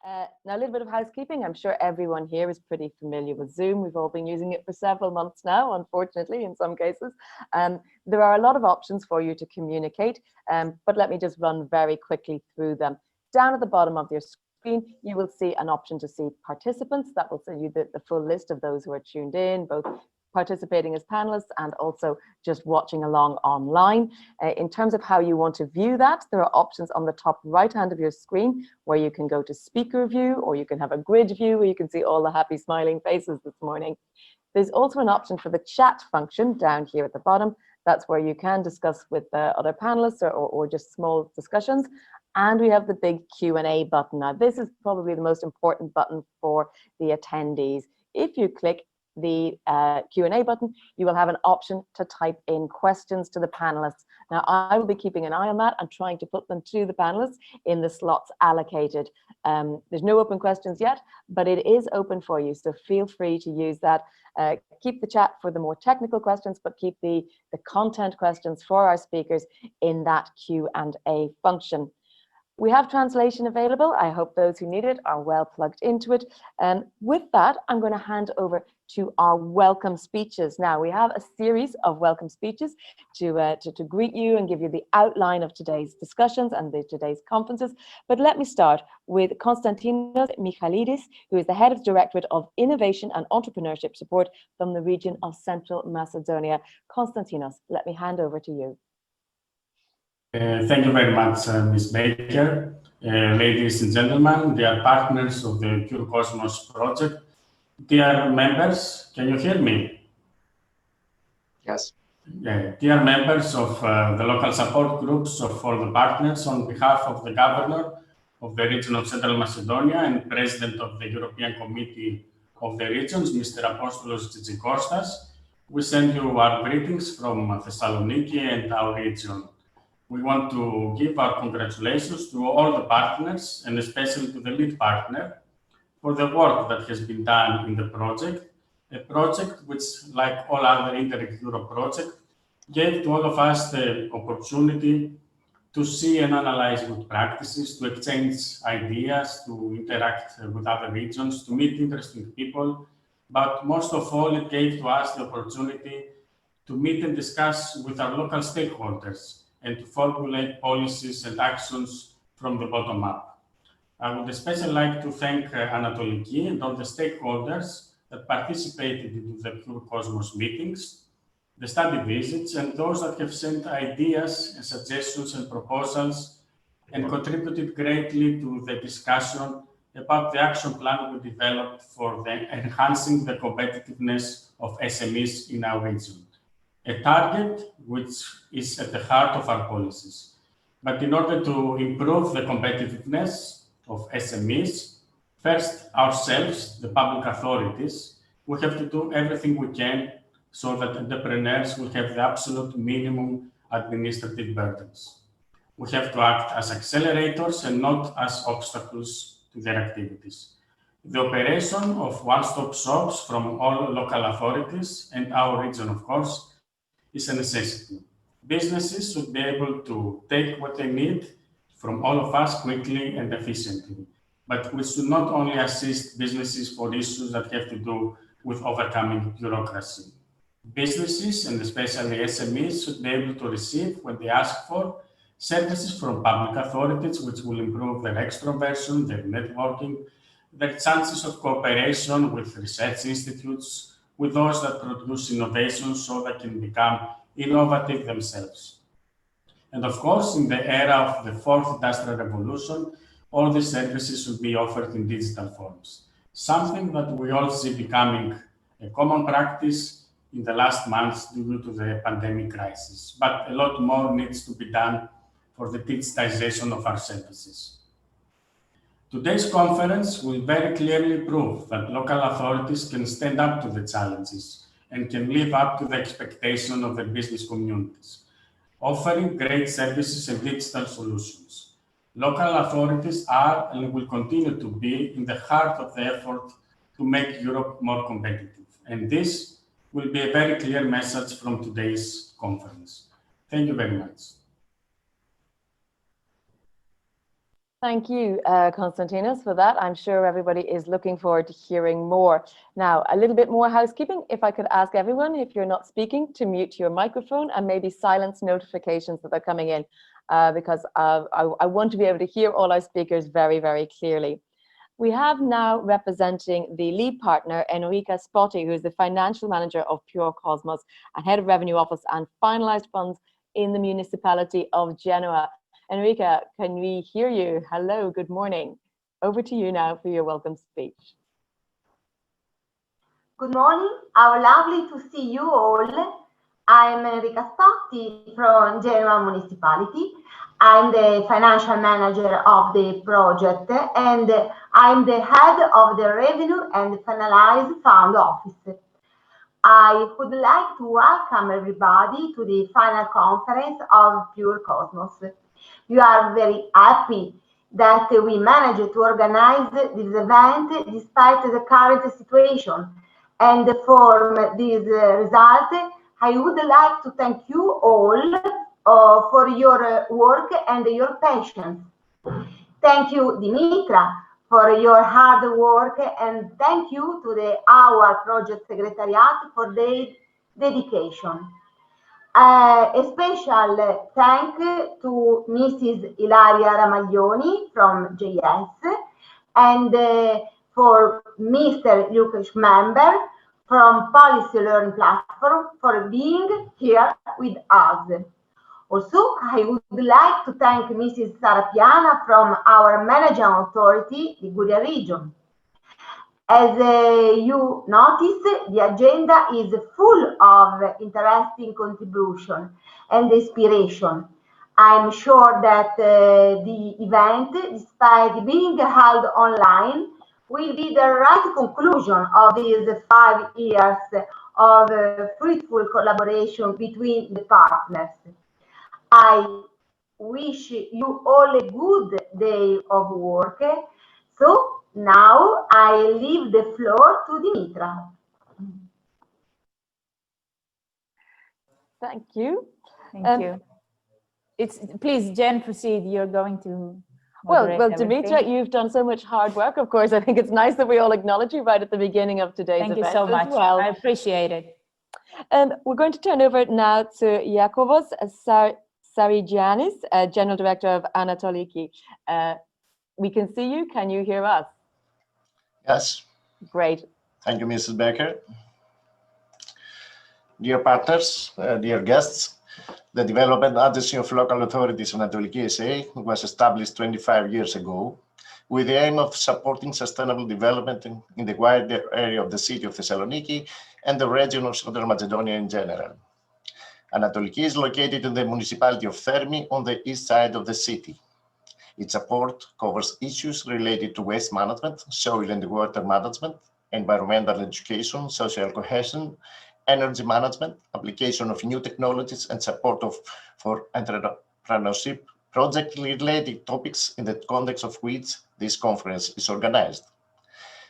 Now, a little bit of housekeeping. I'm sure everyone here is pretty familiar with Zoom. We've all been using it for several months now, unfortunately, in some cases. There are a lot of options for you to communicate, but let me just run very quickly through them. Down at the bottom of your screen, you will see an option to see participants. That will send you the full list of those who are tuned in, both participating as panelists and also just watching along online. In terms of how you want to view that, there are options on the top right hand of your screen where you can go to speaker view, or you can have a grid view where you can see all the happy smiling faces this morning. There's also an option for the chat function down here at the bottom. That's where you can discuss with other panelists or just small discussions. And we have the big Q&A button. Now, this is probably the most important button for the attendees. If you click the Q&A button, you will have an option to type in questions to the panelists. Now, I will be keeping an eye on that and trying to put them to the panelists in the slots allocated. There's no open questions yet, but it is open for you, so feel free to use that. Keep the chat for the more technical questions, but keep the content questions for our speakers in that Q&A function. We have translation available. I hope those who need it are well plugged into it. With that, I'm going to hand over to our welcome speeches. Now, we have a series of welcome speeches to greet you and give you the outline of today's discussions and today's conferences. But let me start with Konstantinos Michalidis, who is the Head of Directorate of Innovation and Entrepreneurship Support from the region of Central Macedonia. Konstantinos, let me hand over to you. Thank you very much, Ms. Baker. Ladies and gentlemen, dear partners of the EUROPE-OSS project, dear members, can you hear me? Yes. Dear members of the local support groups of all the partners, on behalf of the Governor of the Region of Central Macedonia and President of the European Committee of the Regions, Mr. Apostolos Tzitzikostas, we send you our greetings from Thessaloniki and our region. We want to give our congratulations to all the partners and especially to the lead partner for the work that has been done in the project, a project which, like all other INTERREG Europe projects, gave to all of us the opportunity to see and analyze good practices, to exchange ideas, to interact with other regions, to meet interesting people. But most of all, it gave to us the opportunity to meet and discuss with our local stakeholders and to formulate policies and actions from the bottom up. I would especially like to thank Anatoliki and all the stakeholders that participated in the EUROPE-OSS meetings, the study visits, and those that have sent ideas and suggestions and proposals and contributed greatly to the discussion about the action plan we developed for enhancing the competitiveness of SMEs in our region. A target which is at the heart of our policies. But in order to improve the competitiveness of SMEs, first ourselves, the public authorities, we have to do everything we can so that entrepreneurs will have the absolute minimum administrative burdens. We have to act as accelerators and not as obstacles to their activities. The operation of one-stop shops from all local authorities and our region, of course, is a necessity. Businesses should be able to take what they need from all of us quickly and efficiently. But we should not only assist businesses for issues that have to do with overcoming bureaucracy. Businesses, and especially SMEs, should be able to receive, when they ask for, services from public authorities which will improve their extroversion, their networking, their chances of cooperation with research institutes, with those that produce innovations so they can become innovative themselves. And of course, in the era of the fourth industrial revolution, all these services should be offered in digital forms, something that we all see becoming a common practice in the last months due to the pandemic crisis. But a lot more needs to be done for the digitization of our services. Today's conference will very clearly prove that local authorities can stand up to the challenges and can live up to the expectation of their business communities, offering great services and digital solutions. Local authorities are and will continue to be in the heart of the effort to make Europe more competitive. And this will be a very clear message from today's conference. Thank you very much. Thank you, Konstantinos, for that. I'm sure everybody is looking forward to hearing more. Now, a little bit more housekeeping. If I could ask everyone, if you're not speaking, to mute your microphone and maybe silence notifications that are coming in, because I want to be able to hear all our speakers very, very clearly. We have now representing the lead partner, Enrica Spotti, who is the financial manager of Pure Cosmos and head of revenue office and finalized funds in the Municipality of Genoa. Enrica, can we hear you? Hello, good morning. Over to you now for your welcome speech. Good morning. How lovely to see you all. I'm Enrica Spotti from Genoa Municipality. I'm the financial manager of the project and I'm the head of the revenue and finalized fund office. I would like to welcome everybody to the final conference of Pure Cosmos. We are very happy that we managed to organize this event despite the current situation. And for this result, I would like to thank you all for your work and your patience. Thank you, Dimitra, for your hard work, and thank you to our project secretariat for their dedication. A special thank to Mrs. Ilaria Ramaglioni from JS and for Mr. Lucas Member from Policy Learning Platform for being here with us. Also, I would like to thank Mrs. Sara Piana from our managing authority, Liguria Region. As you notice, the agenda is full of interesting contribution and inspiration. I'm sure that the event, despite being held online, will be the right conclusion of these 5 years of fruitful collaboration between the partners. I wish you all a good day of work. So now I leave the floor to Dimitra. Thank you. Thank you. Please, Jen, proceed. You're going to Well, everything. Dimitra, you've done so much hard work. Of course, I think it's nice that we all acknowledge you right at the beginning of today's event. Thank you so much. Well. I appreciate it. We're going to turn over now to Iakovos Sarigiannis, General Director of ANATOLIKI. We can see you. Can you hear us? Yes. Great. Thank you, Mrs. Becker. Dear partners, dear guests, the Development Agency of Local Authorities ANATOLIKI SA was established 25 years ago with the aim of supporting sustainable development in the wider area of the city of Thessaloniki and the region of Central Macedonia in general. ANATOLIKI is located in the municipality of Thermi on the east side of the city. Its support covers issues related to waste management, soil and water management, environmental education, social cohesion, energy management, application of new technologies, and support for entrepreneurship, project-related topics in the context of which this conference is organized.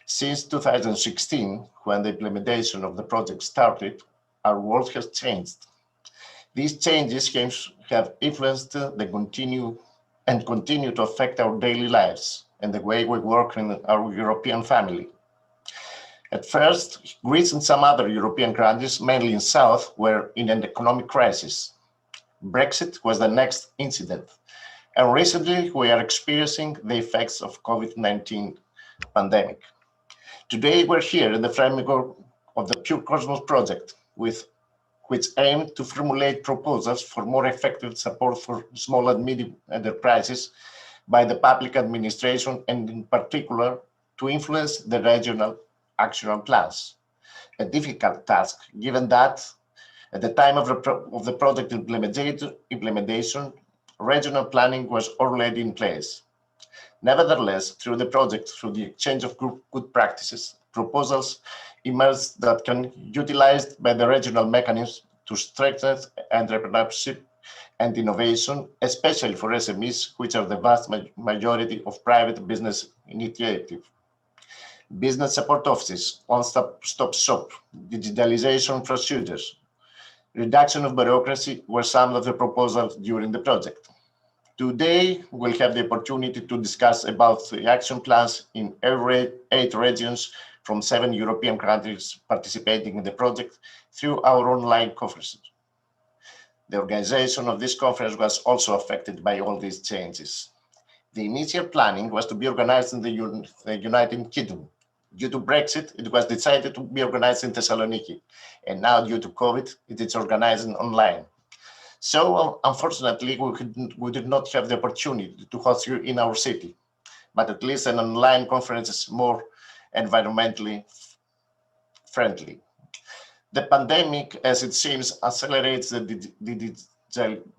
Since 2016, when the implementation of the project started, our world has changed. These changes have influenced continue to affect our daily lives and the way we work in our European family. At first, Greece and some other European countries, mainly in South, were in an economic crisis. Brexit was the next incident. And recently, we are experiencing the effects of COVID-19 pandemic. Today, we're here in the framework of the Pure Cosmos project, which aim to formulate proposals for more effective support for small and medium enterprises by the public administration, and in particular, to influence the regional action plans. A difficult task, given that at the time of the project implementation, regional planning was already in place. Nevertheless, through the project, through the exchange of good practices, proposals emerged that can be utilized by the regional mechanisms to strengthen entrepreneurship and innovation, especially for SMEs, which are the vast majority of private business initiatives. Business support offices, one-stop shop, digitalization procedures, reduction of bureaucracy were some of the proposals during the project. Today, we'll have the opportunity to discuss about the action plans in 8 regions from 7 European countries participating in the project through our online conferences. The organization of this conference was also affected by all these changes. The initial planning was to be organized in the United Kingdom. Due to Brexit, it was decided to be organized in Thessaloniki, and now due to COVID, it is organized online. So unfortunately, we did not have the opportunity to host you in our city, but at least an online conference is more environmentally friendly. The pandemic, as it seems, accelerates the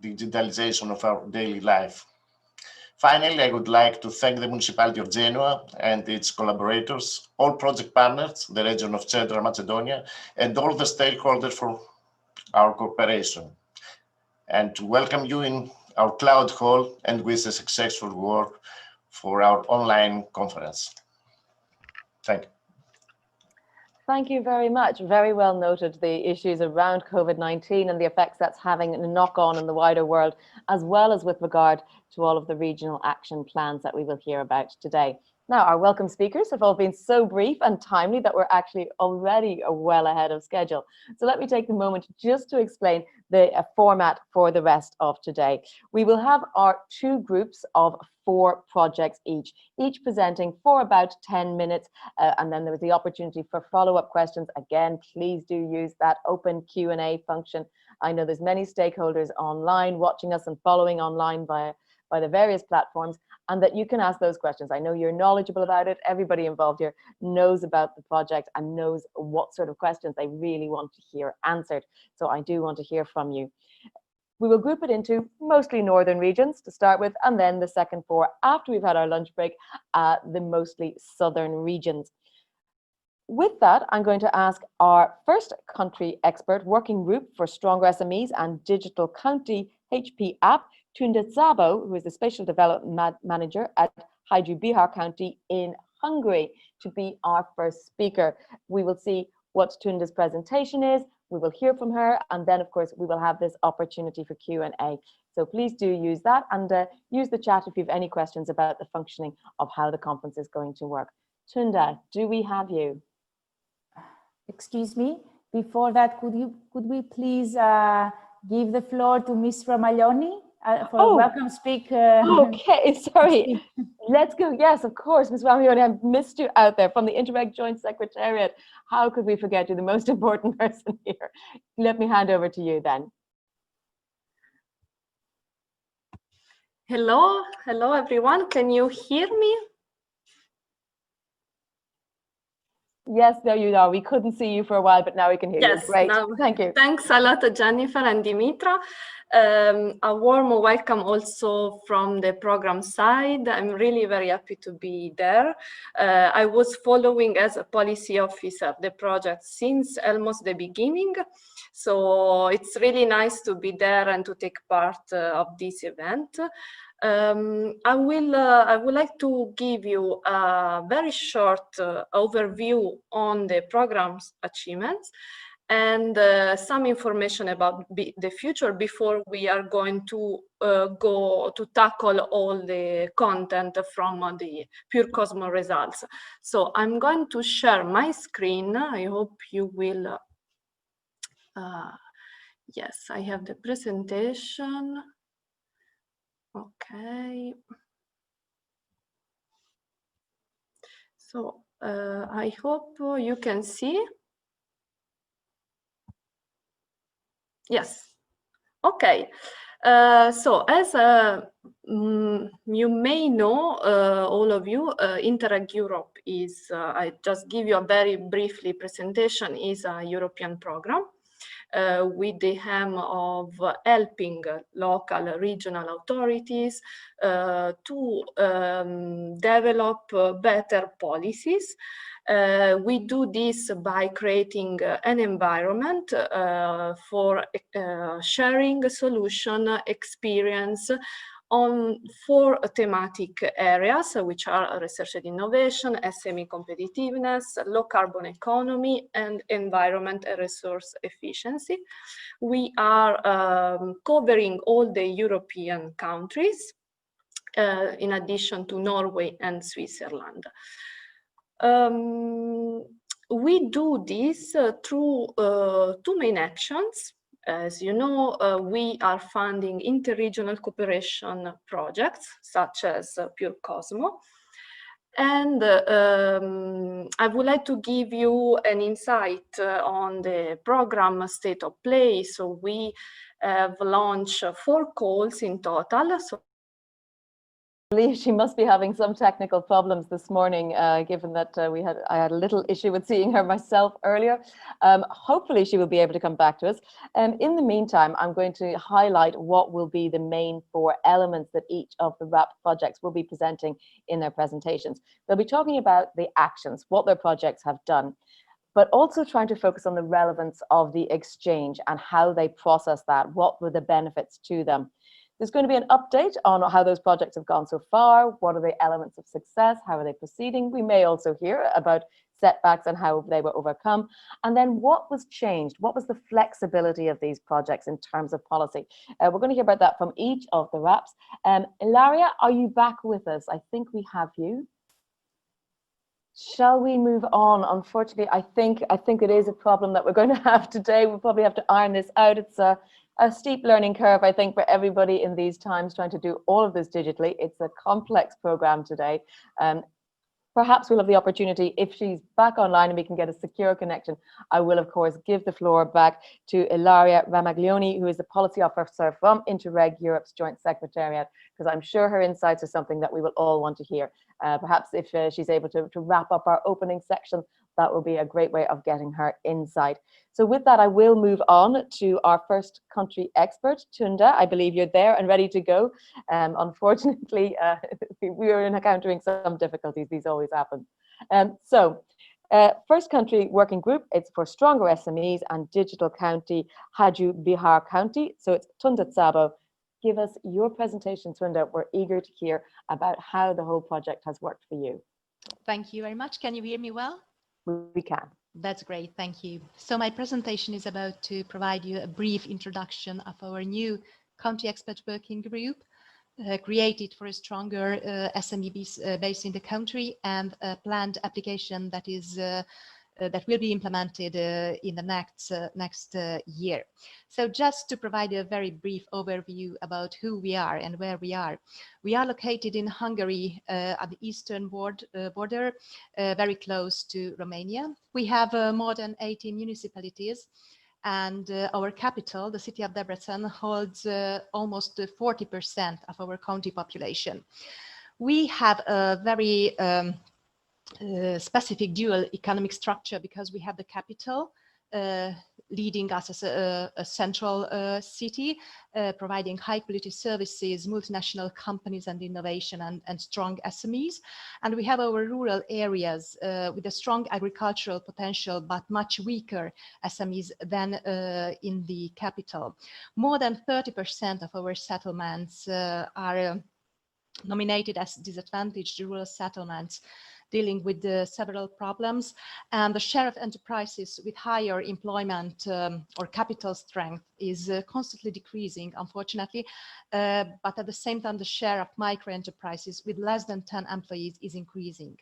digitalization of our daily life. Finally, I would like to thank the Municipality of Genova and its collaborators, all project partners, the Region of Central Macedonia, and all the stakeholders for our cooperation, and to welcome you in our cloud hall and wish a successful work for our online conference. Thank you. Thank you very much. Very well noted, the issues around COVID-19 and the effects that's having a knock-on in the wider world, as well as with regard to all of the regional action plans that we will hear about today. Now, our welcome speakers have all been so brief and timely that we're actually already well ahead of schedule. So let me take the moment just to explain the format for the rest of today. We will have our 2 groups of 4 projects each presenting for about 10 minutes, and then there was the opportunity for follow-up questions. Again, please do use that open Q&A function. I know there's many stakeholders online watching us and following online by the various platforms, and that you can ask those questions. I know you're knowledgeable about it. Everybody involved here knows about the project and knows what sort of questions they really want to hear answered. So I do want to hear from you. We will group it into mostly northern regions to start with, and then the second 4, after we've had our lunch break, the mostly southern regions. With that, I'm going to ask our first country expert, working group for Stronger SMEs and Digital County HP app, Tunda Szabo, who is the Spatial Development Manager at Hajdú Bihar County in Hungary, to be our first speaker. We will see what Tunda's presentation is, we will hear from her, and then of course we will have this opportunity for Q&A. So please do use that, and use the chat if you have any questions about the functioning of how the conference is going to work. Tunda, do we have you? Excuse me, before that, could we please give the floor to Ms. Ramaglioni for welcome speak? Okay, sorry. Let's go. Yes, of course, Ms. Ramaglioni, I missed you out there from the Interreg Joint Secretariat. How could we forget you, the most important person here? Let me hand over to you then. Hello everyone. Can you hear me? Yes, there you are. We couldn't see you for a while, but now we can hear you. Great. Now, thank you. Thanks a lot, Jennifer and Dimitra. A warm welcome also from the program side. I'm really very happy to be there. I was following as a policy officer the project since almost the beginning. So it's really nice to be there and to take part of this event. I would like to give you a very short overview on the program's achievements and some information about the future before we are going to go to tackle all the content from the Pure Cosmos results. So I'm going to share my screen. I hope you will. Yes, I have the presentation. Okay. So I hope you can see. Yes. Okay. So as you may know, all of you, Interreg Europe is, I just give you a very briefly presentation, is a European program. With the aim of helping local regional authorities to develop better policies. We do this by creating an environment for sharing solution experience on 4 thematic areas, which are research and innovation, SME competitiveness, low carbon economy, and environment and resource efficiency. We are covering all the European countries. in addition to Norway and Switzerland. We do this through two main actions. As you know, we are funding interregional cooperation projects such as Pure Cosmo. And I would like to give you an insight on the program state of play. So we have launched 4 calls in total. So I believe she must be having some technical problems this morning, given that I had a little issue with seeing her myself earlier. Hopefully she will be able to come back to us. In the meantime, I'm going to highlight what will be the main 4 elements that each of the RAP projects will be presenting in their presentations. They'll be talking about the actions, what their projects have done, but also trying to focus on the relevance of the exchange and how they process that, what were the benefits to them. There's going to be an update on how those projects have gone so far, what are the elements of success, how are they proceeding. We may also hear about setbacks and how they were overcome. And then what was changed? What was the flexibility of these projects in terms of policy? We're going to hear about that from each of the RAPs. Ilaria, are you back with us? I think we have you. Shall we move on? Unfortunately, I think it is a problem that we're going to have today. We'll probably have to iron this out. It's a steep learning curve, I think, for everybody in these times trying to do all of this digitally. It's a complex program today. Perhaps we'll have the opportunity, if she's back online and we can get a secure connection, I will, of course, give the floor back to Ilaria Ramaglioni, who is the policy officer from Interreg Europe's Joint Secretariat, because I'm sure her insights are something that we will all want to hear. Perhaps if she's able to wrap up our opening section, that will be a great way of getting her insight. So with that, I will move on to our first country expert, Tunda. I believe you're there and ready to go. Unfortunately, we are encountering some difficulties. These always happen. First country working group, it's for stronger SMEs and digital county, Haju Bihar County. So it's Tunda Tsabo. Give us your presentation, Tunda. We're eager to hear about how the whole project has worked for you. Thank you very much. Can you hear me well? We can. That's great, thank you. So my presentation is about to provide you a brief introduction of our new country expert working group, created for a stronger SME base in the country, and a planned application that is that will be implemented in the next year. So just to provide a very brief overview about who we are and where we are. We are located in Hungary at the eastern border, very close to Romania. We have more than 80 municipalities, and our capital, the city of Debrecen, holds almost 40% of our county population. We have a very specific dual economic structure because we have the capital leading us as a central city, providing high quality services, multinational companies and innovation and strong SMEs. And we have our rural areas with a strong agricultural potential, but much weaker SMEs than in the capital. More than 30% of our settlements are nominated as disadvantaged rural settlements, dealing with several problems, and the share of enterprises with higher employment or capital strength is constantly decreasing, unfortunately, but at the same time the share of micro enterprises with less than 10 employees is increasing.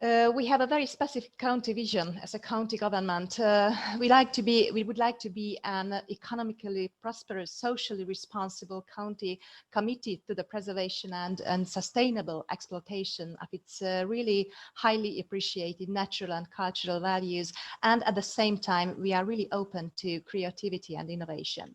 We have a very specific county vision as a county government. We would like to be an economically prosperous, socially responsible county committed to the preservation and sustainable exploitation of its really highly appreciated natural and cultural values. And at the same time, we are really open to creativity and innovation.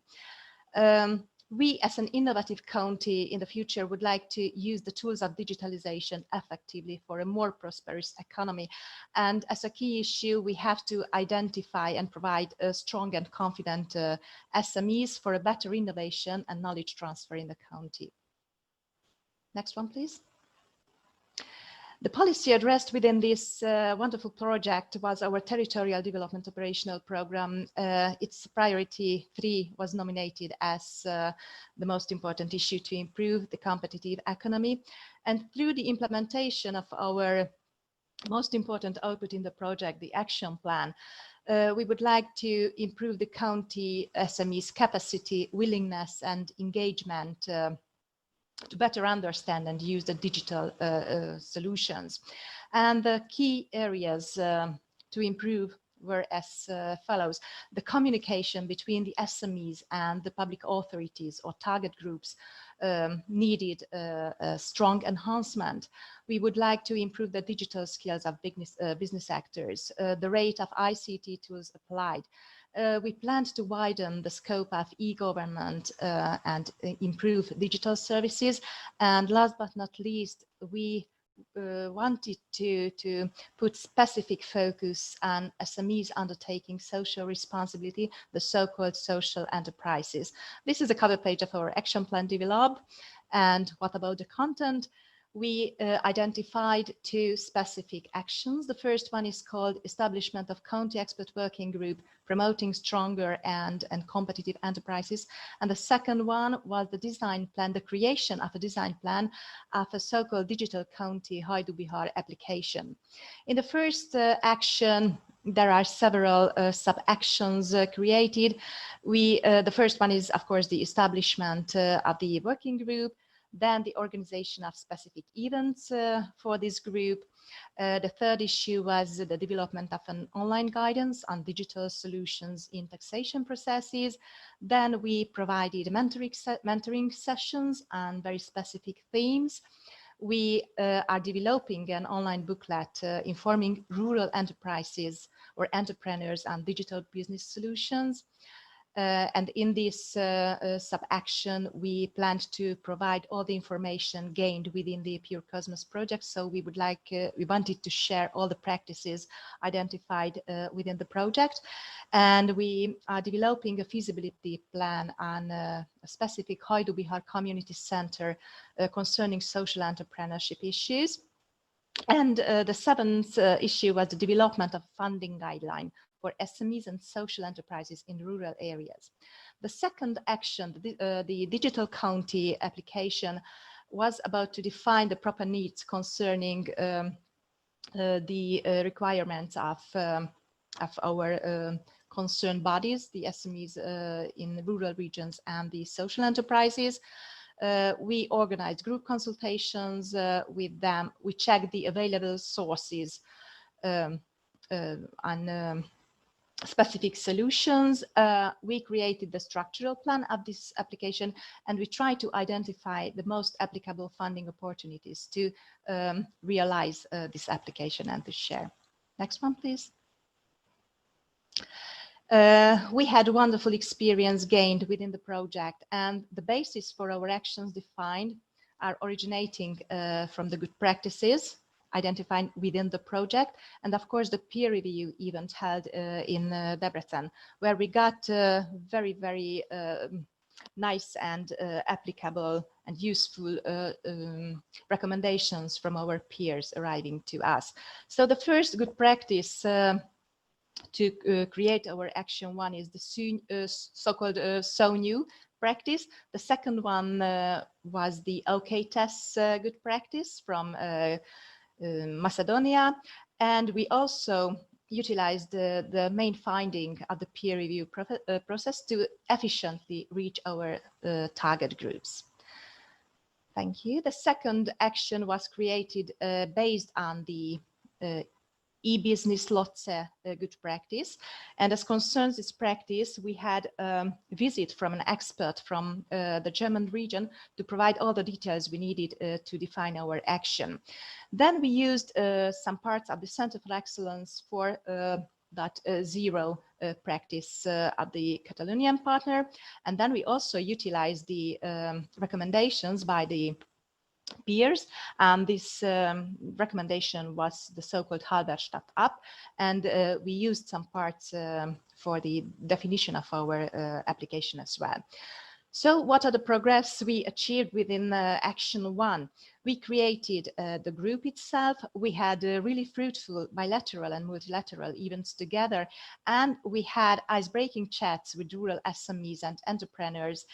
We, as an innovative county in the future, would like to use the tools of digitalization effectively for a more prosperous economy. And as a key issue, we have to identify and provide a strong and confident SMEs for a better innovation and knowledge transfer in the county. Next one, please. The policy addressed within this wonderful project was our Territorial Development Operational Programme. Its priority 3 was nominated as the most important issue to improve the competitive economy. And through the implementation of our most important output in the project, the action plan, we would like to improve the county SMEs' capacity, willingness and engagement to better understand and use the digital solutions. And the key areas to improve were as follows: the communication between the SMEs and the public authorities or target groups needed a strong enhancement. We would like to improve the digital skills of business actors, the rate of ICT tools applied. We planned to widen the scope of e-government and improve digital services. And last but not least, we wanted to put specific focus on SMEs undertaking social responsibility, the so-called social enterprises. This is a cover page of our action plan developed. And what about the content? We identified 2 specific actions. The first one is called Establishment of County Expert Working Group, promoting stronger and competitive enterprises. And the second one was the design plan, the creation of a design plan of a so-called digital county Hajdubihar application. In the first action, there are several sub-actions created. The first one is, of course, the establishment of the working group, then the organization of specific events for this group. The third issue was the development of an online guidance on digital solutions in taxation processes. Then we provided mentoring sessions on very specific themes. We are developing an online booklet informing rural enterprises or entrepreneurs on digital business solutions. And in this sub-action, we planned to provide all the information gained within the Pure Cosmos project. So we wanted to share all the practices identified within the project. And we are developing a feasibility plan on a specific Hajdubihar community center concerning social entrepreneurship issues. And the seventh issue was the development of funding guideline for SMEs and social enterprises in rural areas. The second action, the digital county application, was about to define the proper needs concerning the requirements of our concerned bodies, the SMEs in rural regions and the social enterprises. We organized group consultations with them. We checked the available sources on specific solutions. We created the structural plan of this application, and we tried to identify the most applicable funding opportunities to realize this application and to share. Next one, please. We had a wonderful experience gained within the project, and the basis for our actions defined are originating from the good practices identified within the project, and of course the peer review event held in Debrecen, where we got very, very nice and applicable and useful recommendations from our peers arriving to us. So the first good practice to create our action one is the so-called SONU practice. The second one was the OK tests good practice from Macedonia, and we also utilized the main finding of the peer review process to efficiently reach our target groups. Thank you. The second action was created based on the e-business Lotse good practice, and as concerns this practice, we had a visit from an expert from the German region to provide all the details we needed to define our action. Then we used some parts of the Center for Excellence for that zero practice of the Catalonian partner, and then we also utilized the recommendations by the peers, and this recommendation was the so-called Halberstadt app, and we used some parts for the definition of our application as well. So what are the progress we achieved within action one? We created the group itself. We had really fruitful bilateral and multilateral events together, and we had ice-breaking chats with rural SMEs and entrepreneurs,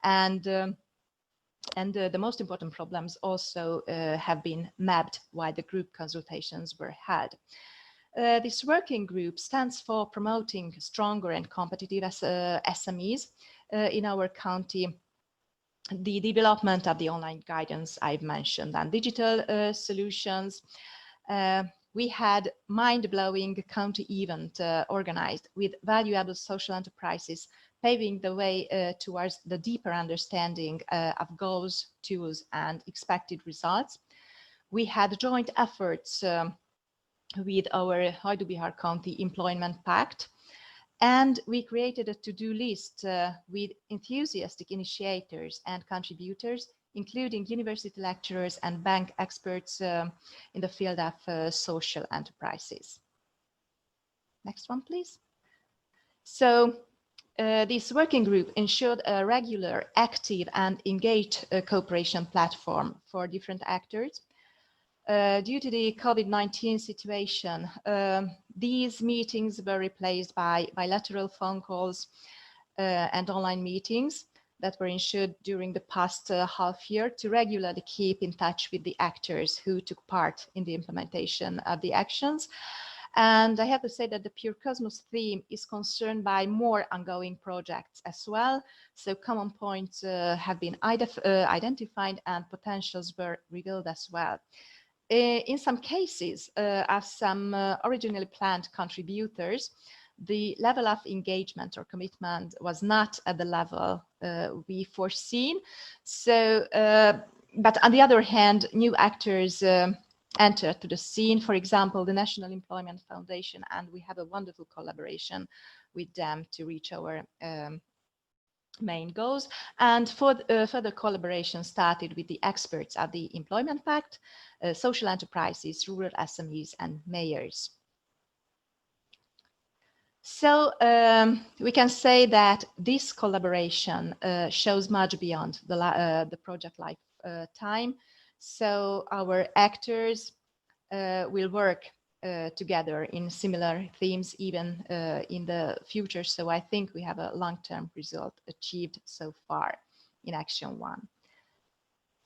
and the most important problems also have been mapped while the group consultations were held. This working group stands for promoting stronger and competitive SMEs in our county. the development of the online guidance I've mentioned, and digital solutions. We had mind-blowing county event organized with valuable social enterprises, paving the way towards the deeper understanding of goals, tools, and expected results. We had joint efforts with our Hajdú-Bihar County Employment Pact, and we created a to-do list with enthusiastic initiators and contributors, including university lecturers and bank experts in the field of social enterprises. Next one, please. So this working group ensured a regular, active, and engaged cooperation platform for different actors. Due to the COVID-19 situation, these meetings were replaced by bilateral phone calls and online meetings that were ensured during the past half year to regularly keep in touch with the actors who took part in the implementation of the actions. And I have to say that the Pure Cosmos theme is concerned by more ongoing projects as well. So common points have been identified and potentials were revealed as well. In some cases, as some originally planned contributors, the level of engagement or commitment was not at the level we foreseen. So, but on the other hand, new actors entered to the scene, for example, the National Employment Foundation, and we have a wonderful collaboration with them to reach our main goals. And further collaboration started with the experts at the Employment Pact, social enterprises, rural SMEs, and mayors. So we can say that this collaboration shows much beyond the project lifetime. So our actors will work together in similar themes even in the future. So I think we have a long-term result achieved so far in Action 1.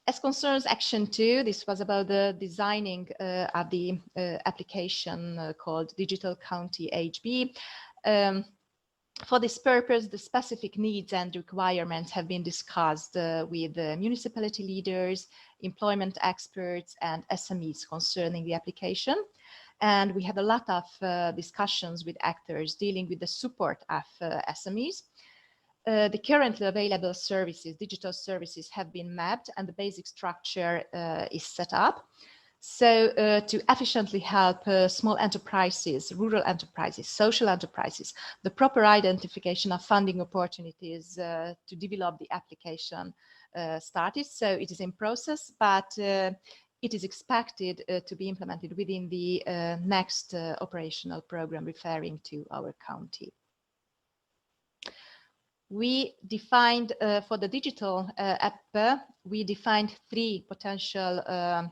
As concerns Action 2, this was about the designing of the application called Digital County HB. For this purpose, the specific needs and requirements have been discussed with the municipality leaders, employment experts, and SMEs concerning the application. And we had a lot of discussions with actors dealing with the support of SMEs. The currently available services, digital services, have been mapped and the basic structure is set up. So to efficiently help small enterprises, rural enterprises, social enterprises, the proper identification of funding opportunities to develop the application started. So it is in process, but it is expected to be implemented within the next operational program referring to our county. We defined for the digital app, we defined 3 potential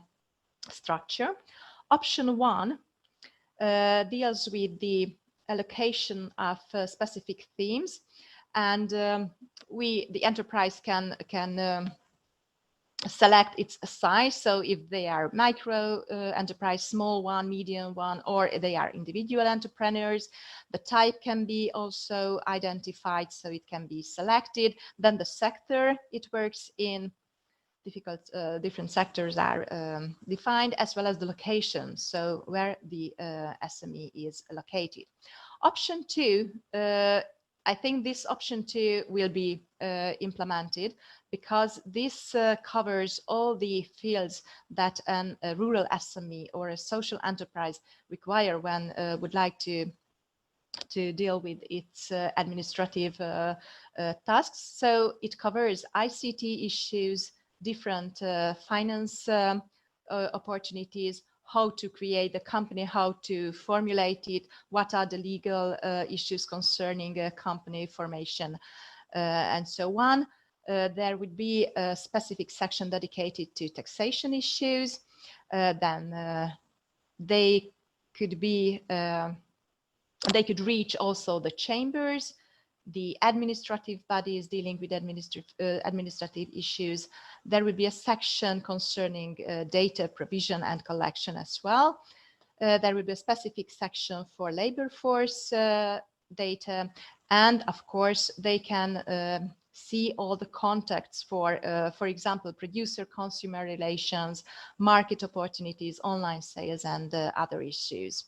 structure. Option 1 deals with the allocation of specific themes, and the enterprise can select its size. So if they are micro enterprise, small one, medium one, or they are individual entrepreneurs, the type can be also identified, so it can be selected. Then the sector it works in, different sectors are defined, as well as the location, so where the SME is located. Option 2, I think this option 2 will be implemented because this covers all the fields that a rural SME or a social enterprise require when would like to deal with its administrative tasks. So it covers ICT issues, different finance opportunities, how to create the company, how to formulate it, what are the legal issues concerning company formation, and so on. There would be a specific section dedicated to taxation issues. Then they could reach also the chambers, the administrative bodies dealing with administrative issues. There will be a section concerning data provision and collection as well. There will be a specific section for labor force data, and of course they can see all the contacts for example, producer-consumer relations, market opportunities, online sales, and other issues.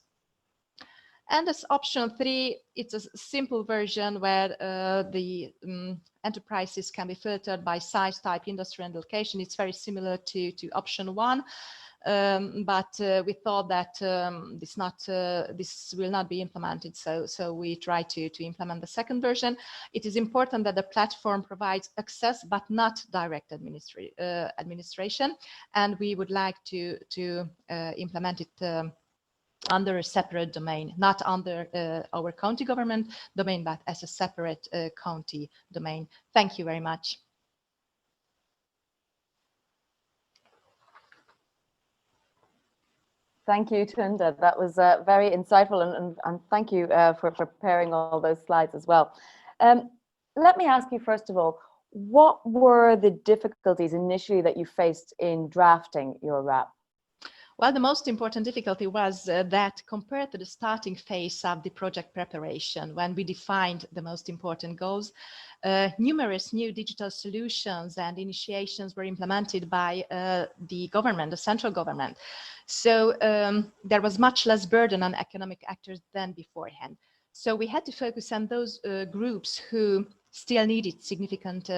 And as option 3, it's a simple version where the enterprises can be filtered by size, type, industry, and location. It's very similar to option 1. But we thought that this will not be implemented, so we try to implement the second version. It is important that the platform provides access but not direct administration, and we would like to implement it under a separate domain, not under our county government domain, but as a separate county domain. Thank you very much. Thank you, Tunda. That was very insightful, and thank you for preparing all those slides as well. Let me ask you, first of all, what were the difficulties initially that you faced in drafting your RAP? Well, the most important difficulty was that compared to the starting phase of the project preparation, when we defined the most important goals, numerous new digital solutions and initiations were implemented by the government, the central government. So there was much less burden on economic actors than beforehand. So we had to focus on those groups who still needed significant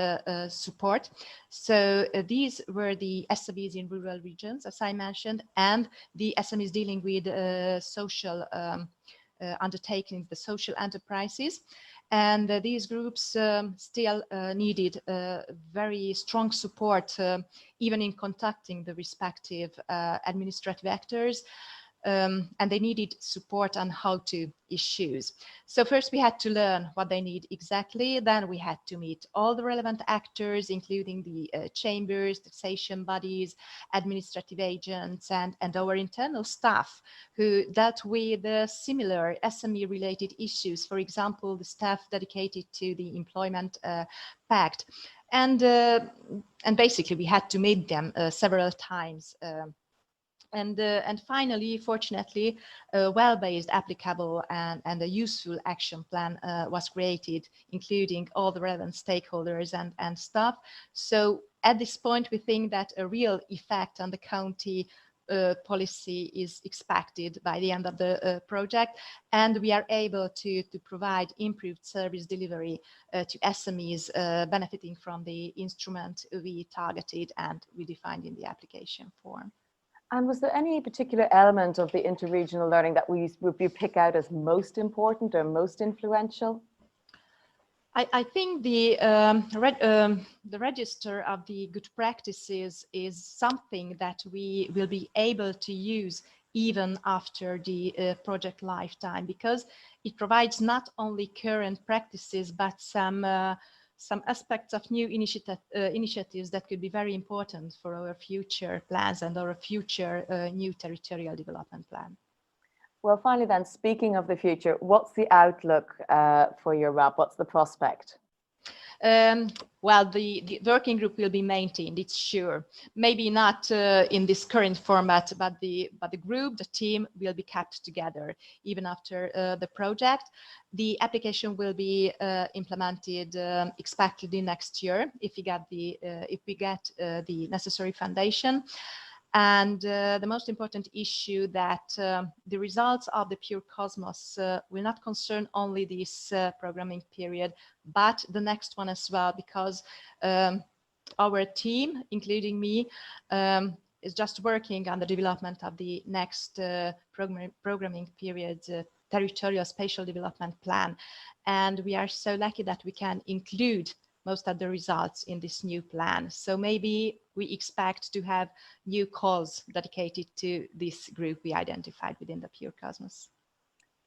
support. So these were the SMEs in rural regions, as I mentioned, and the SMEs dealing with social undertakings, the social enterprises. And these groups still needed very strong support, even in contacting the respective administrative actors. And they needed support on how to issues. So first we had to learn what they need exactly. Then we had to meet all the relevant actors, including the chambers, taxation bodies, administrative agents, and our internal staff who dealt with similar SME-related issues. For example, the staff dedicated to the employment pact. And basically we had to meet them several times. And finally, fortunately, a well-based, applicable, and a useful action plan was created, including all the relevant stakeholders and staff. So at this point, we think that a real effect on the county policy is expected by the end of the project, and we are able to provide improved service delivery to SMEs benefiting from the instrument we targeted and we defined in the application form. And was there any particular element of the interregional learning that you pick out as most important or most influential? I think the register of the good practices is something that we will be able to use even after the project lifetime, because it provides not only current practices, but some aspects of new initiatives that could be very important for our future plans and our future new territorial development plan. Well, finally then, speaking of the future, what's the outlook for your RAP? What's the prospect? Well, the working group will be maintained, it's sure. Maybe not in this current format, but the group, the team will be kept together even after the project. The application will be implemented expectedly next year if we get the necessary foundation. And the most important issue that the results of the Pure Cosmos will not concern only this programming period, but the next one as well, because our team, including me, is just working on the development of the next programming period, territorial spatial development plan. And we are so lucky that we can include most of the results in this new plan. So maybe we expect to have new calls dedicated to this group we identified within the Pure Cosmos.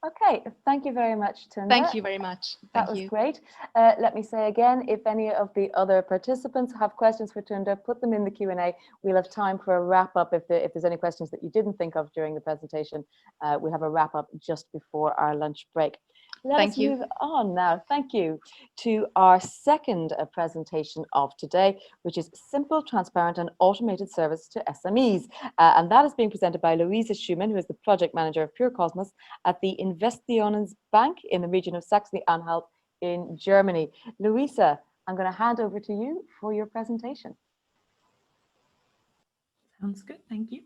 Okay, thank you very much, Tunda. Thank you very much. That was great. Let me say again, if any of the other participants have questions for Tunda, put them in the Q&A. We'll have time for a wrap up if there's any questions that you didn't think of during the presentation. We'll have a wrap up just before our lunch break. Let's move on now, thank you, to our second presentation of today, which is Simple, Transparent and Automated Service to SMEs. And that is being presented by Luisa Schumann, who is the Project Manager of Pure Cosmos at the Investitionsbank in the region of Saxony-Anhalt in Germany. Luisa, I'm going to hand over to you for your presentation. Sounds good, thank you.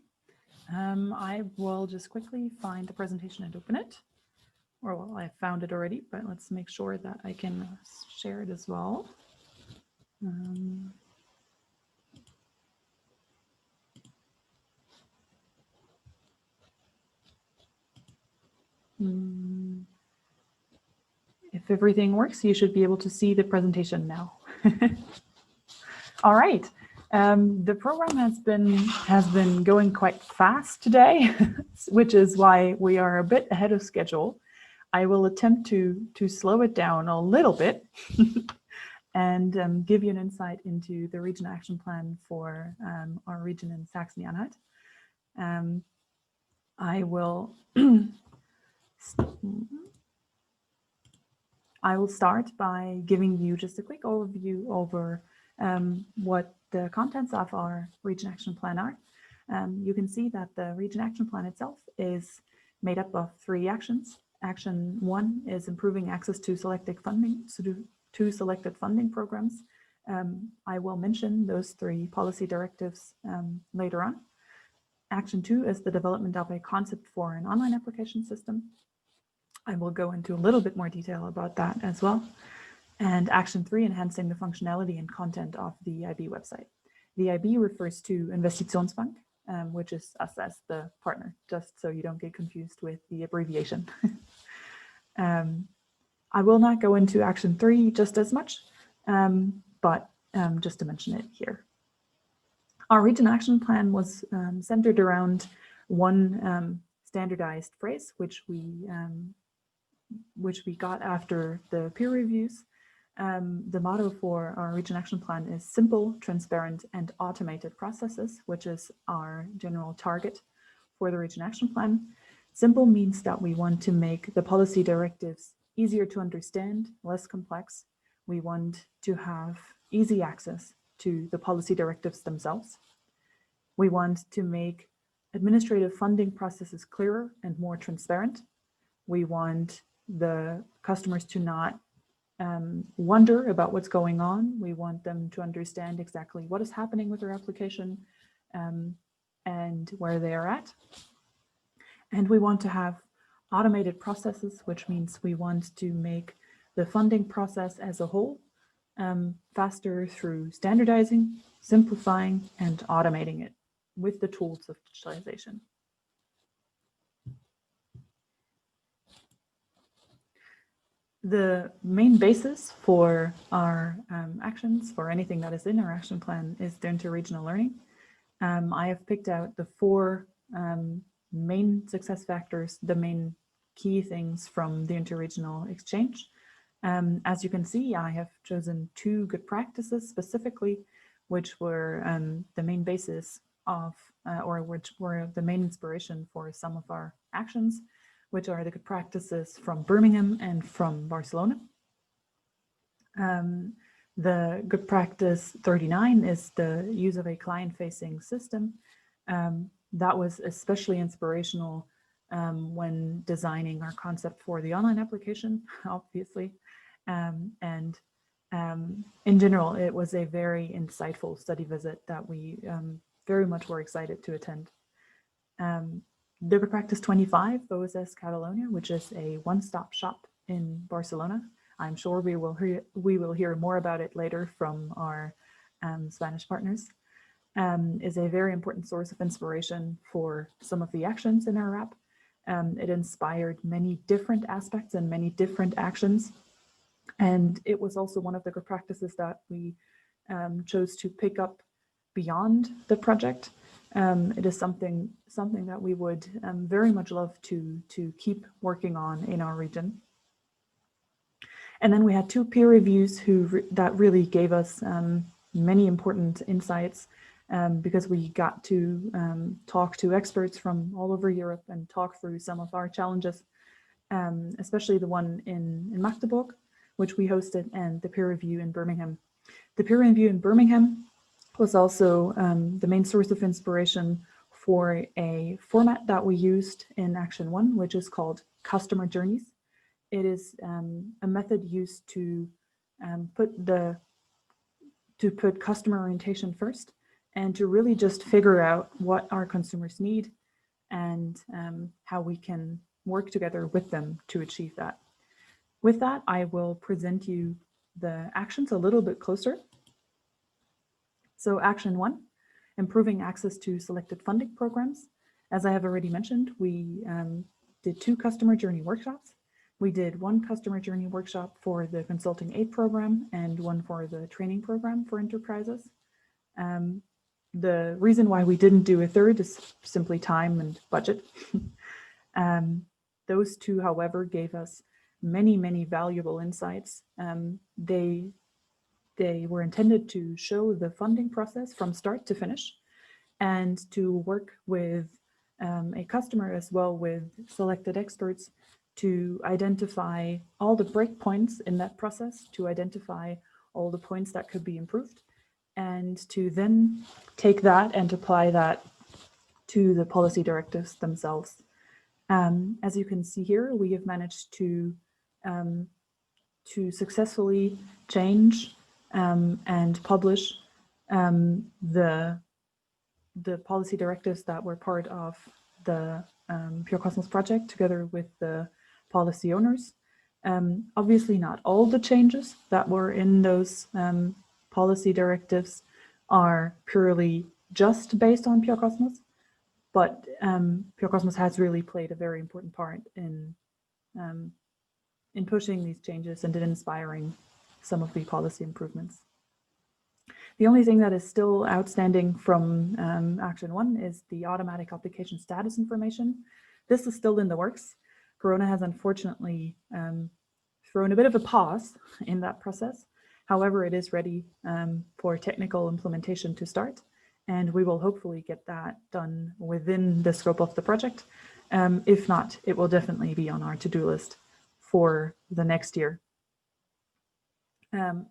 I will just quickly find the presentation and open it. Or well, I found it already, but let's make sure that I can share it as well. If everything works, you should be able to see the presentation now. All right. The program has been going quite fast today, which is why we are a bit ahead of schedule. I will attempt to slow it down a little bit and give you an insight into the region action plan for our region in Saxony-Anhalt. I will start by giving you just a quick overview over what the contents of our region action plan are. You can see that the region action plan itself is made up of 3 actions. Action 1 is improving access to selected funding, selected funding programs. I will mention those 3 policy directives later on. Action 2 is the development of a concept for an online application system. I will go into a little bit more detail about that as well. And action 3, enhancing the functionality and content of the IB website. The IB refers to Investitionsbank, which is us as the partner, just so you don't get confused with the abbreviation. I will not go into action 3 just as much, but just to mention it here. Our region action plan was centered around one standardized phrase, which we got after the peer reviews. The motto for our region action plan is simple, transparent, and automated processes, which is our general target for the region action plan. Simple means that we want to make the policy directives easier to understand, less complex. We want to have easy access to the policy directives themselves. We want to make administrative funding processes clearer and more transparent. We want the customers to not wonder about what's going on. We want them to understand exactly what is happening with their application and where they are at. And we want to have automated processes, which means we want to make the funding process as a whole faster through standardizing, simplifying, and automating it with the tools of digitalization. The main basis for our actions, for anything that is in our action plan, is the interregional learning. I have picked out the 4 main success factors, the main key things from the interregional exchange. As you can see, I have chosen 2 good practices specifically, which were the main basis of, or which were the main inspiration for some of our actions, which are the good practices from Birmingham and from Barcelona. The good practice 39 is the use of a client-facing system. That was especially inspirational when designing our concept for the online application, obviously. In general, it was a very insightful study visit that we very much were excited to attend. The good practice 25, OSS Catalonia, which is a one-stop shop in Barcelona. I'm sure we will hear more about it later from our Spanish partners. Is a very important source of inspiration for some of the actions in our app. It inspired many different aspects and many different actions. And it was also one of the good practices that we chose to pick up beyond the project. It is something that we would very much love to keep working on in our region. And then we had 2 peer reviews that really gave us many important insights because we got to talk to experts from all over Europe and talk through some of our challenges, especially the one in Magdeburg, which we hosted, and the peer review in Birmingham. The peer review in Birmingham was also the main source of inspiration for a format that we used in Action 1, which is called customer journeys. It is a method used to put the to put customer orientation first and to really just figure out what our consumers need and how we can work together with them to achieve that. With that, I will present you the actions a little bit closer. So action 1, improving access to selected funding programs. As I have already mentioned, we did 2 customer journey workshops. We did 1 customer journey workshop for the consulting aid program and 1 for the training program for enterprises. The reason why we didn't do a 3rd is simply time and budget. Those 2, however, gave us many, many valuable insights. They were intended to show the funding process from start to finish and to work with a customer as well with selected experts to identify all the breakpoints in that process, to identify all the points that could be improved, and to then take that and apply that to the policy directives themselves. As you can see here, we have managed to successfully change and publish the policy directives that were part of the PureCosmos project together with the policy owners. Obviously not all the changes that were in those policy directives are purely just based on PureCosmos, but PureCosmos has really played a very important part in pushing these changes and in inspiring some of the policy improvements. The only thing that is still outstanding from action 1 is the automatic application status information. This is still in the works. Corona has unfortunately thrown a bit of a pause in that process. However, it is ready for technical implementation to start, and we will hopefully get that done within the scope of the project. If not, it will definitely be on our to-do list for the next year.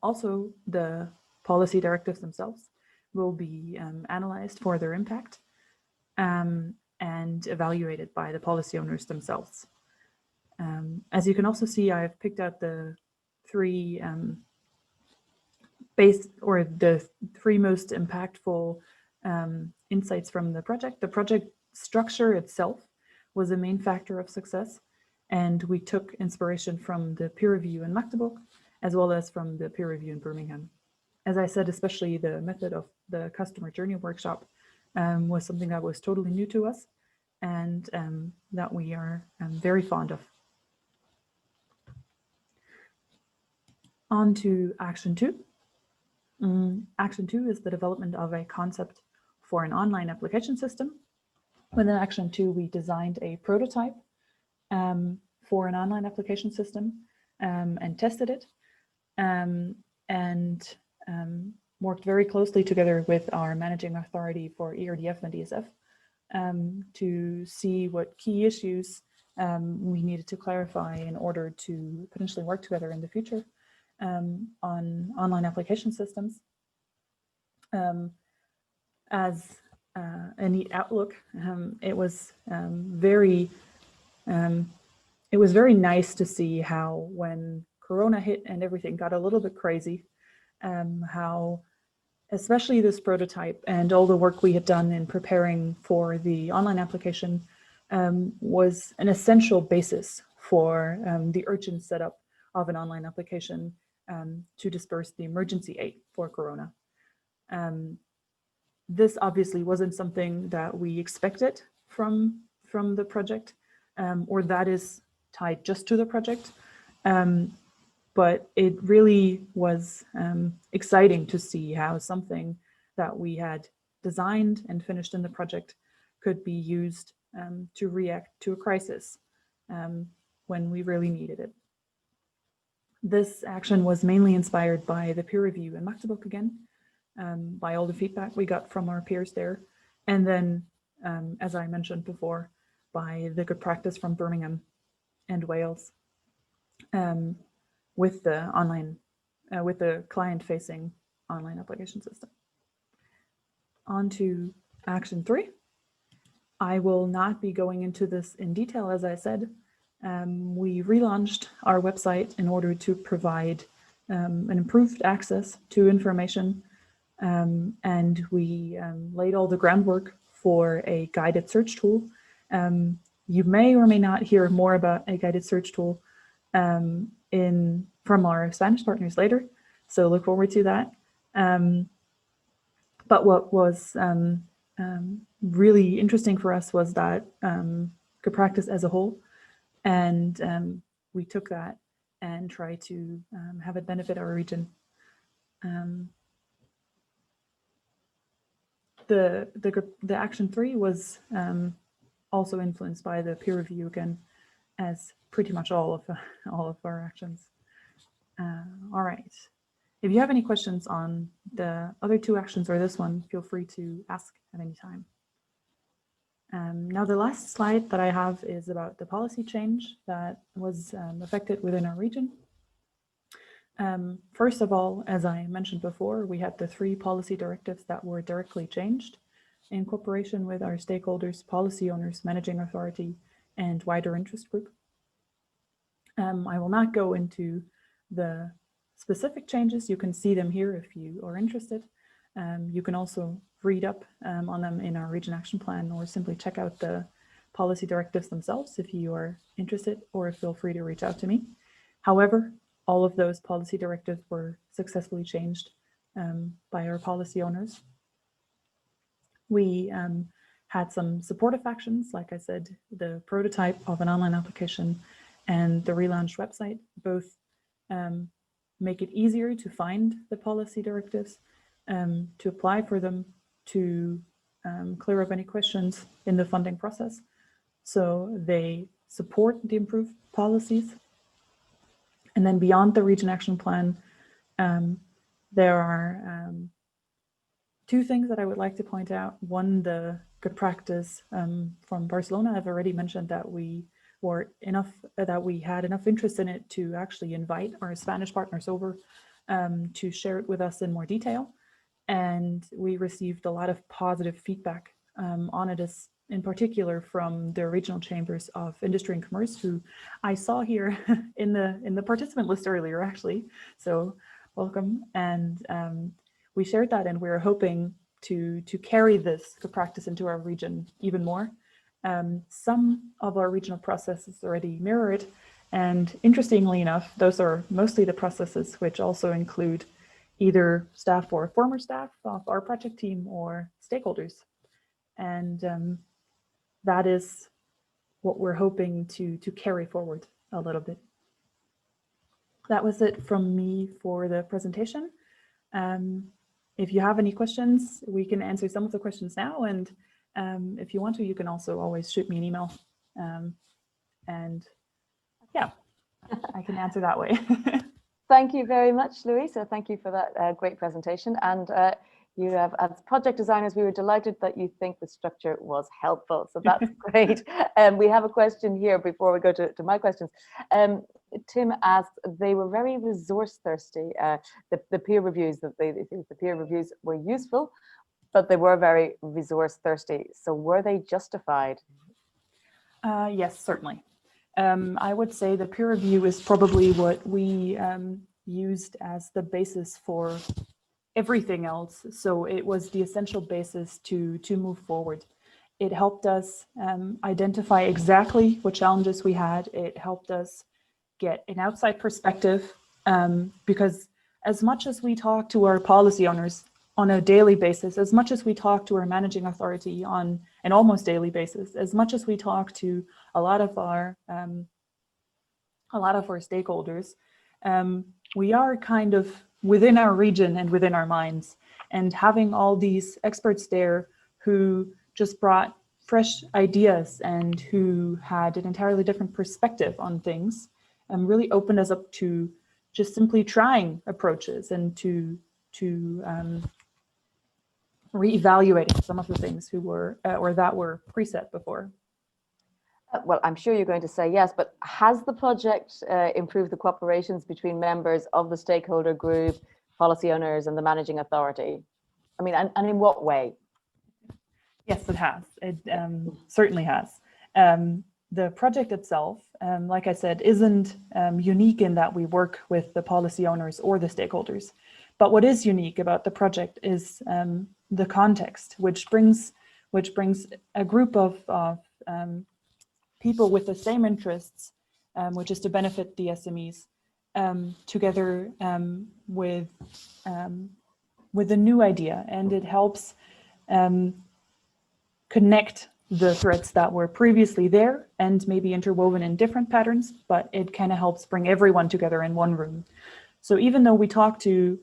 Also, the policy directives themselves will be analyzed for their impact and evaluated by the policy owners themselves. As you can also see, I've picked out the 3 the 3 most impactful insights from the project. The project structure itself was a main factor of success, and we took inspiration from the peer review in Magdeburg as well as from the peer review in Birmingham. As I said, especially the method of the customer journey workshop was something that was totally new to us and that we are very fond of. On to action 2. Action 2 is the development of a concept for an online application system. Within action 2, we designed a prototype for an online application system and tested it and worked very closely together with our managing authority for ERDF and DSF to see what key issues we needed to clarify in order to potentially work together in the future on online application systems. As a neat outlook, it was very nice to see how when Corona hit and everything got a little bit crazy, how especially this prototype and all the work we had done in preparing for the online application was an essential basis for the urgent setup of an online application to disperse the emergency aid for Corona. This obviously wasn't something that we expected from the project or that is tied just to the project. But it really was exciting to see how something that we had designed and finished in the project could be used to react to a crisis when we really needed it. This action was mainly inspired by the peer review in Magdeburg again, by all the feedback we got from our peers there. And then, as I mentioned before, by the good practice from Birmingham and Wales. With the client-facing online application system. On to action 3. I will not be going into this in detail, as I said. We relaunched our website in order to provide an improved access to information and we laid all the groundwork for a guided search tool. You may or may not hear more about a guided search tool from our Spanish partners later, so look forward to that. But what was really interesting for us was that good practice as a whole, and we took that and tried to have it benefit our region. The action 3 was also influenced by the peer review again, as pretty much all of our actions. All right. If you have any questions on the other 2 actions or this one, feel free to ask at any time. Now, the last slide that I have is about the policy change that was affected within our region. First of all, as I mentioned before, we had the 3 policy directives that were directly changed in cooperation with our stakeholders, policy owners, managing authority, and wider interest group. I will not go into the specific changes. You can see them here if you are interested. You can also read up on them in our region action plan, or simply check out the policy directives themselves if you are interested, or feel free to reach out to me. However, all of those policy directives were successfully changed by our policy owners. We had some supportive actions, like I said, the prototype of an online application and the relaunched website, both make it easier to find the policy directives, to apply for them, to clear up any questions in the funding process. So they support the improved policies. And then beyond the region action plan, there are 2 things that I would like to point out. One, the good practice from Barcelona. I've already mentioned that we had enough interest in it to actually invite our Spanish partners over to share it with us in more detail. And we received a lot of positive feedback on it, in particular from the regional chambers of industry and commerce, who I saw here in the participant list earlier, actually. So welcome. And we shared that, and we're hoping to carry this good practice into our region even more. Some of our regional processes already mirror it, and interestingly enough, those are mostly the processes which also include either staff or former staff of our project team or stakeholders. And that is what we're hoping to carry forward a little bit. That was it from me for the presentation. If you have any questions, we can answer some of the questions now, and if you want to, you can also always shoot me an email. And yeah, I can answer that way. Thank you very much, Louisa. Thank you for that great presentation. And you have, as project designers, we were delighted that you think the structure was helpful. So that's great. We have a question here before we go to my questions. Tim asked, they were very resource thirsty. The peer reviews, the peer reviews were useful, but they were very resource thirsty. So were they justified? Yes, certainly. I would say the peer review is probably what we used as the basis for everything else. So it was the essential basis to move forward. It helped us identify exactly what challenges we had. It helped us get an outside perspective, because as much as we talk to our policy owners on a daily basis, as much as we talk to our managing authority on an almost daily basis, as much as we talk to a lot of our stakeholders, we are kind of within our region and within our minds. And having all these experts there who just brought fresh ideas and who had an entirely different perspective on things, really opened us up to just simply trying approaches and to reevaluating some of the things who were or that were preset before. Well, I'm sure you're going to say yes, but has the project improved the cooperations between members of the stakeholder group, policy owners, and the managing authority? I mean, and in what way? Yes, it has. It certainly has. The project itself, like I said, isn't unique in that we work with the policy owners or the stakeholders. But what is unique about the project is the context, which brings a group of people with the same interests, which is to benefit the SMEs, together with a new idea, and it helps connect the threads that were previously there and maybe interwoven in different patterns, but it kind of helps bring everyone together in one room. So even though we talk to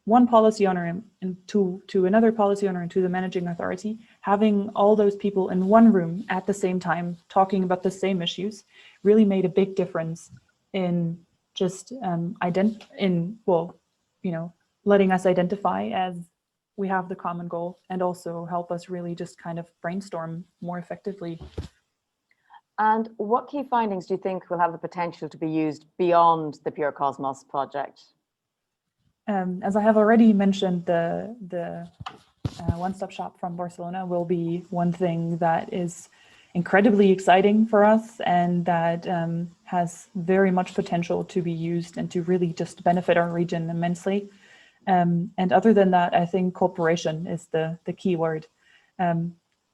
one policy owner and to another policy owner and to the managing authority, having all those people in one room at the same time talking about the same issues really made a big difference in just letting us identify as we have the common goal, and also help us really just kind of brainstorm more effectively. And what key findings do you think will have the potential to be used beyond the Pure Cosmos project? As I have already mentioned, the one-stop shop from Barcelona will be one thing that is incredibly exciting for us, and that has very much potential to be used and to really just benefit our region immensely. And other than that, I think cooperation is the key word.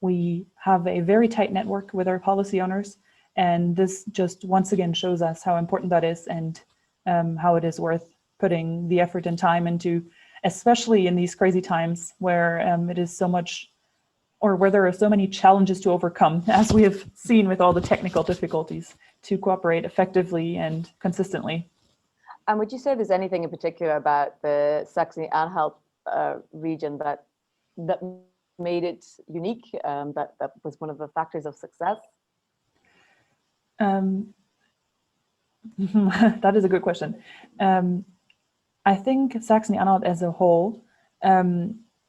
We have a very tight network with our policy owners, and this just once again shows us how important that is, and how it is worth putting the effort and time into, especially in these crazy times where it is so much, or where there are so many challenges to overcome, as we have seen with all the technical difficulties, to cooperate effectively and consistently. And would you say there's anything in particular about the Saxony-Anhalt region that made it unique, that was one of the factors of success? That is a good question. I think Saxony-Anhalt as a whole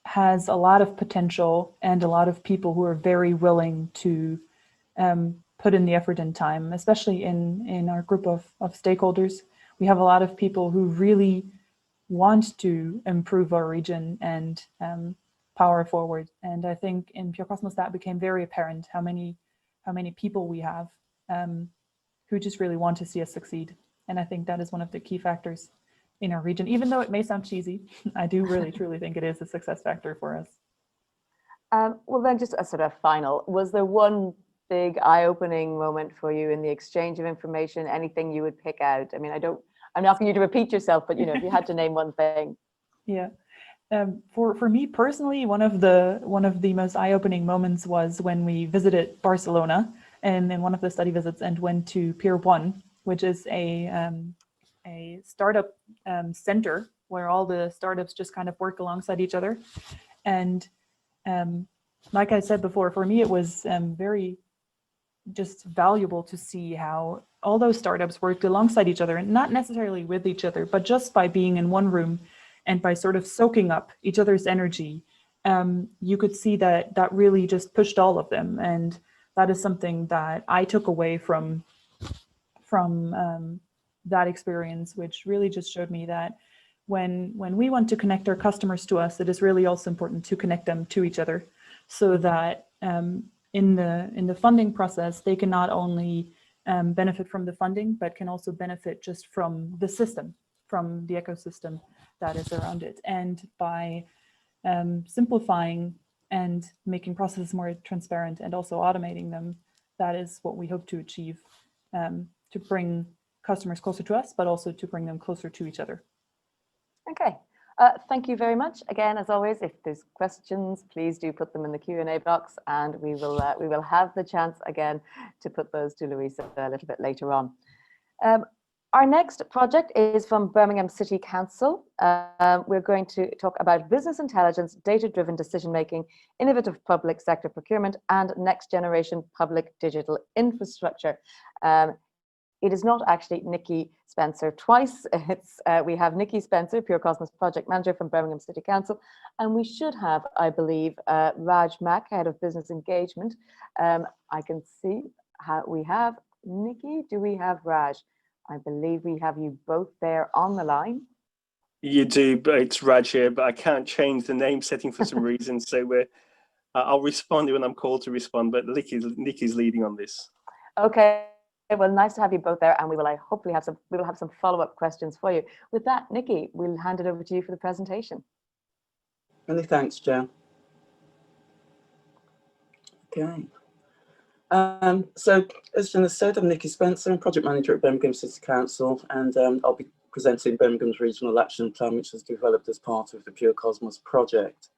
has a lot of potential and a lot of people who are very willing to put in the effort and time, especially in our group of stakeholders. We have a lot of people who really want to improve our region and power forward. And I think in Pure Cosmos that became very apparent, how many people we have who just really want to see us succeed. And I think that is one of the key factors in our region. Even though it may sound cheesy, I do really truly think it is a success factor for us. Well, then just a sort of final, was there one big eye-opening moment for you in the exchange of information, anything you would pick out? I mean, I'm not asking you to repeat yourself, but if you had to name one thing. Yeah. For me personally, one of the most eye-opening moments was when we visited Barcelona, and in one of the study visits, and went to Pier 1, which is a startup center where all the startups just kind of work alongside each other. And like I said before, for me it was very just valuable to see how all those startups worked alongside each other, and not necessarily with each other, but just by being in one room and by sort of soaking up each other's energy. You could see that really just pushed all of them, and that is something that I took away from that experience, which really just showed me that when we want to connect our customers to us, it is really also important to connect them to each other, so that in the funding process, they can not only benefit from the funding, but can also benefit just from the system, from the ecosystem that is around it. And by simplifying and making processes more transparent and also automating them, that is what we hope to achieve, to bring customers closer to us, but also to bring them closer to each other. Okay. Thank you very much. Again, as always, if there's questions, please do put them in the Q&A box, and we will have the chance again to put those to Louisa a little bit later on. Our next project is from Birmingham City Council. We're going to talk about business intelligence, data-driven decision-making, innovative public sector procurement, and next-generation public digital infrastructure. It is not actually Nikki Spencer twice. We have Nikki Spencer, Pure Cosmos Project Manager from Birmingham City Council, and we should have, I believe, Raj Mack, Head of Business Engagement. I can see how we have Nikki. Do we have Raj? I believe we have you both there on the line. You do, but it's Raj here, but I can't change the name setting for some reason. So I'll respond when I'm called to respond, but Nikki's leading on this. Okay, Well, nice to have you both there, and we will hopefully have some follow-up questions for you. With that, Nikki, we'll hand it over to you for the presentation. Many thanks, Jo. Okay. So, as Jenna said, I'm Nikki Spencer, I'm Project Manager at Birmingham City Council, and I'll be presenting Birmingham's Regional Action Plan, which was developed as part of the Pure Cosmos project.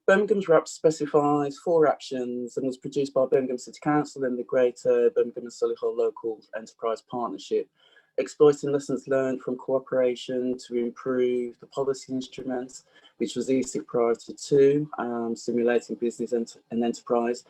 Birmingham's RAP specifies 4 actions and was produced by Birmingham City Council and the Greater Birmingham and Solihull Local Enterprise Partnership, exploiting lessons learned from cooperation to improve the policy instruments, which was ESIC Priority 2, simulating business and enterprise.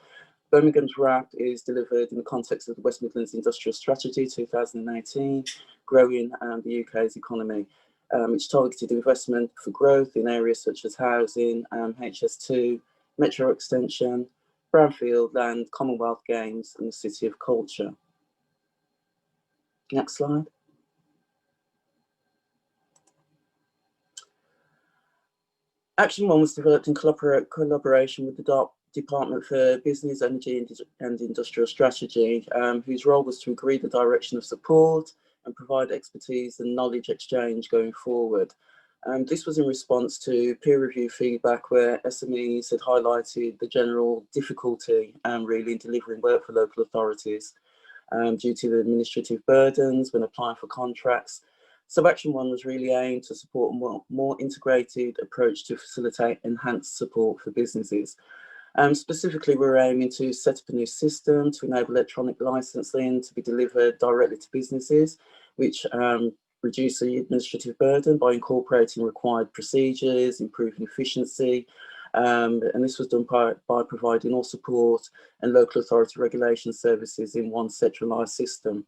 Birmingham's RAP is delivered in the context of the West Midlands Industrial Strategy 2018, growing the UK's economy, which targeted investment for growth in areas such as housing, HS2, metro extension, brownfield land, Commonwealth Games, and the City of Culture. Next slide. Action 1 was developed in collaboration with the Department for Business, Energy and Industrial Strategy, whose role was to agree the direction of support and provide expertise and knowledge exchange going forward. This was in response to peer review feedback where SMEs had highlighted the general difficulty really in delivering work for local authorities due to the administrative burdens when applying for contracts. So Action 1 was really aimed to support a more integrated approach to facilitate enhanced support for businesses. Specifically, we're aiming to set up a new system to enable electronic licensing to be delivered directly to businesses, which reduce the administrative burden by incorporating required procedures, improving efficiency, and this was done by providing all support and local authority regulation services in one centralised system.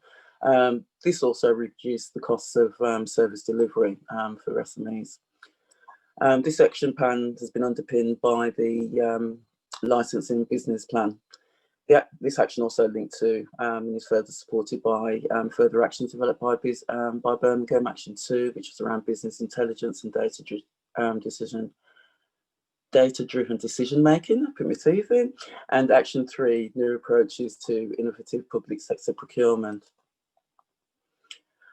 This also reduced the costs of service delivery for SMEs. This action plan has been underpinned by the licensing business plan. This action also linked to and is further supported by further actions developed by Birmingham. Action 2, which was around business intelligence and data-driven decision making, put my teeth in, and Action 3, new approaches to innovative public sector procurement.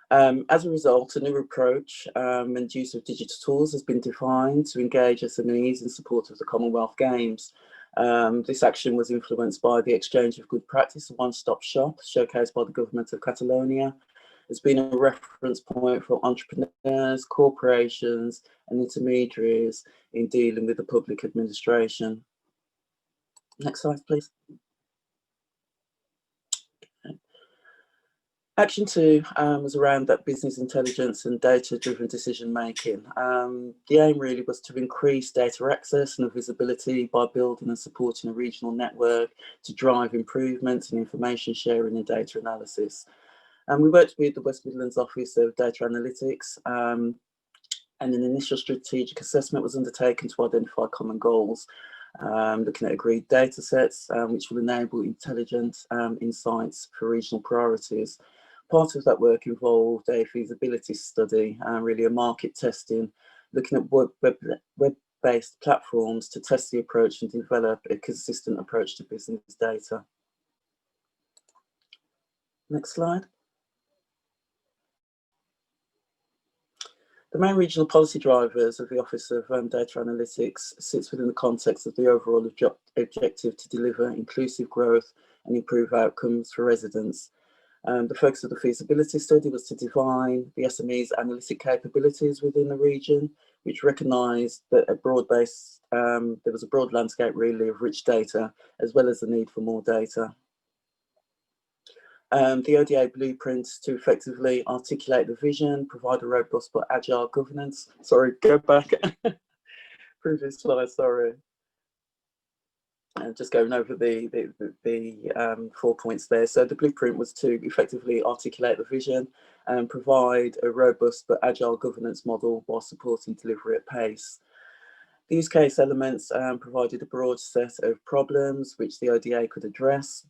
As a result, a new approach and use of digital tools has been defined to engage SMEs in support of the Commonwealth Games. This action was influenced by the exchange of good practice, a one-stop shop showcased by the government of Catalonia. It's been a reference point for entrepreneurs, corporations and intermediaries in dealing with the public administration. Next slide, please. Action 2 was around that business intelligence and data-driven decision making. The aim really was to increase data access and visibility by building and supporting a regional network to drive improvements in information sharing and data analysis. We worked with the West Midlands Office of Data Analytics, and an initial strategic assessment was undertaken to identify common goals, looking at agreed data sets, which will enable intelligent insights for regional priorities. Part of that work involved a feasibility study, really a market testing, looking at web-based platforms to test the approach and develop a consistent approach to business data. Next slide. The main regional policy drivers of the Office of Data Analytics sits within the context of the overall objective to deliver inclusive growth and improve outcomes for residents. The focus of the feasibility study was to define the SME's analytic capabilities within the region, which recognised that there was a broad landscape really of rich data, as well as the need for more data. The ODA blueprints to effectively articulate the vision, provide a robust but agile governance. Sorry, go back. Previous slide, sorry. Just going over the 4 points there. So the blueprint was to effectively articulate the vision and provide a robust but agile governance model while supporting delivery at pace. The use case elements provided a broad set of problems which the ODA could address,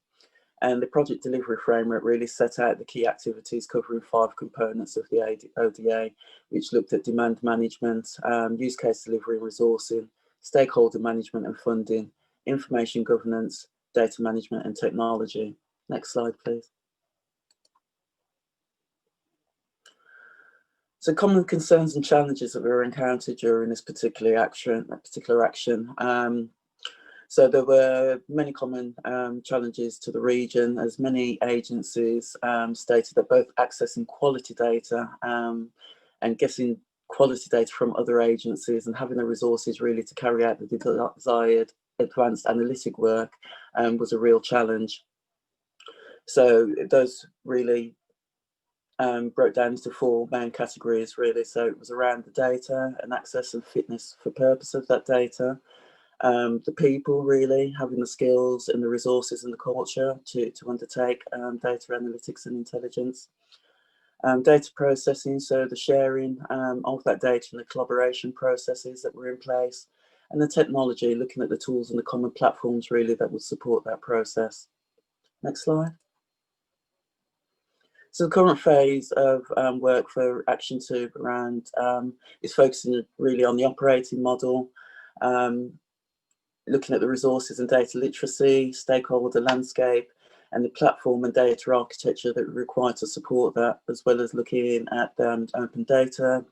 and the project delivery framework really set out the key activities covering 5 components of the ODA, which looked at demand management, use case delivery and resourcing, stakeholder management and funding, information governance, data management and technology. Next slide, please. So common concerns and challenges that were encountered during this particular action. So there were many common challenges to the region, as many agencies stated that both accessing quality data and getting quality data from other agencies and having the resources really to carry out the desired advanced analytic work was a real challenge. So those really broke down into four main categories really. So it was around the data and access and fitness for purpose of that data. The people really having the skills and the resources and the culture to undertake data analytics and intelligence. Data processing, so the sharing of that data and the collaboration processes that were in place, and the technology, looking at the tools and the common platforms really that would support that process. Next slide. So the current phase of work for Action 2 around is focusing really on the operating model, looking at the resources and data literacy, stakeholder landscape, and the platform and data architecture that are required to support that, as well as looking at open data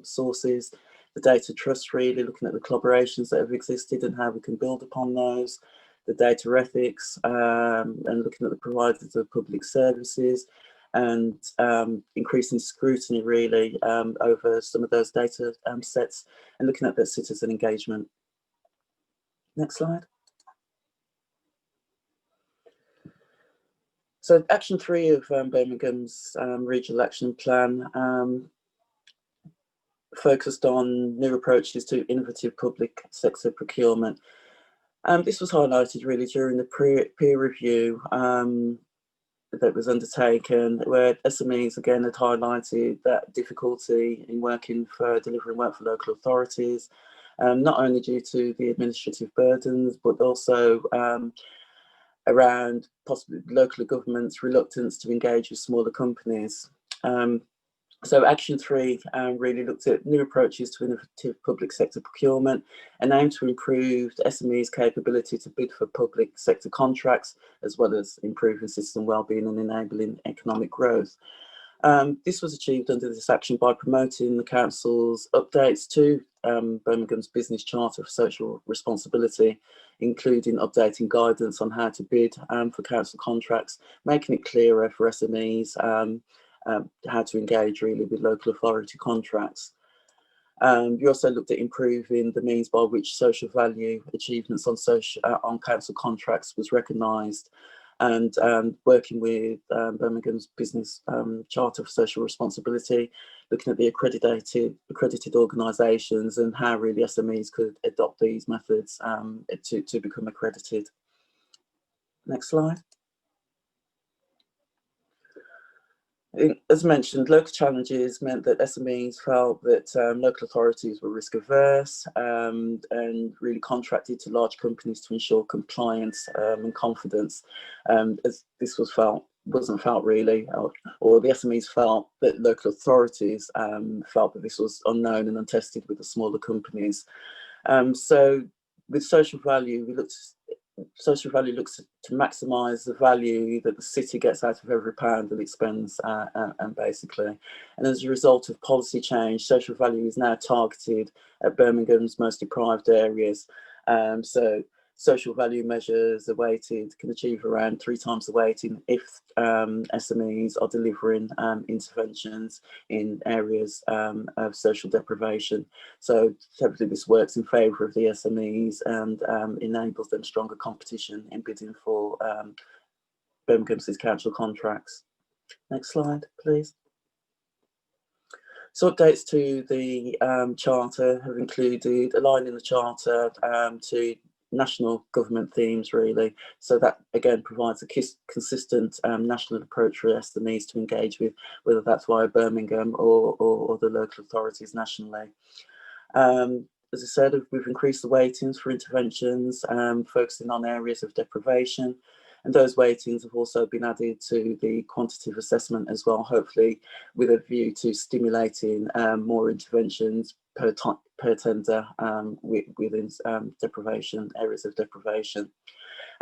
sources, the data trust, really looking at the collaborations that have existed and how we can build upon those, the data ethics, and looking at the providers of public services, and increasing scrutiny really over some of those data sets, and looking at the citizen engagement. Next slide. So Action 3 of Birmingham's Regional Action Plan focused on new approaches to innovative public sector procurement. This was highlighted really during the peer review that was undertaken, where SMEs again had highlighted that difficulty in delivering work for local authorities, not only due to the administrative burdens, but also around possibly local government's reluctance to engage with smaller companies. So Action 3 really looked at new approaches to innovative public sector procurement and aimed to improve the SME's capability to bid for public sector contracts, as well as improving citizen wellbeing and enabling economic growth. This was achieved under this action by promoting the Council's updates to Birmingham's Business Charter for Social Responsibility, including updating guidance on how to bid for council contracts, making it clearer for SMEs how to engage really with local authority contracts. We also looked at improving the means by which social value achievements on council contracts was recognised, and working with Birmingham's Business Charter for Social Responsibility, looking at the accredited organisations and how really SMEs could adopt these methods to become accredited. Next slide. As mentioned, local challenges meant that SMEs felt that local authorities were risk averse and really contracted to large companies to ensure compliance and confidence, as this wasn't felt really, or the SMEs felt that local authorities felt that this was unknown and untested with the smaller companies. So with social value, social value looks to maximise the value that the city gets out of every pound that it spends, and basically. And as a result of policy change, social value is now targeted at Birmingham's most deprived areas. So social value measures are weighted, can achieve around 3 times the weighting if SMEs are delivering interventions in areas of social deprivation. So hopefully this works in favour of the SMEs and enables them stronger competition in bidding for Birmingham City Council contracts. Next slide, please. So updates to the Charter have included aligning the Charter to national government themes really, so that again provides a consistent national approach for SMEs to engage with, whether that's via Birmingham or the local authorities nationally. As I said, we've increased the weightings for interventions, focusing on areas of deprivation, and those weightings have also been added to the quantitative assessment as well, hopefully with a view to stimulating more interventions per tender within deprivation, areas of deprivation.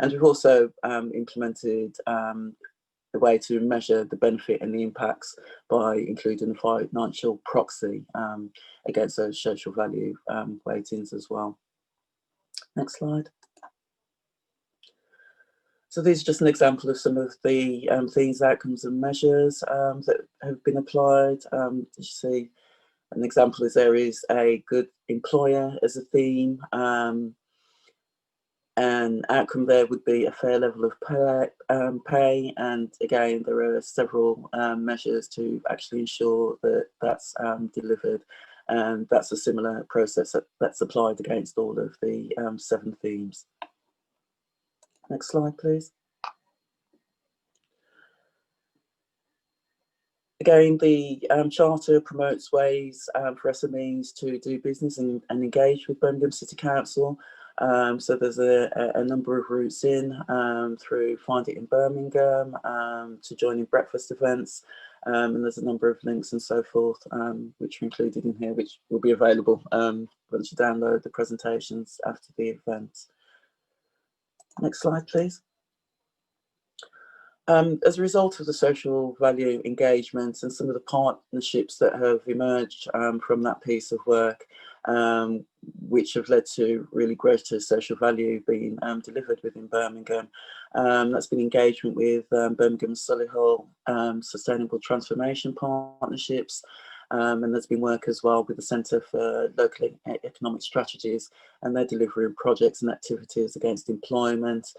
And we've also implemented a way to measure the benefit and the impacts by including a financial proxy against those social value weightings as well. Next slide. So this is just an example of some of the themes, outcomes and measures that have been applied. As you see, an example is there is a good employer as a theme. An outcome there would be a fair level of pay, and again there are several measures to actually ensure that that's delivered, and that's a similar process that's applied against all of the 7 themes. Next slide, please. Again, the Charter promotes ways for SMEs to do business and engage with Birmingham City Council. So there's a number of routes in through Find It in Birmingham to joining breakfast events, and there's a number of links and so forth which are included in here, which will be available once you download the presentations after the event. Next slide, please. As a result of the social value engagement and some of the partnerships that have emerged from that piece of work, which have led to really greater social value being delivered within Birmingham, that's been engagement with Birmingham Solihull Sustainable Transformation Partnerships, and there's been work as well with the Centre for Local Economic Strategies, and they're delivering projects and activities against employment,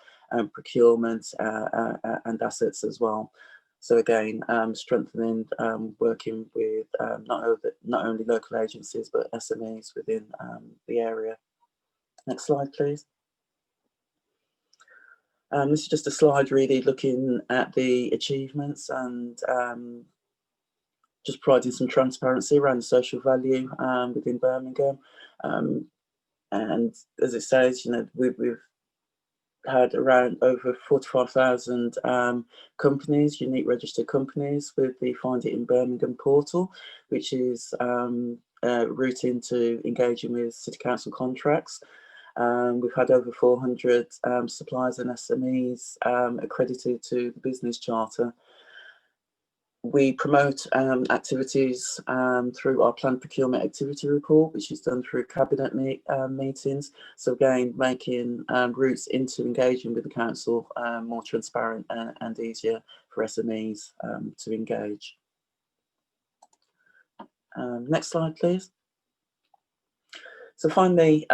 procurement and assets as well. So again, strengthening working with not only local agencies but SMEs within the area. Next slide, please. This is just a slide really looking at the achievements and just providing some transparency around the social value within Birmingham. And as it says, you know, we've had around over 45,000 companies, unique registered companies, with the Find It in Birmingham portal, which is routing to engaging with City Council contracts. We've had over 400 suppliers and SMEs accredited to the Business Charter. We promote activities through our planned procurement activity report, which is done through cabinet meetings. So again, making routes into engaging with the council more transparent and easier for SMEs to engage. Next slide, please. So finally,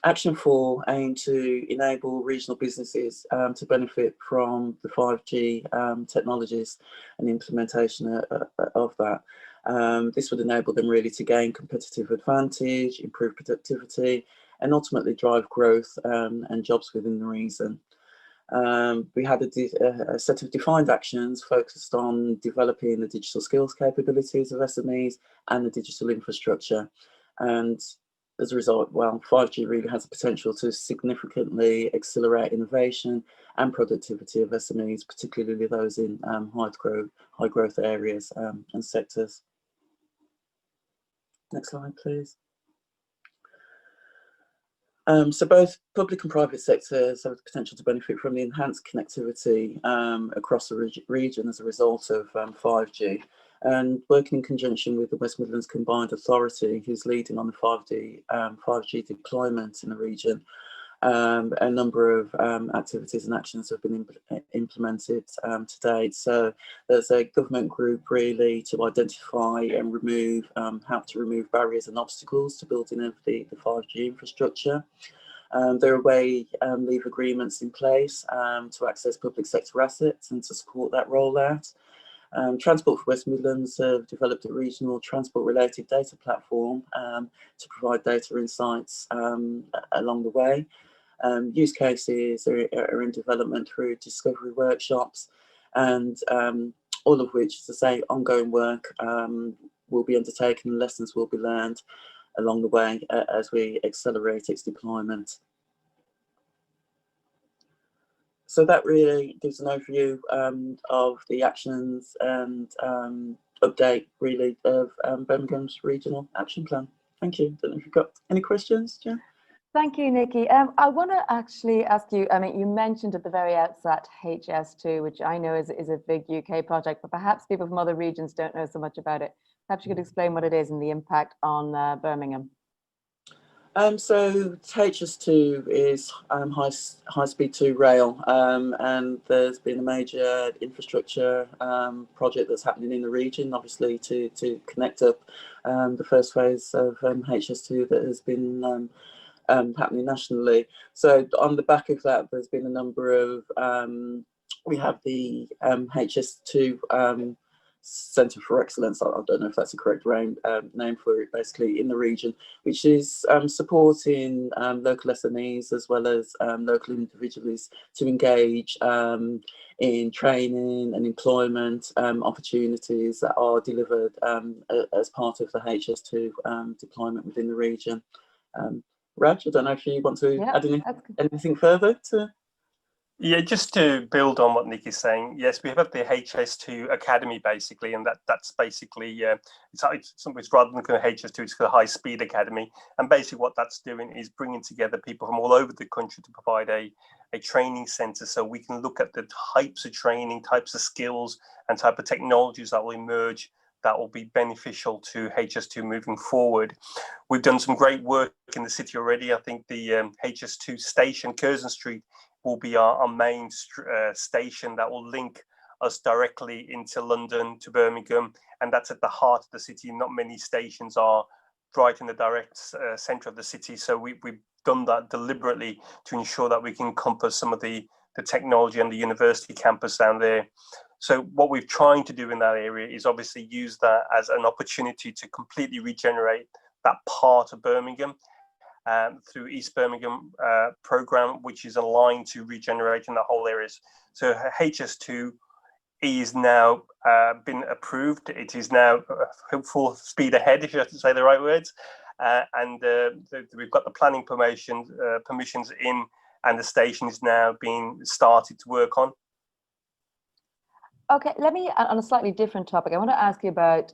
Action 4 aimed to enable regional businesses to benefit from the 5G technologies and implementation of that. This would enable them really to gain competitive advantage, improve productivity, and ultimately drive growth and jobs within the region. We had a set of defined actions focused on developing the digital skills capabilities of SMEs and the digital infrastructure. And as a result, well, 5G really has the potential to significantly accelerate innovation and productivity of SMEs, particularly those in high growth areas and sectors. Next slide, please. So both public and private sectors have the potential to benefit from the enhanced connectivity across the region as a result of 5G. And working in conjunction with the West Midlands Combined Authority, who's leading on the 5G deployment in the region, a number of activities and actions have been implemented to date. So there's a government group really to identify and remove, how to remove barriers and obstacles to building of the 5G infrastructure. There are leave agreements in place to access public sector assets and to support that rollout. Transport for West Midlands have developed a regional transport-related data platform to provide data insights along the way. Use cases are in development through discovery workshops, and all of which, as I say, ongoing work will be undertaken and lessons will be learned along the way as we accelerate its deployment. So that really gives an overview of the actions and update really of Birmingham's Regional Action Plan. Thank you. Don't know if you've got any questions, Jen? Thank you, Nikki. I want to actually ask you, I mean, you mentioned at the very outset HS2, which I know is a big UK project, but perhaps people from other regions don't know so much about it. Perhaps you could explain what it is and the impact on Birmingham. So HS2 is high-speed 2 rail, and there's been a major infrastructure project that's happening in the region, obviously to connect up the first phase of HS2 that has been happening nationally. So on the back of that, there's been a number of, we have the HS2 Centre for Excellence, I don't know if that's a correct name for it, basically in the region, which is supporting local SMEs as well as local individuals to engage in training and employment opportunities that are delivered as part of the HS2 deployment within the region. Raj, I don't know if you want to add anything further to... Yeah, just to build on what Nick is saying, yes, we have the HS2 Academy basically, and that's basically, it's rather than called HS2, it's called a High Speed Academy. And basically what that's doing is bringing together people from all over the country to provide a training centre, so we can look at the types of training, types of skills and type of technologies that will emerge that will be beneficial to HS2 moving forward. We've done some great work in the city already. I think the HS2 station, Curzon Street, will be our main station that will link us directly into London to Birmingham, and that's at the heart of the city. Not many stations are right in the direct centre of the city, so we've done that deliberately to ensure that we can encompass some of the technology and the university campus down there. So what we're trying to do in that area is obviously use that as an opportunity to completely regenerate that part of Birmingham through East Birmingham programme, which is aligned to regenerating the whole areas. So HS2 is now been approved. It is now full speed ahead, if you have to say the right words. And we've got the planning permissions in, and the station is now being started to work on. Okay, let me, on a slightly different topic, I want to ask you about,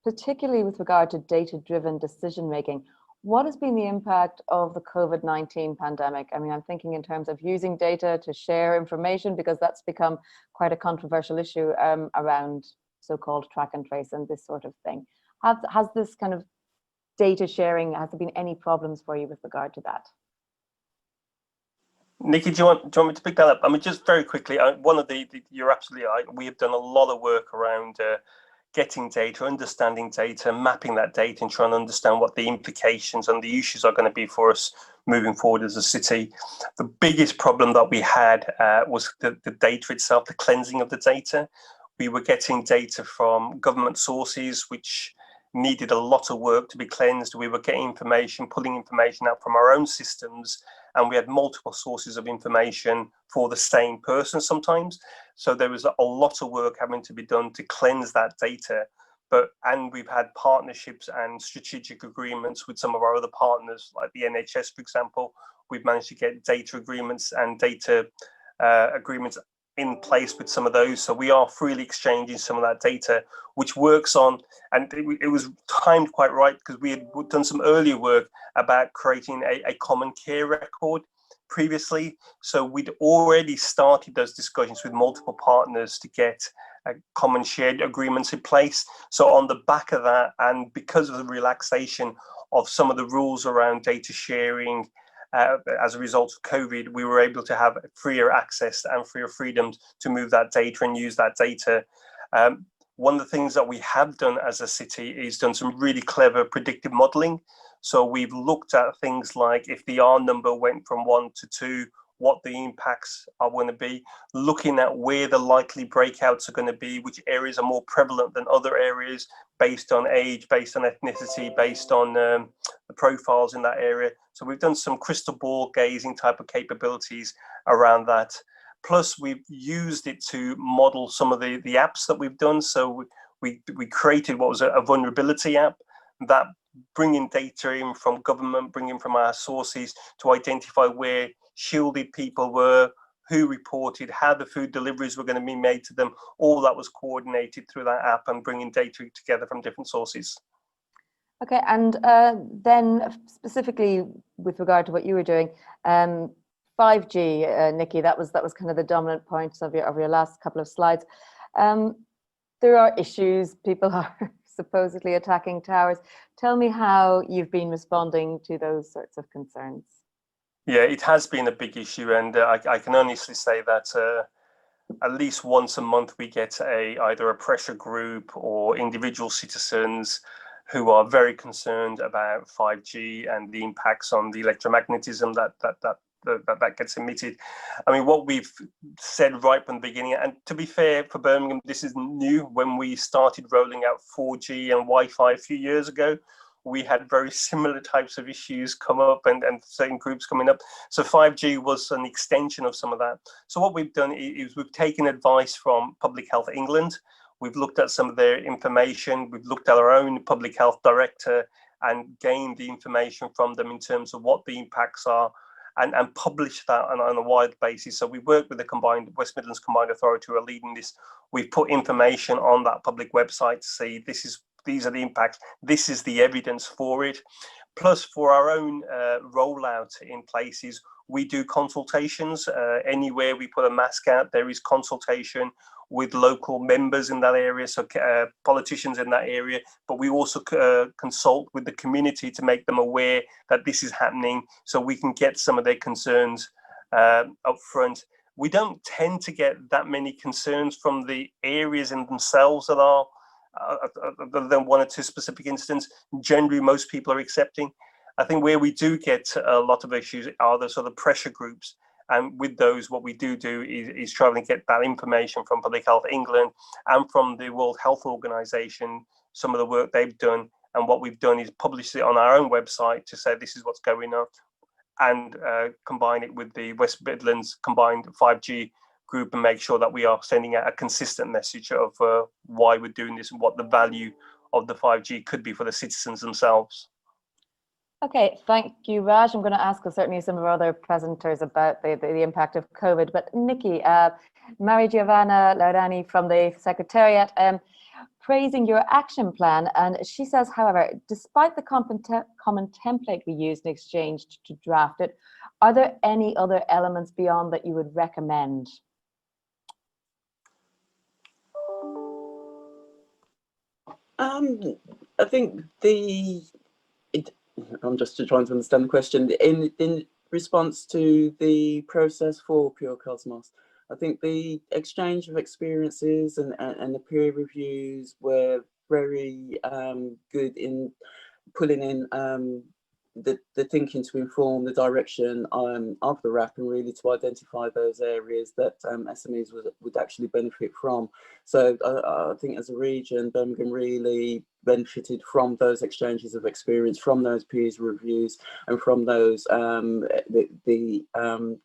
particularly with regard to data-driven decision-making, what has been the impact of the COVID-19 pandemic? I mean, I'm thinking in terms of using data to share information, because that's become quite a controversial issue around so-called track and trace and this sort of thing. Has this kind of data sharing, has there been any problems for you with regard to that? Nikki, do you want me to pick that up? I mean, just very quickly, you're absolutely right. We have done a lot of work around getting data, understanding data, mapping that data, and trying to understand what the implications and the issues are going to be for us moving forward as a city. The biggest problem that we had was the data itself, the cleansing of the data. We were getting data from government sources, which needed a lot of work to be cleansed. We were getting information, pulling information out from our own systems, and we had multiple sources of information for the same person sometimes. So there was a lot of work having to be done to cleanse that data. And we've had partnerships and strategic agreements with some of our other partners, like the NHS, for example. We've managed to get data agreements and data agreements in place with some of those. So we are freely exchanging some of that data, which works on, and it was timed quite right, because we had done some earlier work about creating a common care record previously. So we'd already started those discussions with multiple partners to get common shared agreements in place. So on the back of that, and because of the relaxation of some of the rules around data sharing, as a result of COVID, we were able to have freer access and freer freedoms to move that data and use that data. One of the things that we have done as a city is done some really clever predictive modeling. So we've looked at things like if the R number went from 1 to 2, what the impacts are going to be, looking at where the likely breakouts are going to be, which areas are more prevalent than other areas, based on age, based on ethnicity, based on the profiles in that area. So we've done some crystal ball gazing type of capabilities around that. Plus we've used it to model some of the apps that we've done. So we created what was a vulnerability app that bringing data in from government, bringing from our sources to identify where shielded people were, who reported, how the food deliveries were going to be made to them. All that was coordinated through that app and bringing data together from different sources. Okay, and then specifically with regard to what you were doing, 5G, Nikki, that was kind of the dominant point of your last couple of slides. There are issues, people are supposedly attacking towers. Tell me how you've been responding to those sorts of concerns. Yeah, it has been a big issue, and I can honestly say that at least once a month we get either a pressure group or individual citizens who are very concerned about 5G and the impacts on the electromagnetism that gets emitted. I mean, what we've said right from the beginning, and to be fair for Birmingham, this is new. When we started rolling out 4G and Wi-Fi a few years ago, we had very similar types of issues come up and certain groups coming up. So 5G was an extension of some of that. So what we've done is we've taken advice from Public Health England. We've looked at some of their information. We've looked at our own public health director and gained the information from them in terms of what the impacts are, and publish that on a wide basis. So we work with the West Midlands Combined Authority who are leading this. We've put information on that public website to say these are the impacts, this is the evidence for it. Plus, for our own rollout in places, we do consultations. Anywhere we put a mask out, there is consultation with local members in that area, so politicians in that area, but we also consult with the community to make them aware that this is happening, so we can get some of their concerns up front. We don't tend to get that many concerns from the areas in themselves that are, other than one or two specific incidents. Generally, most people are accepting. I think where we do get a lot of issues are the sort of pressure groups. And with those, what we do is try and get that information from Public Health England and from the World Health Organization, some of the work they've done. And what we've done is publish it on our own website to say this is what's going on, and combine it with the West Midlands combined 5G group and make sure that we are sending out a consistent message of why we're doing this and what the value of the 5G could be for the citizens themselves. Okay, thank you, Raj. I'm going to ask certainly some of our other presenters about the impact of COVID, but Nikki, Maria Giovanna Laurani from the Secretariat, praising your action plan, and she says, however, despite the common template we used and exchanged to draft it, are there any other elements beyond that you would recommend? I think I'm just trying to understand the question. In response to the process for Pure Cosmos, I think the exchange of experiences and the peer reviews were very good in pulling in the thinking to inform the direction of the RAP, and really to identify those areas that SMEs would actually benefit from. So I think as a region, Birmingham really benefited from those exchanges of experience, from those peers reviews, and from those the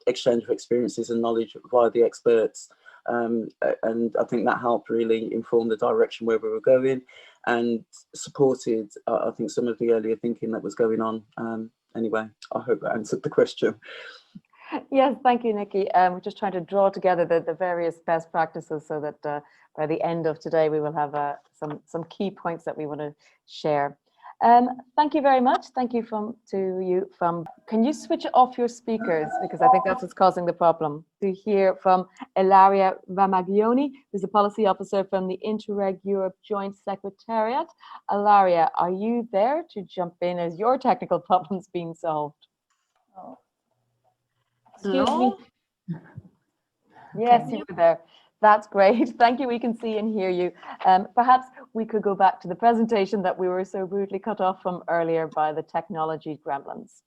exchange of experiences and knowledge via the experts. And I think that helped really inform the direction where we were going, and supported, I think, some of the earlier thinking that was going on. Anyway, I hope that answered the question. Yes, thank you, Nikki. We're just trying to draw together the various best practices so that by the end of today we will have some key points that we want to share. Thank you very much. Thank you to you. Can you switch off your speakers, because I think that's what's causing the problem. To hear from Ilaria Ramaglioni, who's a policy officer from the INTERREG Europe Joint Secretariat. Ilaria, are you there to jump in as your technical problem's being solved? Oh. Excuse me. Yes, you were there. That's great. Thank you. We can see and hear you. Perhaps we could go back to the presentation that we were so rudely cut off from earlier by the technology gremlins.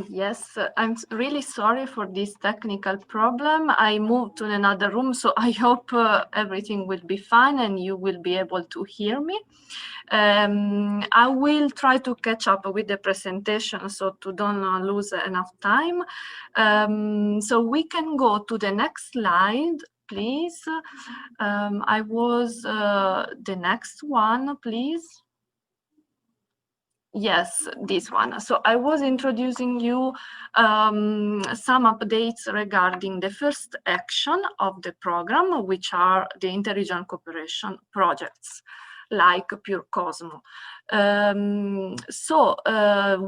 Yes, I'm really sorry for this technical problem. I moved to another room, so I hope everything will be fine and you will be able to hear me. I will try to catch up with the presentation so to don't lose enough time. So we can go to the next slide, please. The next one, please. Yes, this one. So I was introducing you some updates regarding the first action of the program, which are the interregional cooperation projects. like Pure Cosmo.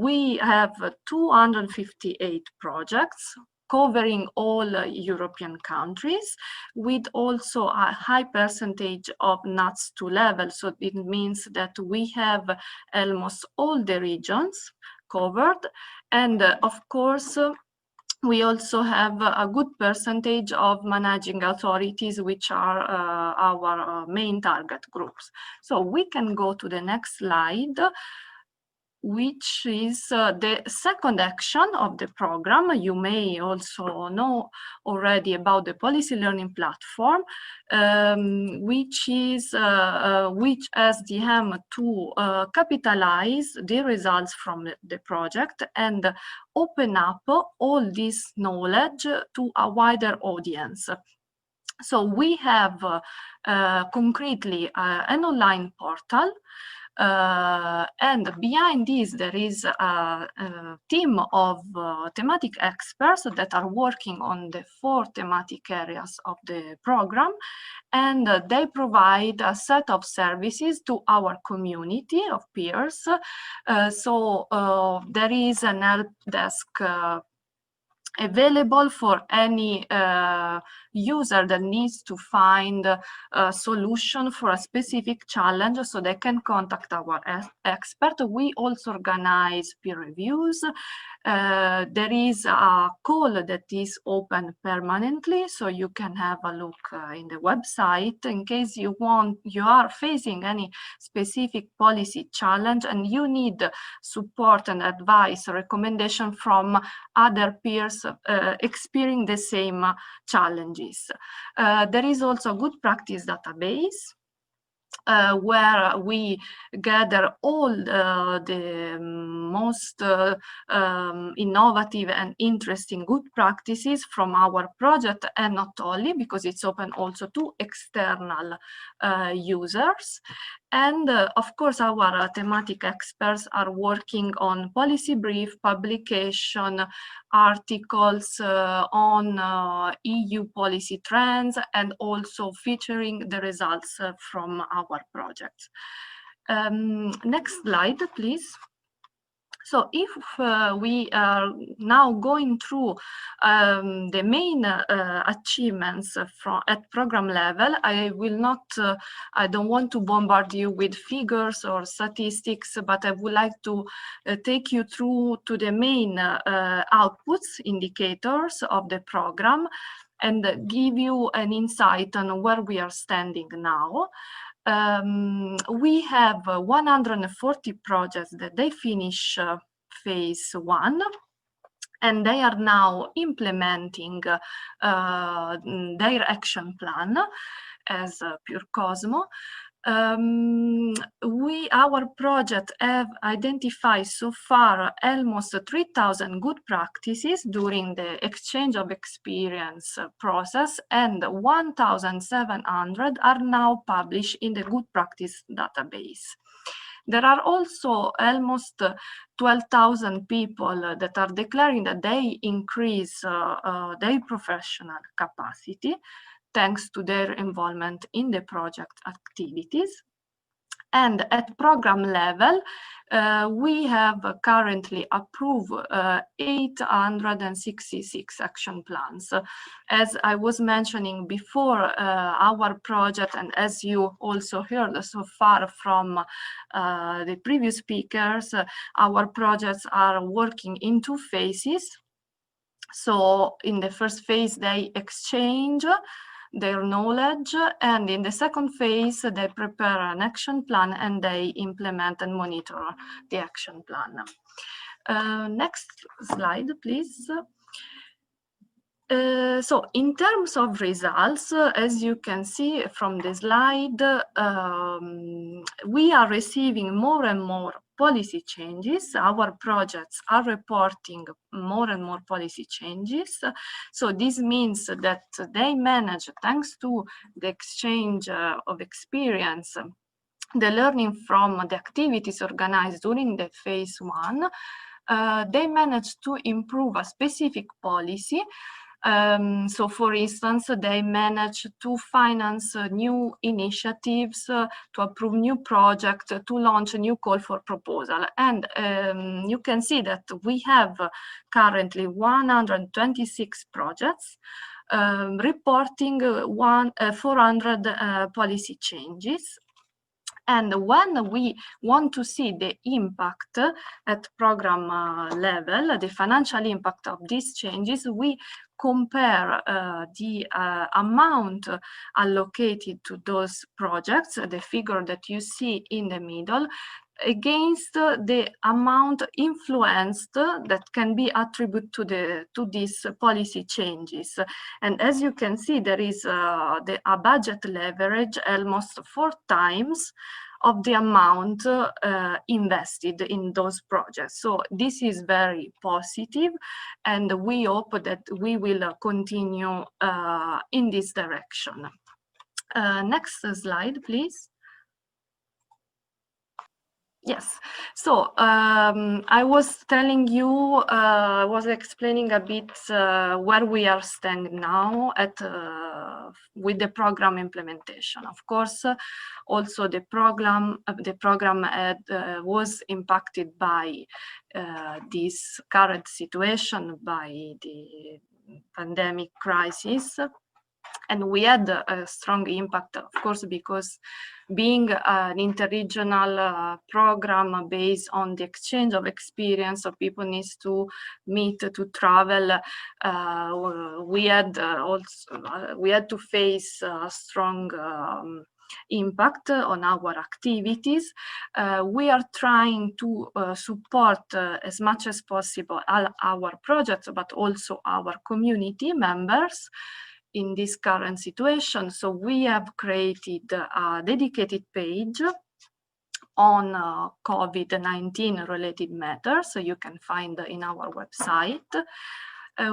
We have 258 projects covering all European countries, with also a high percentage of NUTS 2 level. So it means that we have almost all the regions covered. And of course, we also have a good percentage of managing authorities, which are our main target groups. So we can go to the next slide, which is the second action of the program. You may also know already about the policy learning platform, which has the aim to capitalize the results from the project and open up all this knowledge to a wider audience. So we have concretely an online portal, and behind this there is a team of thematic experts that are working on the 4 thematic areas of the program, and they provide a set of services to our community of peers. There is an help desk available for any user that needs to find a solution for a specific challenge, so they can contact our expert. We also organize peer reviews. There is a call that is open permanently, so you can have a look in the website in case you are facing any specific policy challenge and you need support and advice or recommendation from other peers experiencing the same challenges. There is also a good practice database where we gather all the most innovative and interesting good practices from our project, and not only, because it's open also to external users. And of course, our thematic experts are working on policy brief, publication, articles on EU policy trends, and also featuring the results from our projects. Next slide, please. So if we are now going through the main achievements at program level, I don't want to bombard you with figures or statistics, but I would like to take you through to the main outputs, indicators of the program, and give you an insight on where we are standing now. We have 140 projects that they finish phase 1, and they are now implementing their action plan as Pure Cosmo. Our project have identified so far almost 3,000 good practices during the exchange of experience process, and 1,700 are now published in the good practice database. There are also almost 12,000 people that are declaring that they increase their professional capacity thanks to their involvement in the project activities. And at program level, we have currently approved 866 action plans. As I was mentioning before, our project, and as you also heard so far from the previous speakers, our projects are working in 2 phases. So in the first phase, they exchange their knowledge, and in the second phase they prepare an action plan and they implement and monitor the action plan. Next slide, please. So in terms of results, as you can see from the slide, we are receiving more and more policy changes. Our projects are reporting more and more policy changes. So this means that they manage, thanks to the exchange of experience, the learning from the activities organized during the phase 1, they managed to improve a specific policy So for instance, they manage to finance new initiatives, to approve new projects, to launch a new call for proposal. And you can see that we have currently 126 projects reporting 400 policy changes. And when we want to see the impact at program level, the financial impact of these changes, we compare the amount allocated to those projects, the figure that you see in the middle, against the amount influenced that can be attributed to these policy changes. And as you can see, there is a budget leverage almost 4 times of the amount invested in those projects. So this is very positive, and we hope that we will continue in this direction. Next slide, please. Yes, so I was telling you, was explaining a bit where we are standing now with the program implementation. Of course, also the program was impacted by this current situation, by the pandemic crisis. And we had a strong impact, of course, because being an interregional program based on the exchange of experience, so people need to meet, to travel, we had to face a strong impact on our activities. We are trying to support as much as possible all our projects, but also our community members in this current situation. So we have created a dedicated page on COVID-19 related matters, so you can find in our website.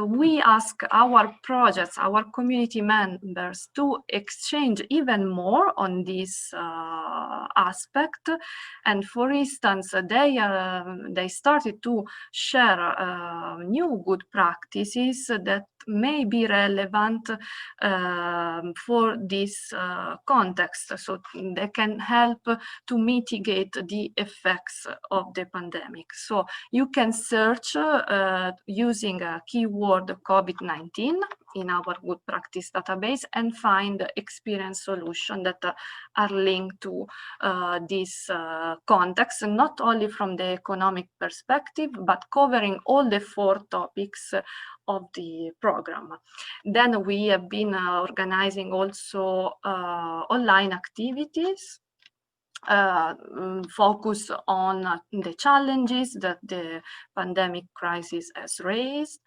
We ask our projects, our community members to exchange even more on this aspect. And for instance, they started to share new good practices that may be relevant for this context, so they can help to mitigate the effects of the pandemic. So you can search using a keyword COVID-19 in our good practice database and find experience solutions that are linked to this context, not only from the economic perspective, but covering all the 4 topics of the program. Then we have been organizing also online activities focus on the challenges that the pandemic crisis has raised.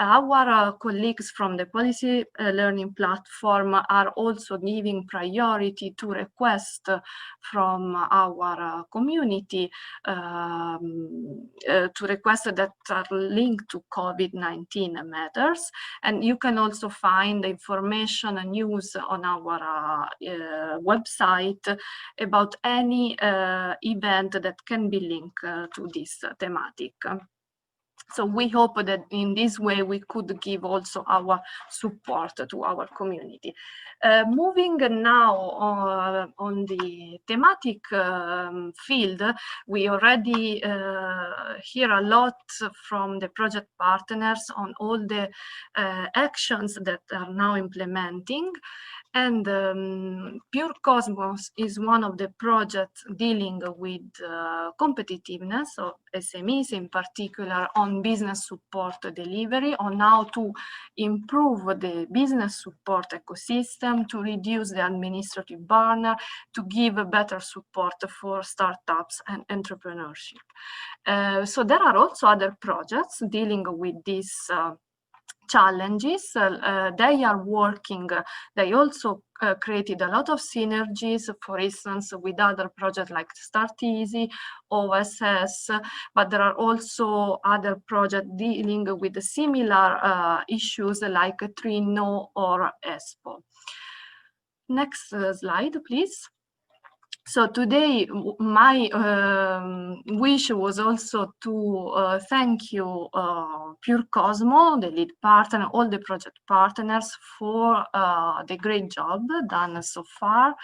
Our colleagues from the policy learning platform are also giving priority to requests from our community, to requests that are linked to COVID-19 matters. And you can also find information and news on our website about any event that can be linked to this thematic. So we hope that in this way we could give also our support to our community. Moving now on the thematic field, we already hear a lot from the project partners on all the actions that are now implementing. And Pure Cosmos is one of the projects dealing with competitiveness of SMEs, in particular on business support delivery, on how to improve the business support ecosystem, to reduce the administrative burden, to give better support for startups and entrepreneurship. So there are also other projects dealing with this challenges. They are working, they also created a lot of synergies, for instance, with other projects like Start Easy, OSS, but there are also other projects dealing with similar issues like Trino or ESPO. Next slide, please. So today, my wish was also to thank you, Pure Cosmo, the lead partner, all the project partners for the great job done so far,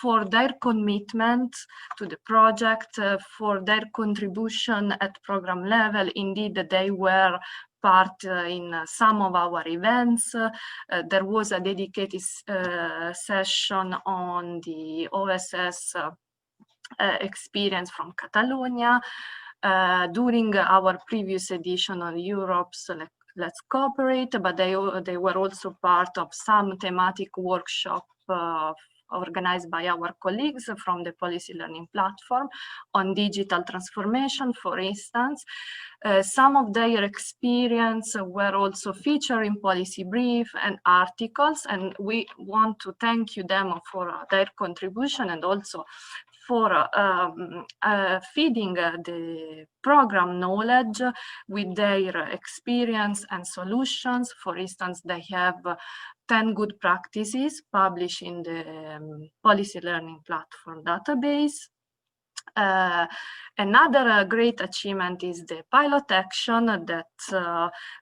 for their commitment to the project, for their contribution at program level. Indeed, they were part in some of our events. There was a dedicated session on the OSS experience from Catalonia. During our previous edition on Europe's Let's Cooperate, but they were also part of some thematic workshop organized by our colleagues from the Policy Learning Platform on digital transformation, for instance. Some of their experience were also featured in policy brief and articles, and we want to thank you them for their contribution and also for feeding the program knowledge with their experience and solutions. For instance, they have 10 good practices published in the Policy Learning Platform database. Another great achievement is the pilot action that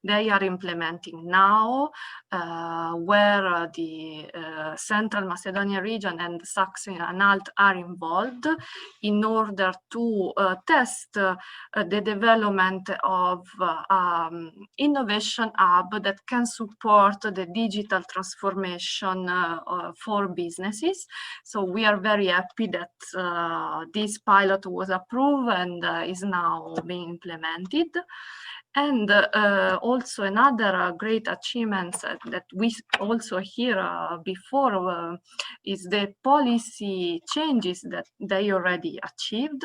they are implementing now, where the Central Macedonia region and Saxony-Anhalt are involved in order to test the development of innovation hub that can support the digital transformation for businesses. So we are very happy that this pilot was approved and is now being implemented. And also another great achievement that we also hear before is the policy changes that they already achieved.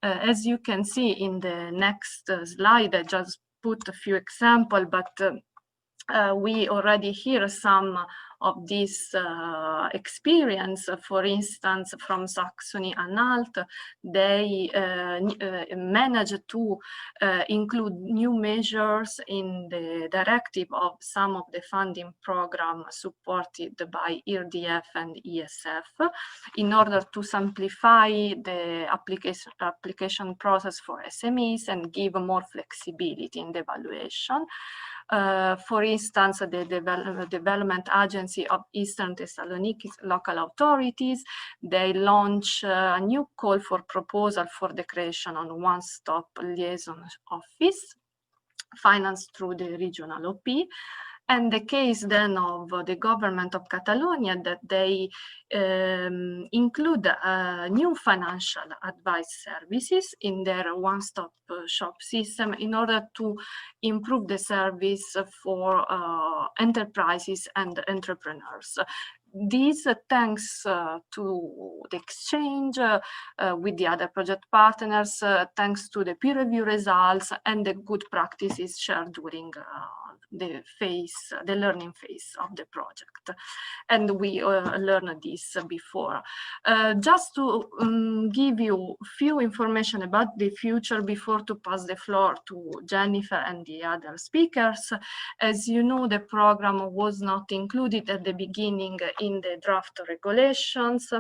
As you can see in the next slide, I just put a few examples, but we already hear some of this experience. For instance, from Saxony-Anhalt, they managed to include new measures in the directive of some of the funding programs supported by ERDF and ESF in order to simplify the application process for SMEs and give more flexibility in the evaluation. For instance, the Development Agency of Eastern Thessaloniki local authorities, they launch a new call for proposal for the creation of one-stop liaison office, financed through the regional OP. And the case then of the government of Catalonia, that they include new financial advice services in their one-stop shop system in order to improve the service for enterprises and entrepreneurs. This thanks to the exchange with the other project partners, thanks to the peer review results and the good practices shared during the learning phase of the project. And we learned this before. Just to give you few information about the future before to pass the floor to Jennifer and the other speakers. As you know, the program was not included at the beginning in the draft regulations.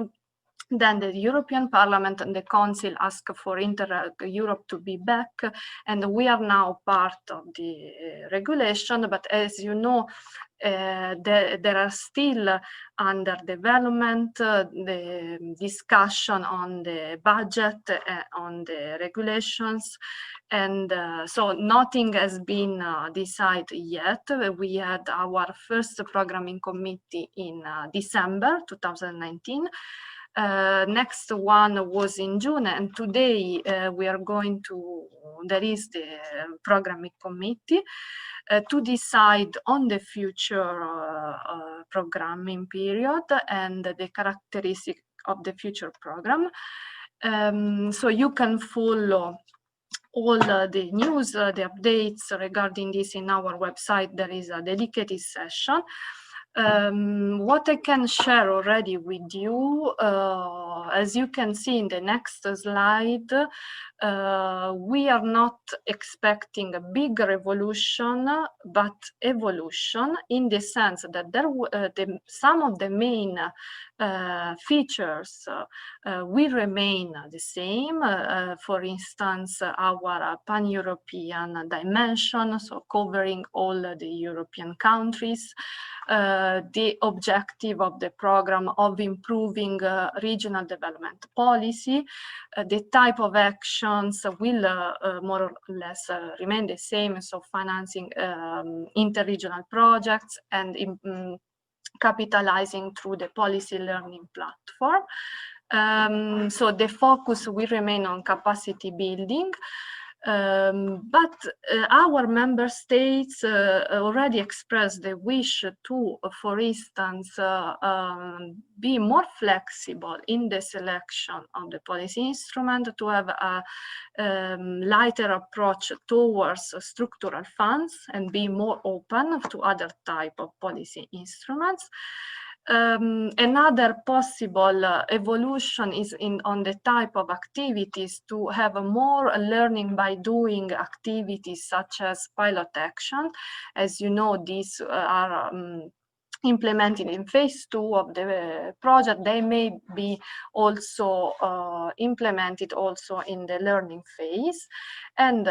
Then the European Parliament and the Council asked for INTERREG Europe to be back, and we are now part of the regulation. But as you know, there are still under development the discussion on the budget, on the regulations, and so nothing has been decided yet. We had our first programming committee in December 2019. Next one was in June, and today we are going to, there is the programming committee to decide on the future programming period and the characteristics of the future program. So you can follow all the news, the updates regarding this in our website. There is a dedicated session. What I can share already with you, as you can see in the next slide, we are not expecting a big revolution, but evolution, in the sense that some of the main features will remain the same. For instance, our pan-European dimension, so covering all the European countries, the objective of the program of improving regional development policy, the type of actions will more or less remain the same, so financing interregional projects and capitalizing through the policy learning platform. So the focus will remain on capacity building. But our member states already expressed the wish to, for instance, be more flexible in the selection of the policy instrument, to have a lighter approach towards structural funds and be more open to other type of policy instruments. Another possible evolution is on the type of activities, to have a more learning by doing activities such as pilot action. As you know, these are implemented in phase 2 of the project. They may be also implemented also in the learning phase. And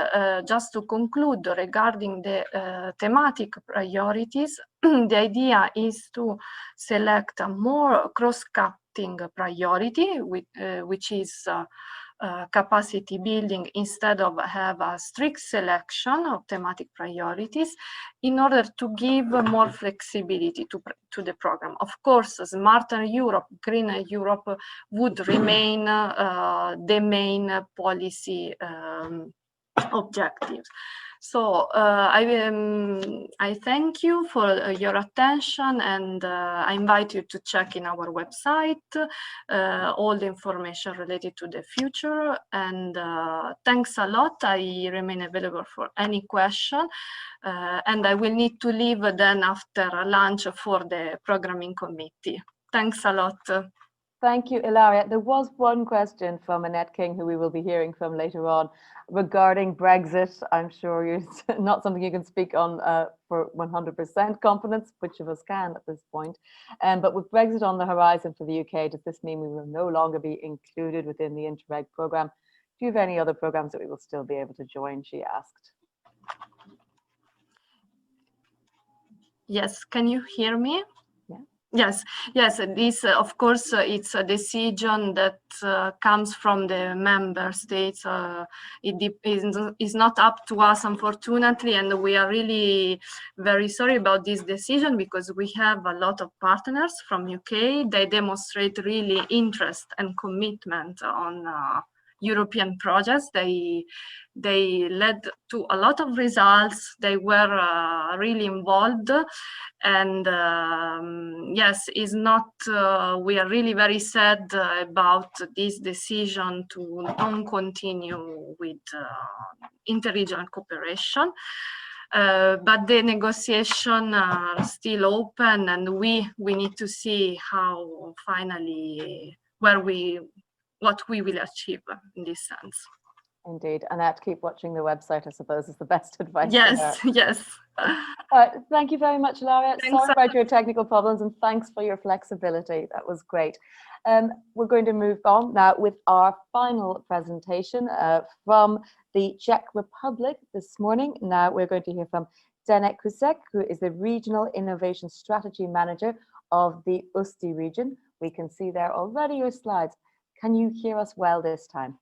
just to conclude, regarding the thematic priorities, the idea is to select a more cross-cutting priority, which is capacity building, instead of have a strict selection of thematic priorities, in order to give more flexibility to the program. Of course, Smarter Europe, Greener Europe would remain the main policy objectives. So I thank you for your attention, and I invite you to check in our website all the information related to the future. And thanks a lot. I remain available for any question, and I will need to leave then after lunch for the programming committee. Thanks a lot. Thank you, Ilaria. There was one question from Annette King, who we will be hearing from later on, regarding Brexit. I'm sure it's not something you can speak on for 100% confidence, which of us can at this point. But with Brexit on the horizon for the UK, does this mean we will no longer be included within the Interreg programme? Do you have any other programmes that we will still be able to join, she asked. Yes, can you hear me? Yes, this, of course, it's a decision that comes from the member states. It is not up to us, unfortunately, and we are really very sorry about this decision, because we have a lot of partners from UK. They demonstrate really interest and commitment on European projects. They led to a lot of results. They were really involved, and yes, is not. We are really very sad about this decision to not continue with interregional cooperation. But the negotiations are still open, and we need to see how finally what we will achieve in this sense. Indeed, Annette, keep watching the website, I suppose, is the best advice. Yes, yes. Thank you very much, Laura. Sorry about your technical problems, and thanks for your flexibility. That was great. We're going to move on now with our final presentation from the Czech Republic this morning. Now we're going to hear from Zdeněk Kusek, who is the Regional Innovation Strategy Manager of the Ústí region. We can see there already your slides. Can you hear us well this time?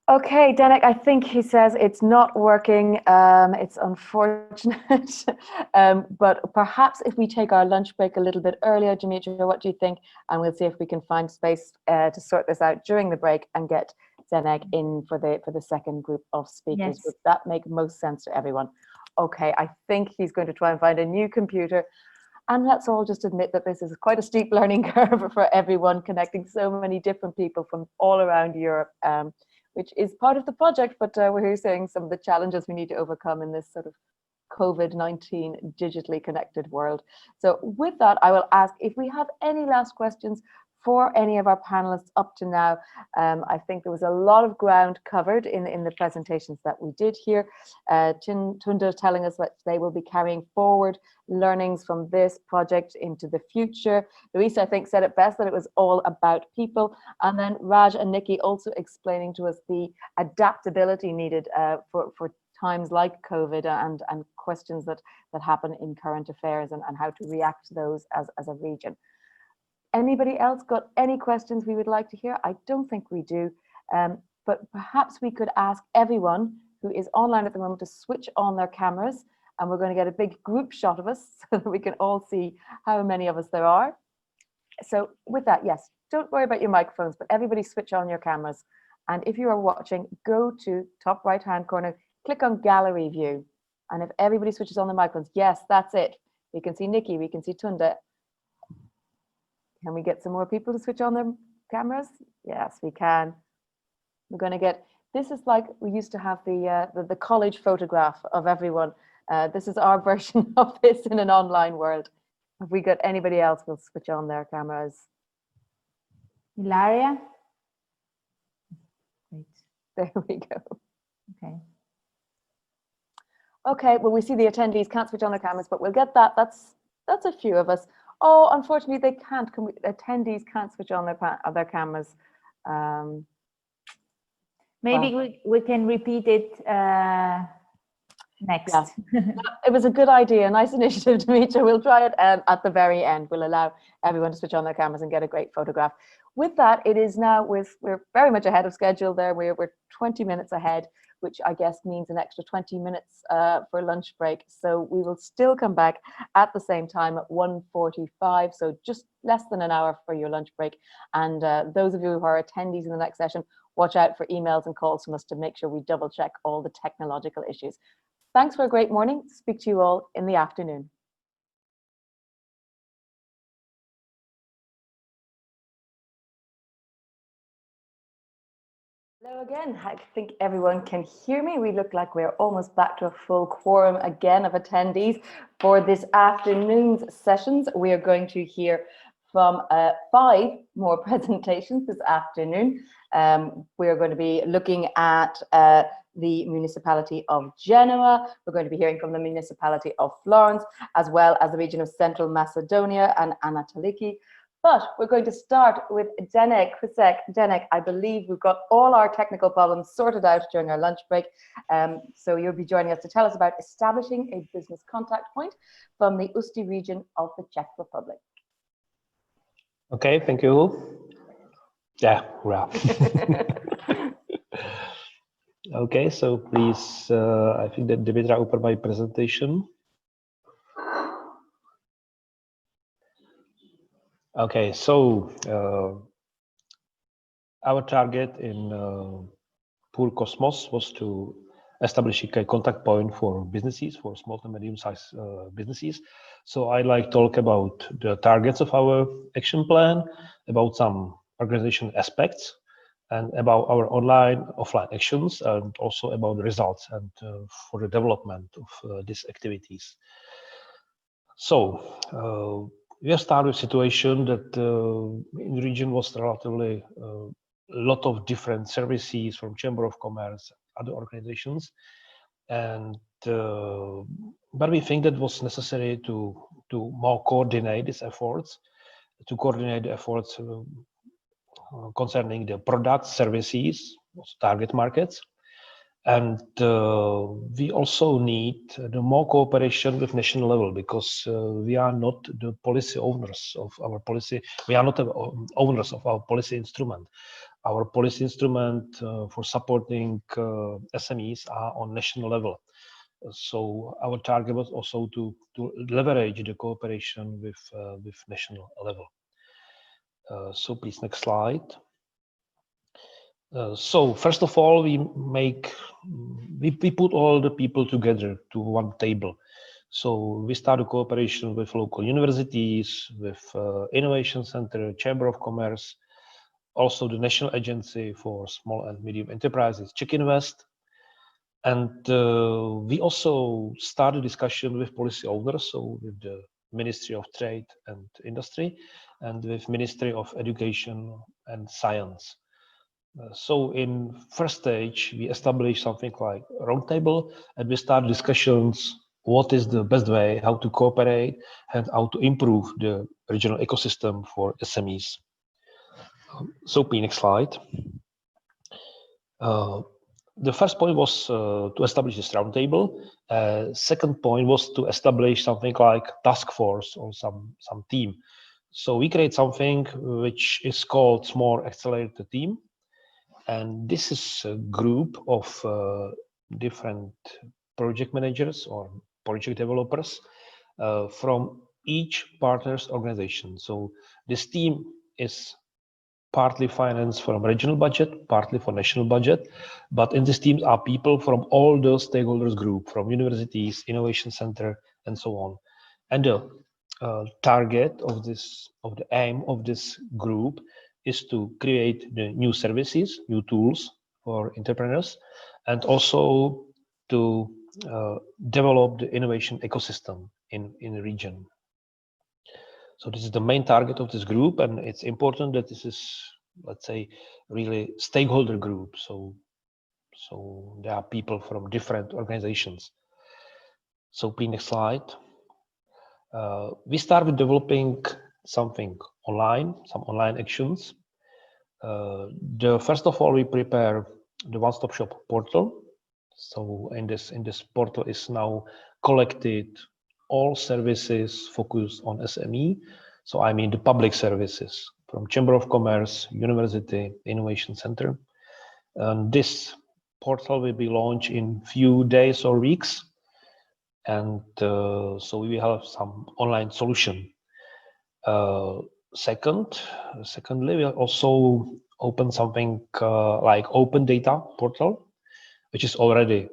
Okay, Zdeněk, I think he says it's not working. It's unfortunate, but perhaps if we take our lunch break a little bit earlier, Dimitri, what do you think? And we'll see if we can find space to sort this out during the break and get Zdeněk in for the second group of speakers. Yes. Would that make most sense to everyone? Okay, I think he's going to try and find a new computer. And let's all just admit that this is quite a steep learning curve for everyone, connecting so many different people from all around Europe, which is part of the project, but we're here saying some of the challenges we need to overcome in this sort of COVID-19 digitally connected world. So with that, I will ask if we have any last questions for any of our panelists up to now. I think there was a lot of ground covered in the presentations that we did here. Tunda telling us that they will be carrying forward learnings from this project into the future. Louisa, I think, said it best, that it was all about people. And then Raj and Nikki also explaining to us the adaptability needed for times like COVID and questions that happen in current affairs and how to react to those as a region. Anybody else got any questions we would like to hear? I don't think we do, but perhaps we could ask everyone who is online at the moment to switch on their cameras, and we're going to get a big group shot of us so that we can all see how many of us there are. So with that, yes, don't worry about your microphones, but everybody switch on your cameras. And if you are watching, go to top right-hand corner, click on gallery view. And if everybody switches on their microphones, yes, that's it. We can see Nikki, we can see Tunda. Can we get some more people to switch on their cameras? Yes, we can. We're going to get, this is like we used to have the college photograph of everyone. This is our version of this in an online world. If we got anybody else, we'll switch on their cameras. Ilaria? Wait. There we go. Okay. Okay, well, we see the attendees can't switch on their cameras, but we'll get that. That's a few of us. Oh, unfortunately, they can't. Attendees can't switch on their cameras. Maybe we can repeat it next. Yeah. It was a good idea, nice initiative, Dimitra. We'll try it at the very end. We'll allow everyone to switch on their cameras and get a great photograph. With that, it is now, we're very much ahead of schedule there. We're 20 minutes ahead, which I guess means an extra 20 minutes for lunch break. So we will still come back at the same time at 1:45, so just less than an hour for your lunch break. And those of you who are attendees in the next session, watch out for emails and calls from us to make sure we double check all the technological issues. Thanks for a great morning. Speak to you all in the afternoon. Hello again. I think everyone can hear me. We look like we're almost back to a full quorum again of attendees for this afternoon's sessions. We are going to hear from 5 more presentations this afternoon. We are going to be looking at the Municipality of Genova. We're going to be hearing from the Municipality of Florence, as well as the Region of Central Macedonia and Anatoliki. But we're going to start with Denek. Denek, I believe we've got all our technical problems sorted out during our lunch break. So you'll be joining us to tell us about establishing a business contact point from the Ústí region of the Czech Republic. Okay, thank you. Yeah, wow. Okay, so please, I think that Dimitra opened my presentation. Okay, so our target in Pool Cosmos was to establish a contact point for businesses, for small and medium-sized businesses. So I'd like to talk about the targets of our action plan, about some organization aspects, and about our online, offline actions, and also about the results and for the development of these activities. So we have started a situation that in the region was relatively a lot of different services from Chamber of Commerce, other organizations, and but we think that was necessary to more coordinate these efforts, to coordinate the efforts concerning the products, services, target markets. And we also need the more cooperation with national level, because we are not the policy owners of our policy. We are not the owners of our policy instrument. Our policy instrument for supporting SMEs are on national level. So our target was also to leverage the cooperation with national level. So please, next slide. So first of all, we put all the people together to one table. So we started cooperation with local universities, with Innovation Center, Chamber of Commerce, also the National Agency for Small and Medium Enterprises, Czech Invest. And we also started discussion with policy owners, so with the Ministry of Trade and Industry and with Ministry of Education and Science. So in first stage, we established something like a roundtable, and we start discussions. What is the best way, how to cooperate, and how to improve the regional ecosystem for SMEs. So, next slide. The first point was to establish this roundtable. Second point was to establish something like task force or some team. So we create something which is called Small Accelerator Team. And this is a group of different project managers or project developers from each partner's organization. So this team is partly financed from regional budget, partly for national budget, but in this team are people from all the stakeholders group, from universities, innovation center, and so on. And the target of the aim of this group is to create the new services, new tools for entrepreneurs, and also to develop the innovation ecosystem in the region. So this is the main target of this group, and it's important that this is, let's say, really stakeholder group. So there are people from different organizations. So please next slide. We start with developing something online, some online actions. First of all, we prepare the one-stop shop portal. So in this portal is now collected all services focused on SME. So I mean the public services from Chamber of Commerce, University, Innovation Center. And this portal will be launched in few days or weeks. And so we will have some online solution. Secondly, we'll also open something like open data portal, which is already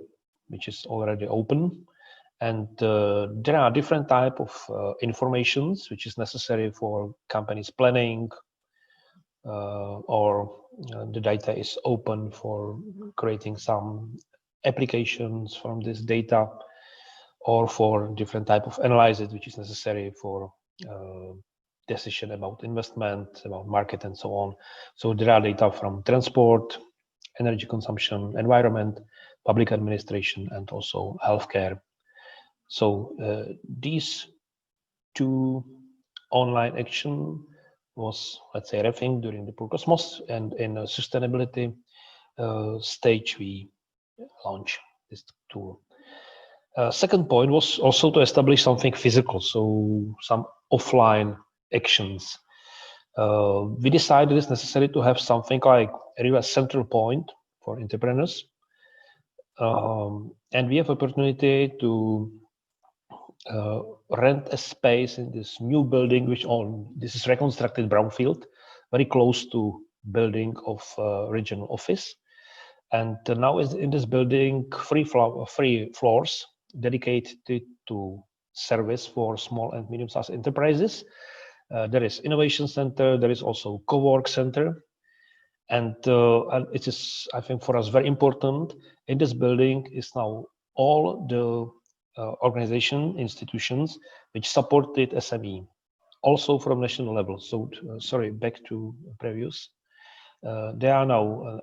open. And there are different type of informations which is necessary for companies planning, or the data is open for creating some applications from this data, or for different type of analysis which is necessary for decision about investment, about market, and so on. So there are data from transport, energy consumption, environment, public administration, and also healthcare. So these two online action was, let's say, everything during the EUROPE-OSS, and in a sustainability stage we launch this tool. Second point was also to establish something physical, so some offline actions. We decided it's necessary to have something like a real central point for entrepreneurs, and we have opportunity to rent a space in this new building, this is reconstructed brownfield, very close to building of regional office. And now is in this building three floors dedicated to service for small and medium-sized enterprises. There is innovation center, there is also co-work center. And it is, I think, for us very important, in this building is now all the institutions which supported SME, also from national level. So, sorry, back to previous. There are now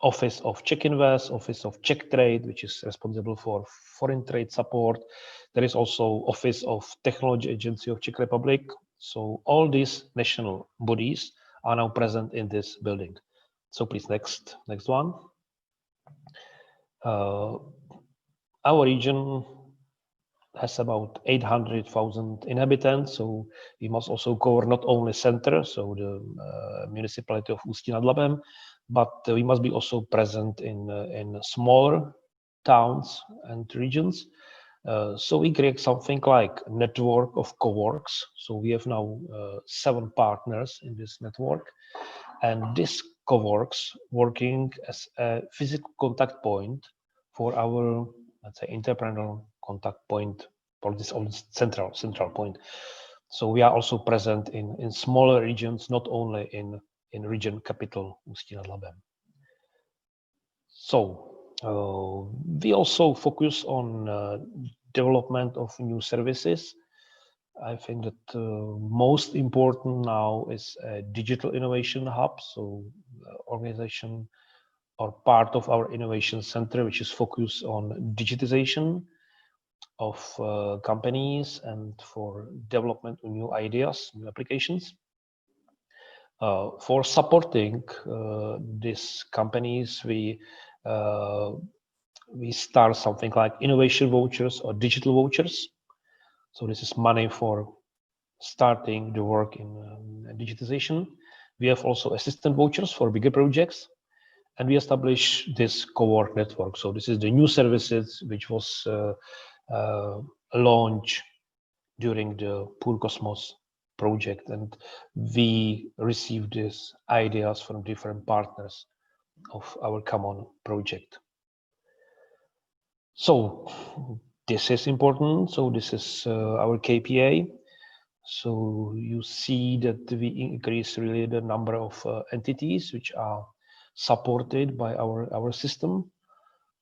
Office of Czech Invest, Office of Czech Trade, which is responsible for foreign trade support. There is also Office of Technology Agency of Czech Republic. So all these national bodies are now present in this building. So please, next one. Our region has about 800,000 inhabitants, so we must also cover not only center, so the municipality of Ústí nad Labem, but we must be also present in smaller towns and regions. So we create something like a network of co-works. So we have now 7 partners in this network, and this co-works working as a physical contact point for our, let's say, entrepreneurial contact point for this central point. So we are also present in smaller regions, not only in region capital Ústí nad Labem. So we also focus on development of new services. I think that most important now is a digital innovation hub. So organization or part of our innovation center, which is focused on digitization of companies and for development of new ideas, new applications. For supporting these companies, we start something like innovation vouchers or digital vouchers. So this is money for starting the work in digitization. We have also assistant vouchers for bigger projects, and we establish this co-work network. So this is the new services which was launched during the PURCosmos project, and we received these ideas from different partners of our common project. So this is important. So this is our KPI. So you see that we increase really the number of entities which are supported by our system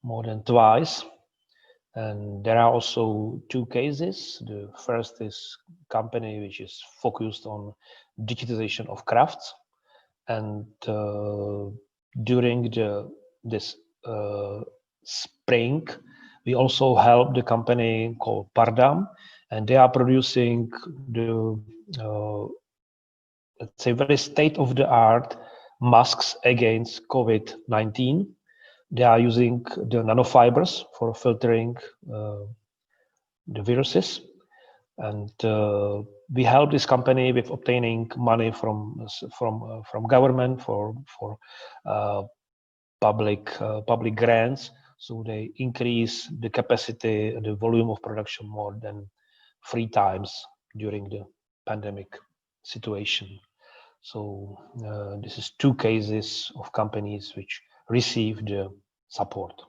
more than twice. And there are also two cases. The first is company which is focused on digitization of crafts. And during this spring, we also helped the company called Pardam, and they are producing the, let's say, very state-of-the-art masks against COVID-19. They are using the nanofibers for filtering the viruses, and we help this company with obtaining money from government for public grants. So they increase the capacity, the volume of production more than 3 times during the pandemic situation. So this is 2 cases of companies which received the support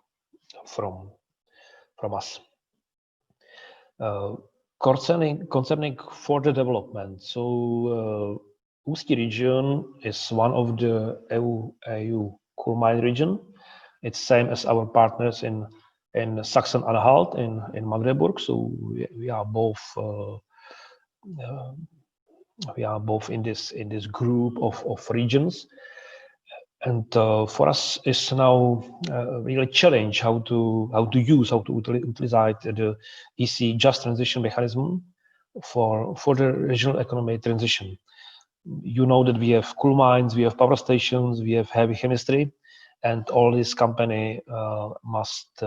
from us. Concerning further development, so Ústí region is one of the EU coal mine region. It's same as our partners in Sachsen-Anhalt in Magdeburg. So we are both in this group of regions. And for us, it's now really a challenge how to utilize the EC Just Transition mechanism for the regional economic transition. You know that we have coal mines, we have power stations, we have heavy chemistry, and all this company must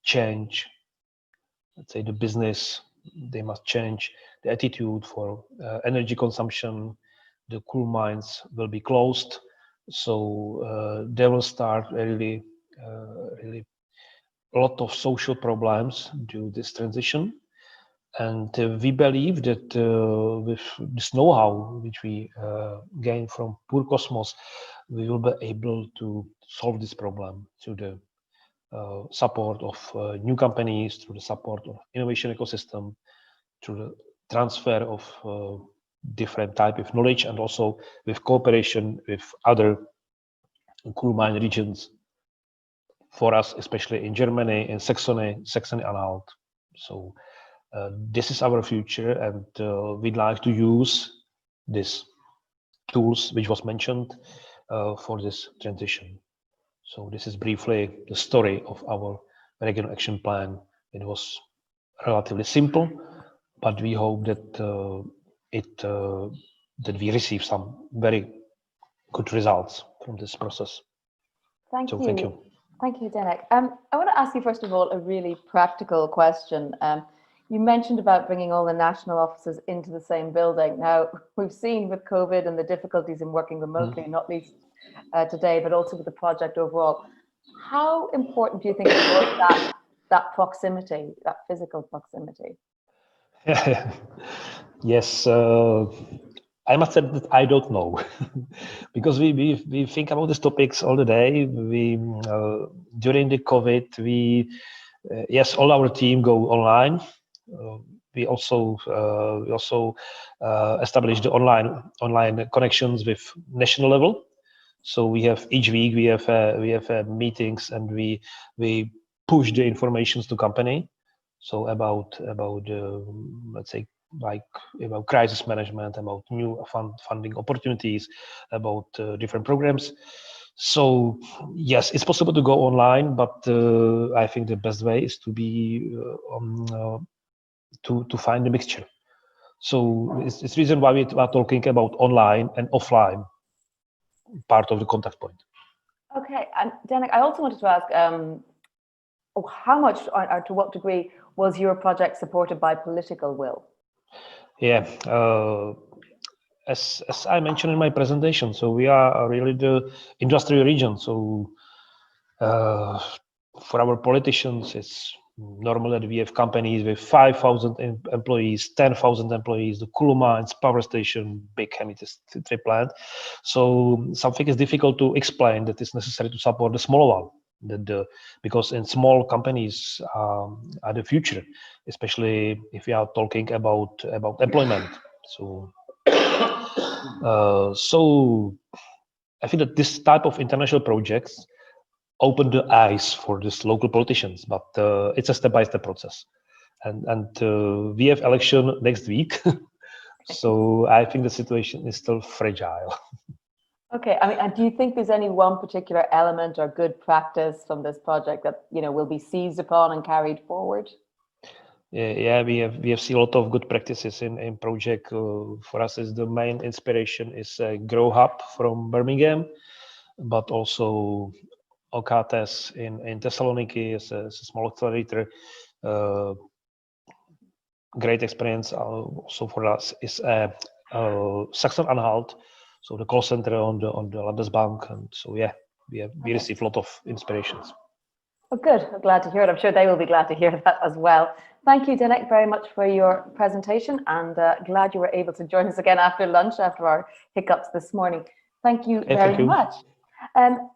change, let's say, the business. They must change the attitude for energy consumption. The coal mines will be closed. So they will start really a lot of social problems due to this transition. And we believe that with this know-how which we gain from PURCosmos, we will be able to solve this problem through the support of new companies, through the support of innovation ecosystem, through the transfer of different type of knowledge, and also with cooperation with other coal mine regions. For us, especially in Germany, in Saxony-Anhalt. So this is our future, and we'd like to use these tools which was mentioned for this transition. So this is briefly the story of our regional action plan. It was relatively simple, but we hope that that we receive some very good results from this process. Thank you. Thank you. Thank you, Denek. I want to ask you, first of all, a really practical question. You mentioned about bringing all the national offices into the same building. Now, we've seen with COVID and the difficulties in working remotely, not least today, but also with the project overall. How important do you think it was that proximity, that physical proximity? Yes, I must say that I don't know, because we think about these topics all the day. We during the COVID, yes, all our team go online. We also established the online connections with national level. So we have each week we have meetings, and we push the informations to company. So about let's say like about crisis management, about new funding opportunities, about different programs. So yes, it's possible to go online, but I think the best way is to be to find a mixture. So it's the reason why we are talking about online and offline part of the contact point. Okay, and Danik, I also wanted to ask, how much or to what degree was your project supported by political will? Yeah, as I mentioned in my presentation, so we are really the industrial region. So for our politicians, it's normal that we have companies with 5,000 employees, 10,000 employees, the coal mines, power station, big chemistry plant. So something is difficult to explain that is necessary to support the smaller one. Because in small companies are the future, especially if we are talking about employment. So so I think that this type of international projects open the eyes for these local politicians, but it's a step-by-step process. And we have election next week, so I think the situation is still fragile. Okay, I mean, and do you think there's any one particular element or good practice from this project that will be seized upon and carried forward? Yeah, we have seen a lot of good practices in project. For us, is the main inspiration is Grow Hub from Birmingham, but also Authorities in Thessaloniki is a small accelerator. Great experience also for us is Saxon-Anhalt, so the call center on the Landesbank, and so yeah, we receive a lot of inspirations. Oh, good. I'm glad to hear it. I'm sure they will be glad to hear that as well. Thank you, Danik, very much for your presentation, and glad you were able to join us again after lunch, after our hiccups this morning. Thank you very much.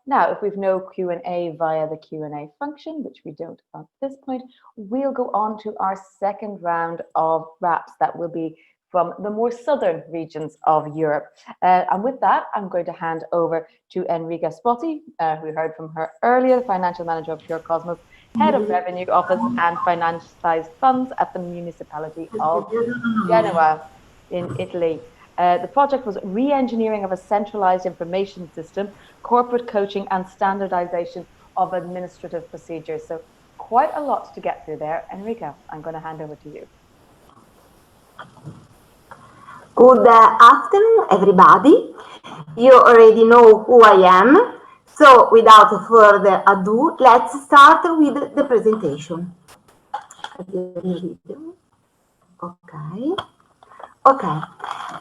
Now, if we've no Q&A via the Q&A function, which we don't at this point, we'll go on to our second round of wraps that will be from the more southern regions of Europe. And with that, I'm going to hand over to Enrica Spotti, who heard from her earlier, Financial Manager of Pure Cosmos, Head of Revenue Office and Financialized Funds at the Municipality of Genova in Italy. The project was re-engineering of a centralized information system, corporate coaching and standardization of administrative procedures. So quite a lot to get through there. Enrica, I'm going to hand over to you. Good afternoon, everybody. You already know who I am. So without further ado, let's start with the presentation. Okay.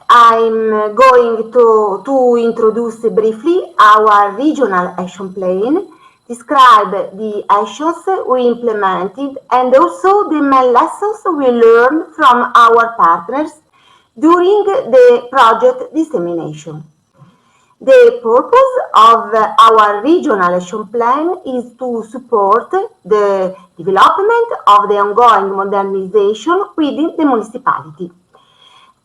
I'm going to introduce briefly our regional action plan, describe the actions we implemented, and also the main lessons we learned from our partners during the project dissemination. The purpose of our regional action plan is to support the development of the ongoing modernization within the municipality.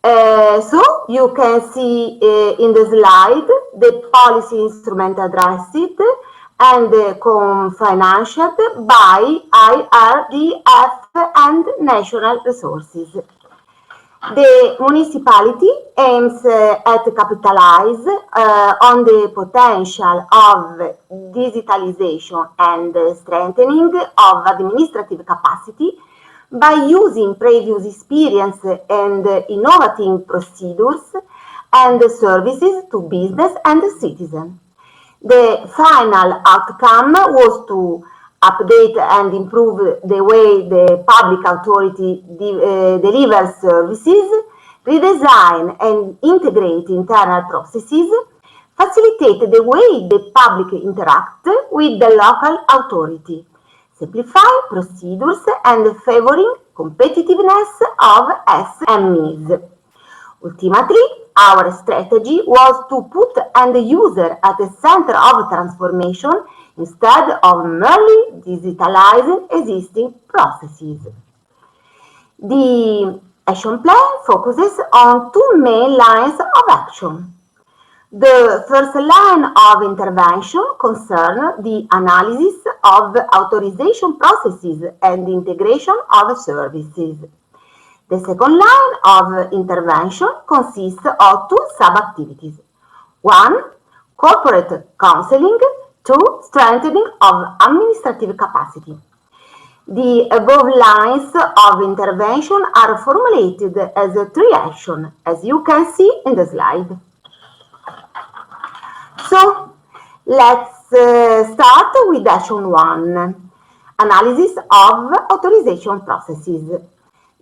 So you can see in the slide the policy instrument addressed and financed by IRDF and national resources. The municipality aims at capitalize on the potential of digitalization and strengthening of administrative capacity by using previous experience and innovative procedures and services to business and citizens. The final outcome was to update and improve the way the public authority delivers services, redesign and integrate internal processes, facilitate the way the public interact with the local authority, simplify procedures and favoring competitiveness of SMEs. Ultimately, our strategy was to put the user at the center of transformation instead of merely digitalizing existing processes. The action plan focuses on two main lines of action. The first line of intervention concerns the analysis of authorization processes and integration of services. The second line of intervention consists of two sub-activities. 1. Corporate counseling. 2. Strengthening of administrative capacity. The above lines of intervention are formulated as three actions, as you can see in the slide. So, let's start with action 1, analysis of authorization processes.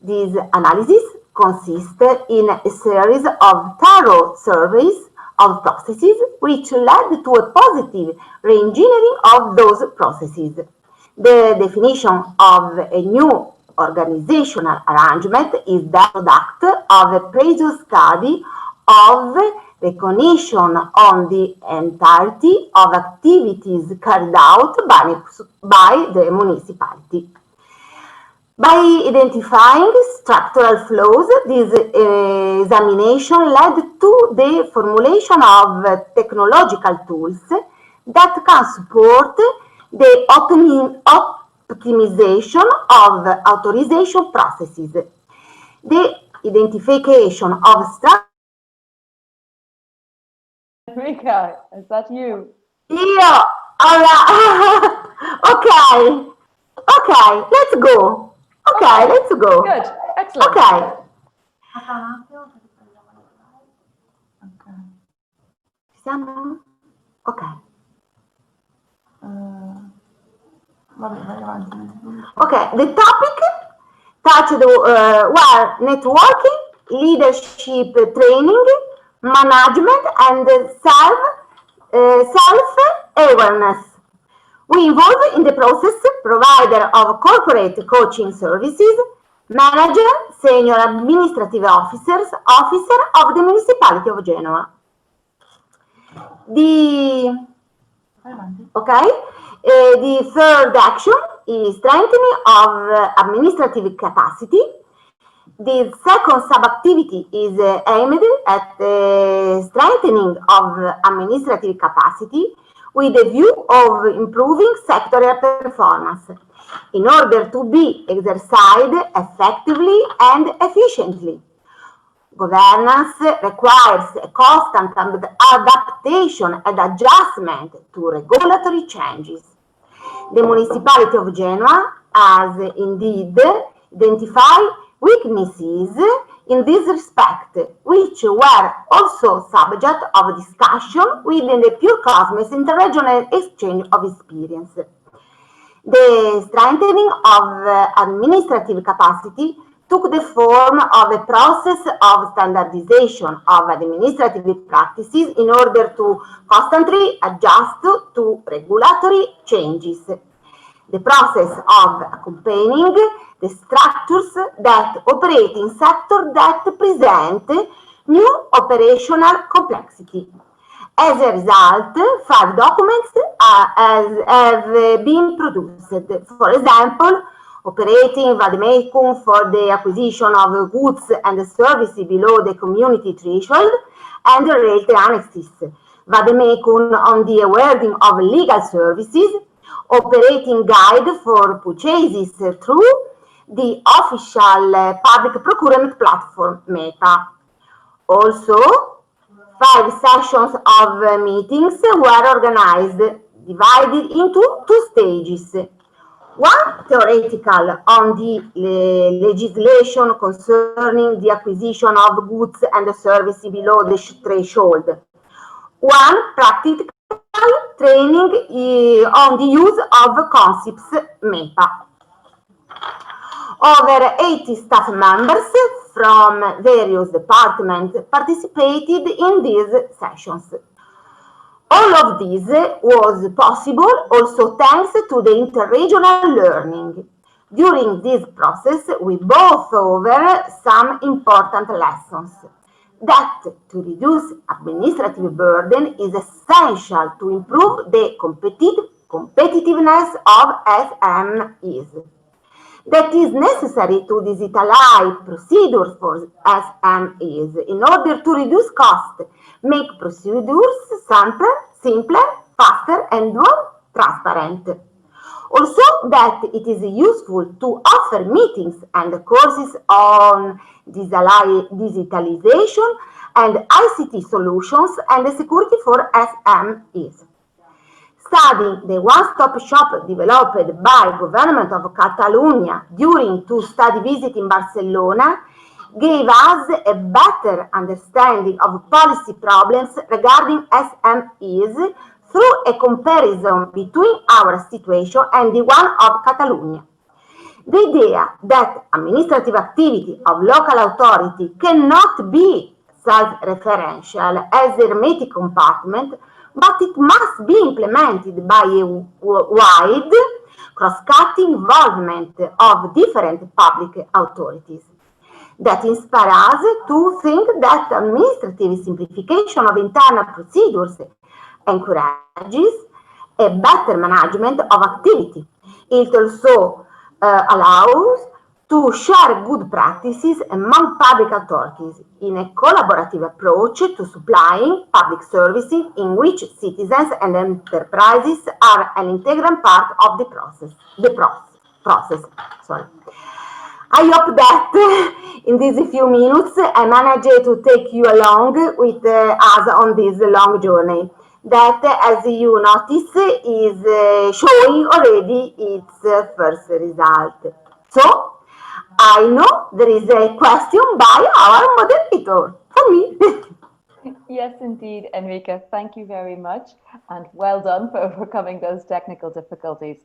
This analysis consists in a series of thorough surveys of processes which led to a positive re-engineering of those processes. The definition of a new organizational arrangement is the product of a previous study of recognition on the entirety of activities carried out by the municipality. By identifying structural flaws, this examination led to the formulation of technological tools that can support the optimization of authorization processes. The identification of structural. Rika, is that you? Yeah, all right. Okay, let's go. Okay, let's go. Good, excellent. Okay. Siamo? Ok. Okay, the topic touched were networking, leadership training, management, and self-awareness. We involve in the process provider of corporate coaching services, manager, senior administrative officer of the Municipality of Genova. The third action is strengthening of administrative capacity. The second sub-activity is aimed at strengthening of administrative capacity with a view of improving sectorial performance in order to be exercised effectively and efficiently. Governance requires a constant adaptation and adjustment to regulatory changes. The Municipality of Genoa has indeed identified weaknesses in this respect, which were also subject of discussion within the Pure Cosmos interregional exchange of experience. The strengthening of administrative capacity took the form of a process of standardization of administrative practices in order to constantly adjust to regulatory changes. The process of accompanying the structures that operate in sectors that present new operational complexity. As a result, 5 documents have been produced. For example, operating vademecum for the acquisition of goods and services below the community threshold and related annexes, vademecum on the awarding of legal services, operating guide for purchases through the official public procurement platform, META. Also, 5 sessions of meetings were organized, divided into 2 stages. One theoretical on the legislation concerning the acquisition of goods and services below the threshold. One practical training on the use of concepts META. Over 80 staff members from various departments participated in these sessions. All of this was possible also thanks to the interregional learning. During this process, we both over some important lessons. That to reduce administrative burden is essential to improve the competitiveness of SMEs. that is necessary to digitalize procedures for SMEs in order to reduce costs, make procedures simpler, faster, and more transparent. Also, that it is useful to offer meetings and courses on digitalization and ICT solutions and security for SMEs. Studying the one-stop shop developed by Government of Catalonia during two study visits in Barcelona gave us a better understanding of policy problems regarding SMEs through a comparison between our situation and the one of Catalonia. The idea that administrative activity of local authority cannot be self-referential as a hermetic compartment, but it must be implemented by a wide, cross-cutting involvement of different public authorities. That inspires us to think that administrative simplification of internal procedures encourages a better management of activity. It also allows to share good practices among public authorities in a collaborative approach to supplying public services in which citizens and enterprises are an integral part of the process. I hope that in these few minutes I managed to take you along with us on this long journey that, as you notice, is showing already its first result. So, I know there is a question by our moderator for me. Yes, indeed, Enrica. Thank you very much, and well done for overcoming those technical difficulties.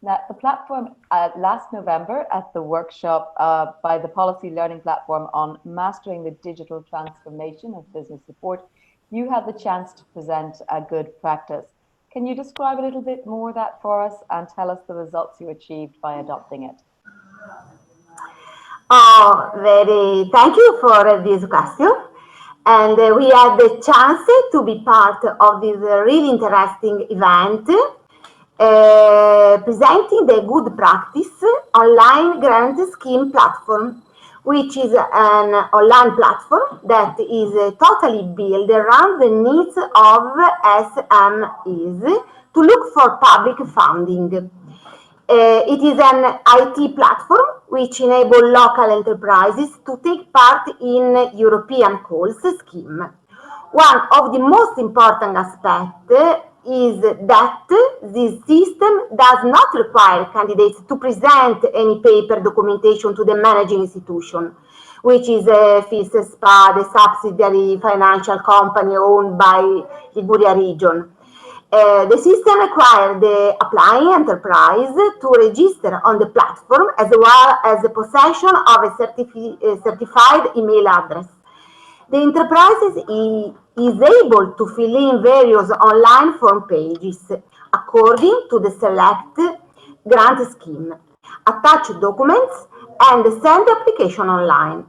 Now, the platform last November at the workshop by the Policy Learning Platform on Mastering the Digital Transformation of Business Support, you had the chance to present a good practice. Can you describe a little bit more that for us and tell us the results you achieved by adopting it? Thank you for this question. And we had the chance to be part of this really interesting event, presenting the good practice online grant scheme platform, which is an online platform that is totally built around the needs of SMEs to look for public funding. It is an IT platform which enables local enterprises to take part in European calls scheme. One of the most important aspects is that this system does not require candidates to present any paper documentation to the managing institution, which is a FISSPA, the subsidiary financial company owned by Liguria region. The system requires the applying enterprise to register on the platform as well as the possession of a certified email address. The enterprise is able to fill in various online form pages according to the select grant scheme, attach documents, and send the application online.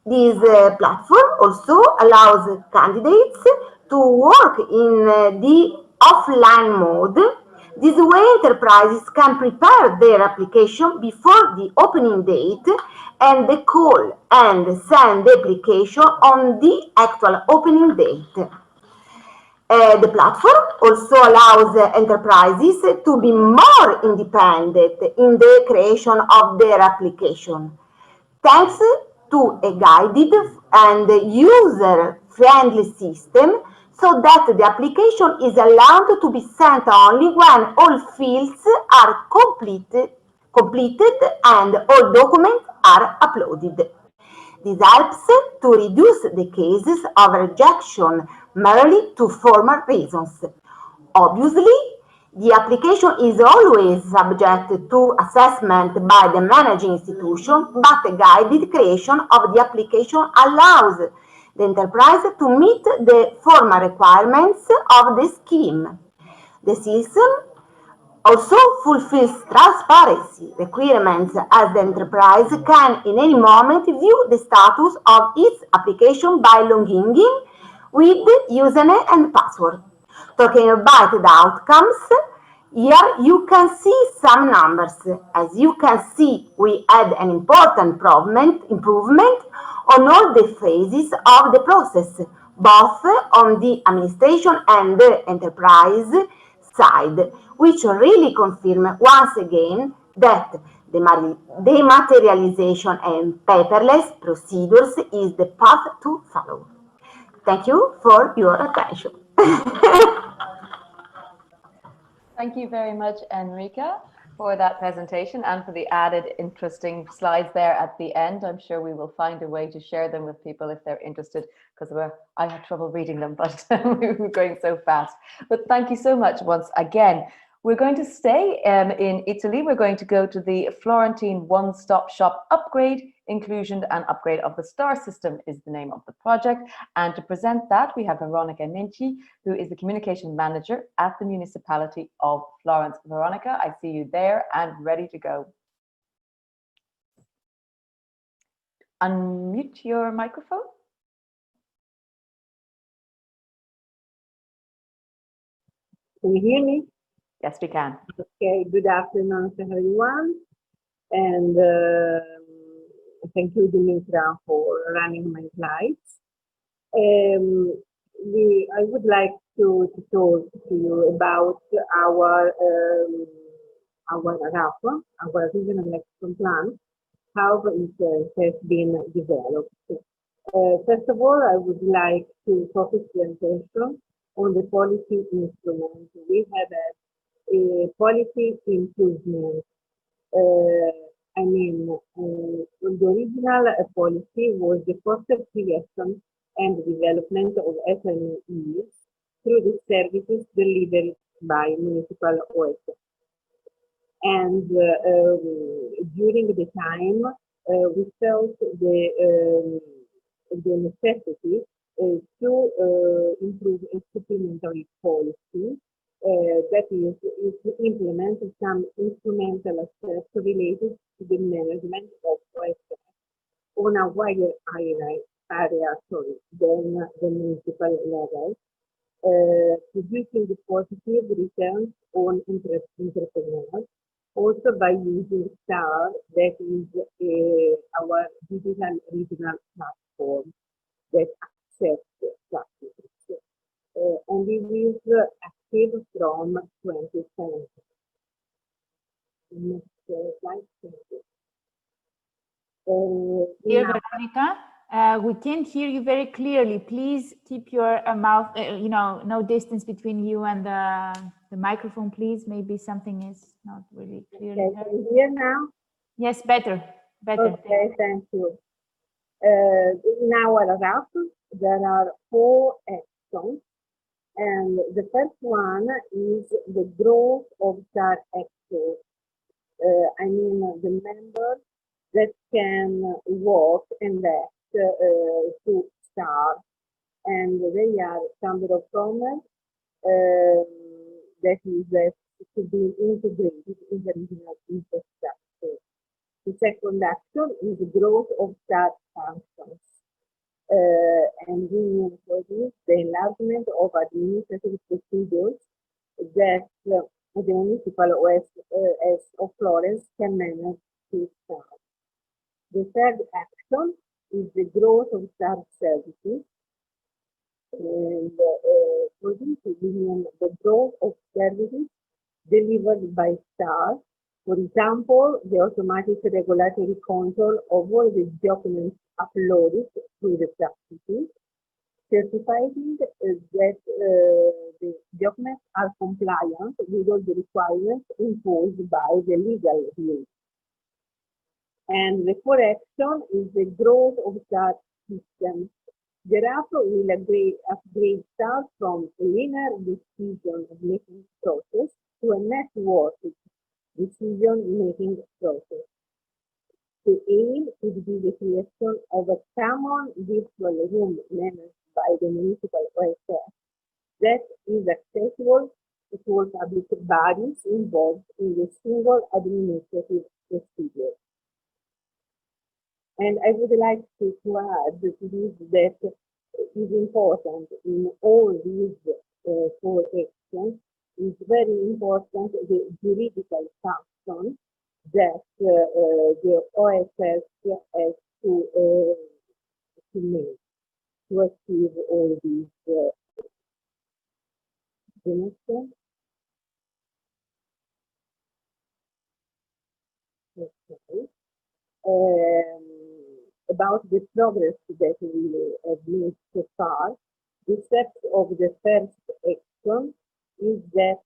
This platform also allows candidates to work in the offline mode. This way, enterprises can prepare their application before the opening date and the call and send the application on the actual opening date. The platform also allows enterprises to be more independent in the creation of their application, thanks to a guided and user-friendly system, so that the application is allowed to be sent only when all fields are completed and all documents are uploaded. This helps to reduce the cases of rejection merely to formal reasons. Obviously, the application is always subject to assessment by the managing institution, but the guided creation of the application allows the enterprise to meet the formal requirements of the scheme. The system also fulfills transparency requirements, as the enterprise can in any moment view the status of its application by logging in with username and password. Talking about the outcomes, Here you can see some numbers. As you can see, we had an important improvement on all the phases of the process, both on the administration and the enterprise side, which really confirm once again that the dematerialization and paperless procedures is the path to follow. Thank you for your attention. Thank you very much, Enrica, for that presentation and for the added interesting slides there at the end. I'm sure we will find a way to share them with people if they're interested, because I had trouble reading them, but we were going so fast. But thank you so much once again. We're going to stay in Italy. We're going to go to the Florentine One-Stop Shop Upgrade, Inclusion and Upgrade of the STAR System is the name of the project. And to present that, we have Veronica Ninci, who is the Communication Manager at the Municipality of Florence. Veronica, I see you there and ready to go. Unmute your microphone. Can you hear me? Yes, we can. Okay, good afternoon to everyone. And thank you, Dimitra, for running my slides. I would like to talk to you about our RAP, our Regional Action Plan, how it has been developed. First of all, I would like to focus the attention on the policy instrument. We have a policy improvement. The original policy was the positive creation and development of SMEs through the services delivered by municipal OSS. And during the time, we felt the necessity to improve a supplementary policy that is to implement some instrumental aspects related to the management of OSS on a wider area than the municipal level, producing the positive returns on entrepreneurs, also by using STAR, that is our digital regional platform that accepts practices. And it is active from 2020. Next slide, thank you. Dear Veronica, we can't hear you very clearly. Please keep your mouth, no distance between you and the microphone, please. Maybe something is not really clear. Okay, can you hear now? Yes, better. Okay, thank you. In our RAP, there are 4 actions. And the first one is the growth of STAR actors. The members that can work and act to STAR. And they are Chamber of Commerce, that is to be integrated in the regional infrastructure. The second action is the growth of STAR functions. And we mean for this the enlargement of administrative procedures that the municipal OSS of Florence can manage to STAR. The third action is the growth of STAR services. And for this we mean the growth of services delivered by STAR. For example, the automatic regulatory control of all the documents uploaded through the practices, certifying that the documents are compliant with all the requirements imposed by the legal rules. And the fourth action is the growth of STAR systems. The RAP will upgrade STAR from a linear decision-making process to a networked decision-making process. The aim is to be the creation of a common virtual room managed by the municipal OSS that is accessible to all public bodies involved in the single administrative procedure. And I would like to add to this that it is important in all these 4 actions is very important, the juridical function that the OSS has to make to achieve all these. Okay. About the progress that we have made so far, the steps of the first action is that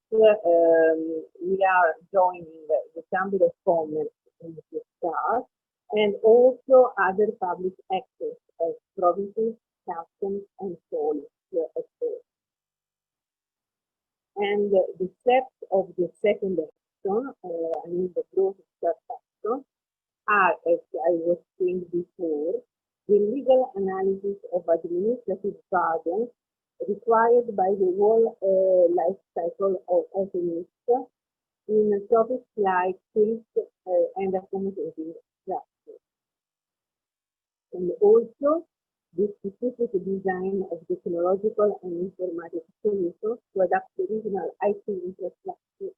we are joining the Chamber of Commerce in the start, and also other public actors as provinces, customs, and tolls. And the steps of the second action, I mean the growth start action, are, as I was saying before, the legal analysis of administrative burdens required by the whole life cycle of SMEs in topics like sales and accommodating structure. And also the specific design of technological and informatic solutions to adapt the regional IT infrastructure.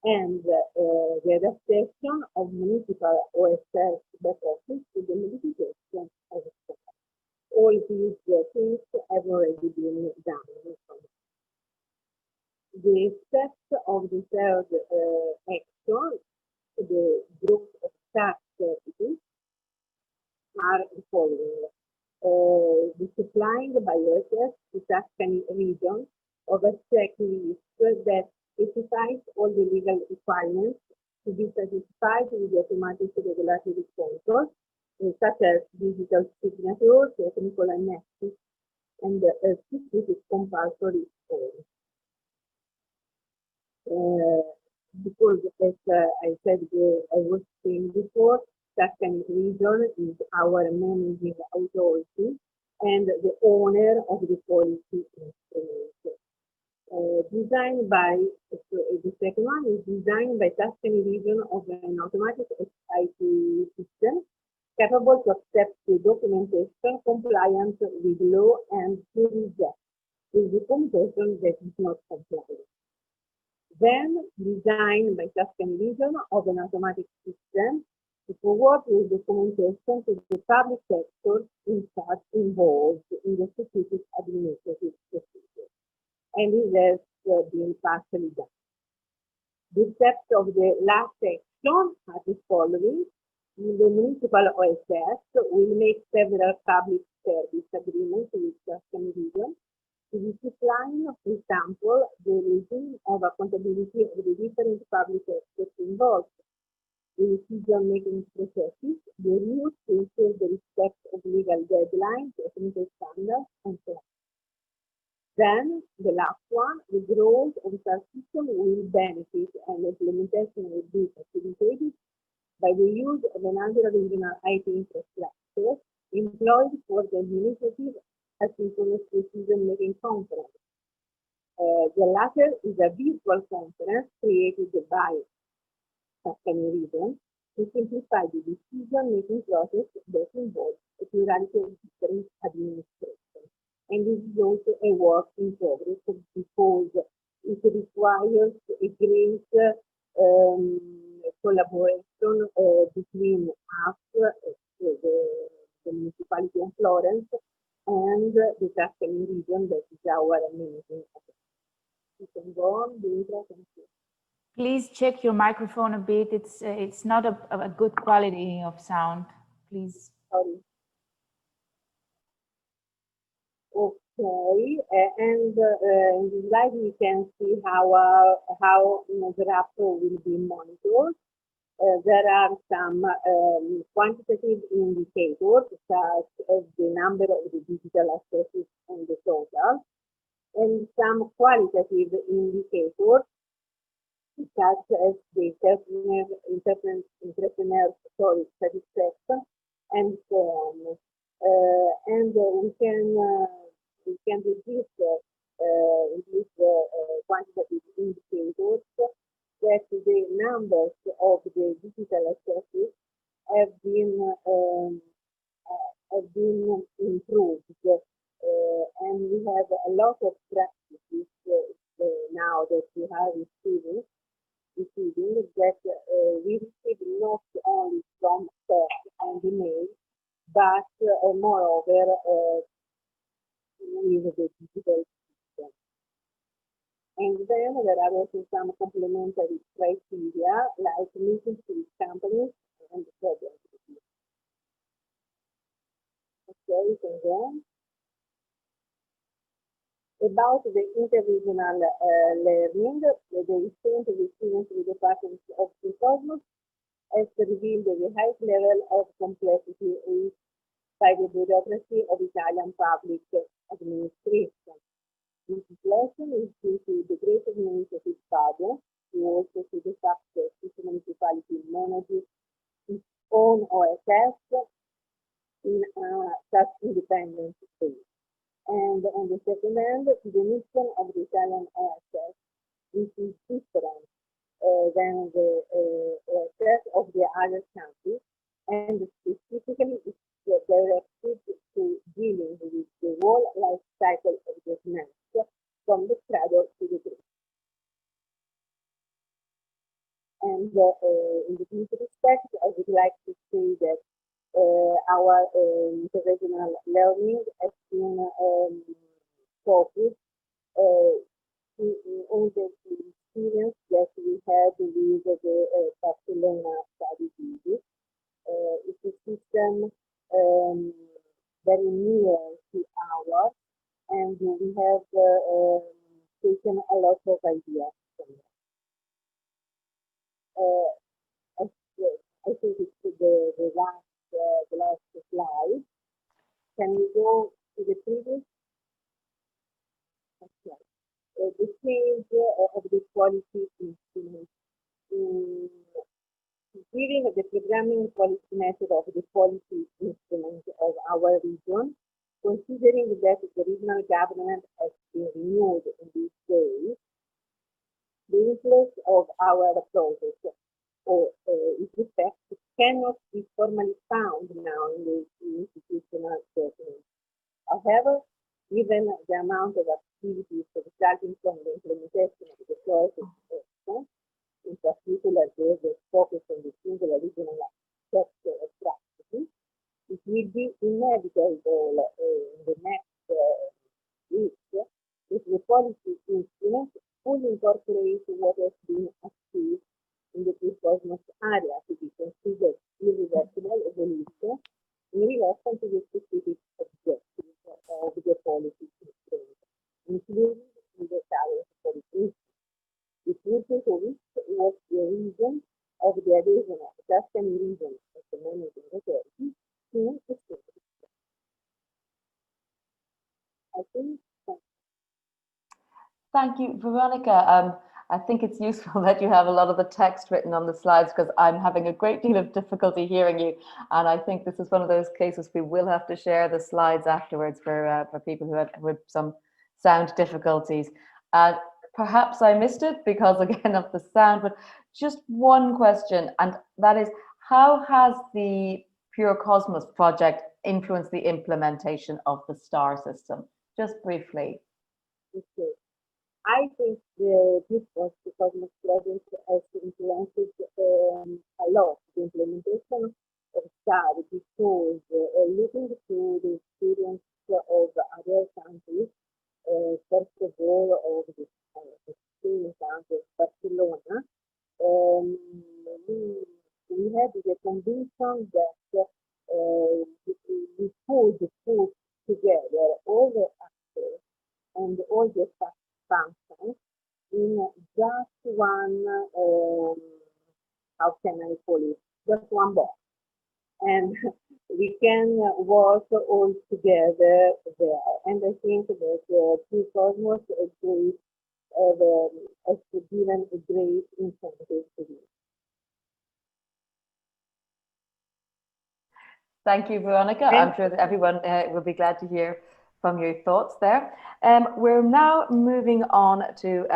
And the adaptation of municipal OSS back office to the modification of the all these things have already been done. The steps of the third action, the growth of tax services, are the following. The supplying by OSS to Tuscany region of a checklist that specifies all the legal requirements to be satisfied with the automatic regulatory control, such as digital signatures, technical annexes, and specific compulsory forms. Because, as I said, I was saying before, Tuscany region is our managing authority and the owner of the policy instrument. Designed by, the second one is designed by Tuscany region of an automatic IT system capable to accept the documentation compliant with law and to reject the documentation that is not compliant. Then designed by Tuscany region of an automatic system to forward with documentation to the public sector involved in the specific administrative procedure. And it has been partially done. The steps of the last section are the following. The municipal OSS will make several public service agreements with Tuscany region to discipline, for example, the regime of accountability of the different public sectors involved, the decision-making processes, the rules to ensure the respect of legal deadlines, technical standards, and so on. Then, the last one, the growth of the system will benefit and implementation will be facilitated by the use of another regional IT infrastructure employed for the administrative asynchronous decision-making conference. The latter is a virtual conference created by Tuscany region to simplify the decision-making process that involves a plurality of different administrations. And this is also a work in progress because it requires a great collaboration between us, the municipality of Florence, and the Tuscany region that is our managing authority. You can go on, Dimitra, thank you. Please check your microphone a bit. It's not a good quality of sound. Please. Sorry. Okay, and in the slide we can see how the rapport will be monitored. There are some quantitative indicators, such as the number of the digital accesses and the total, and some qualitative indicators, such as the entrepreneur satisfaction, and so on. And we can register in these quantitative indicators that the numbers of the digital accesses have been improved, and we have a lot of practices we are receiving that we receive not only from text and email, but moreover with the digital system. And then there are also some complementary criteria like meetings with companies and projects. Okay, we can go on. About the interregional learning, the exchange of experience with the partners of the Cosmos has revealed the highest level of complexity reached by the bureaucracy of Italian public administration. This lesson is due to the great administrative burden, to also to the fact that each municipality manages its own OSS in such independent way. And on the second hand, the mission of the Italian OSS, which is different than the OSS of the other countries, and specifically it's directed to dealing with the whole life cycle of the SMeS, from the cradle to the grave. And in this respect, I would like to say that our interregional learning has been focused in all the experience that we had with the Barcelona study visit. It's a system very near to ours, and we have taken a lot of ideas from it. I think it's the last slide. Can we go to the previous? Okay. The change of the quality instrument. Giving the programming quality method of the quality instrument of our region, considering that the regional government has been renewed in these days, the influence of our process or its effect cannot be formally found now in the institutional document. However, given the amount of activities resulting from the implementation of the process, in particular those that focus on the single regional sector of practices, it will be inevitable in the next weeks if the policy instrument fully incorporates what has been achieved in the Cosmos area to be considered irreversible evolution in relation to the specific objectives of the policy instrument, including in the current policy. The purpose of it was the reason of the adhesion of the Tuscany region as the managing authority to the state. I think. Thank you, Veronica. I think it's useful that you have a lot of the text written on the slides because I'm having a great deal of difficulty hearing you. And I think this is one of those cases we will have to share the slides afterwards for people who have some sound difficulties. Perhaps I missed it because again of the sound, but just one question, and that is, how has the Pure Cosmos project influenced the implementation of the STAR system? Just briefly. Okay. I think the Pure Cosmos project has influenced a lot the implementation of STAR because looking to the experience of other countries, first of all of the experience of Barcelona, we had the conviction that we could put together all the actors and all the functions in just one, how can I call it, just one box. And we can work all together there. And I think that Pure Cosmos has given a great incentive to this. Thank you, Veronica. I'm sure that everyone will be glad to hear from your thoughts there. We're now moving on to,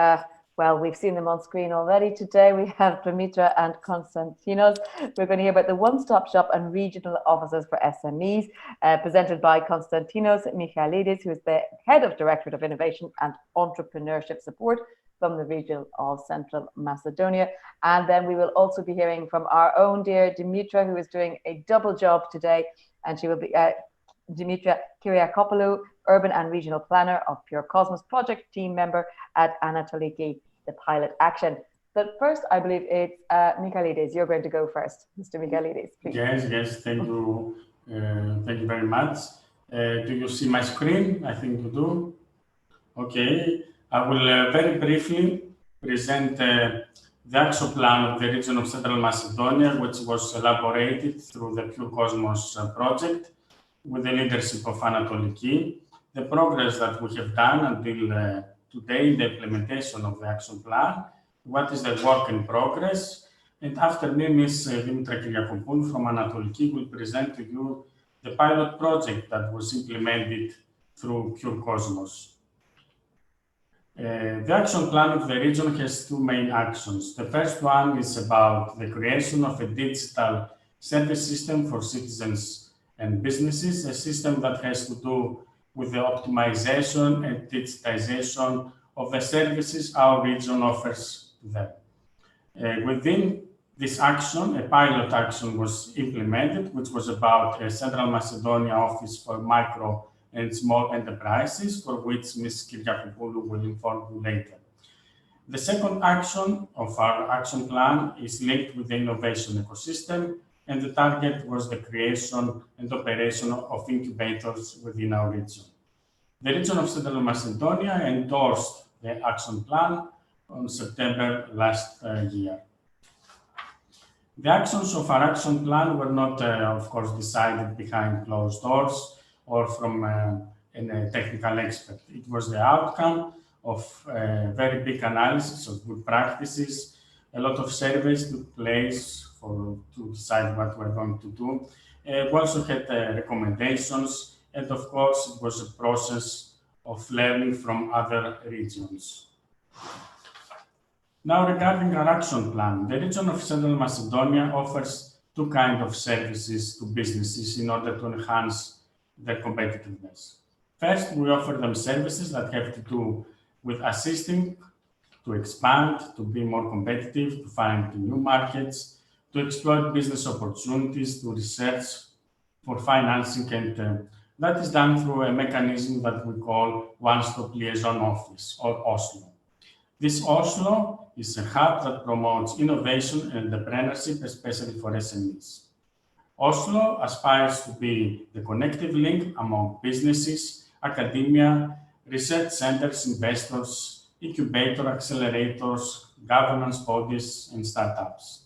well, we've seen them on screen already. Today we have Dimitra and Konstantinos. We're going to hear about the one-stop shop and regional offices for SMEs, presented by Konstantinos Michailidis, who is the Head of Directorate of Innovation and Entrepreneurship Support from the region of Central Macedonia. And then we will also be hearing from our own dear Dimitra, who is doing a double job today. And she will be Dimitra Kyriakopoulou, Urban and Regional Planner of Pure Cosmos Project, team member at Anatoliki, the pilot action. But first, I believe it's Michaelides. You're going to go first, Mr. Michaelides, please. Yes, thank you. Thank you very much. Do you see my screen? I think you do. Okay, I will very briefly present the action plan of the region of Central Macedonia, which was elaborated through the Pure Cosmos project with the leadership of Anatoliki, the progress that we have done until today, the implementation of the action plan, what is the work in progress, and after me, Ms. Dimitra Kyriakopoulou from Anatoliki will present to you the pilot project that was implemented through Pure Cosmos. The action plan of the region has two main actions. The first one is about the creation of a digital service system for citizens and businesses, a system that has to do with the optimization and digitization of the services our region offers to them. Within this action, a pilot action was implemented, which was about a Central Macedonia office for micro and small enterprises, for which Ms. Kyriakopoulou will inform you later. The second action of our action plan is linked with the innovation ecosystem, and the target was the creation and operation of incubators within our region. The region of Central Macedonia endorsed the action plan on September last year. The actions of our action plan were not, of course, decided behind closed doors or from a technical expert. It was the outcome of a very big analysis of good practices. A lot of surveys took place to decide what we're going to do. We also had recommendations, and of course, it was a process of learning from other regions. Now, regarding our action plan, the region of Central Macedonia offers two kinds of services to businesses in order to enhance their competitiveness. First, we offer them services that have to do with assisting to expand, to be more competitive, to find new markets, to exploit business opportunities, to research for financing, and that is done through a mechanism that we call One-Stop Liaison Office, or OSLO. This OSLO is a hub that promotes innovation and entrepreneurship, especially for SMEs. OSLO aspires to be the connective link among businesses, academia, research centers, investors, incubator accelerators, governance bodies, and startups.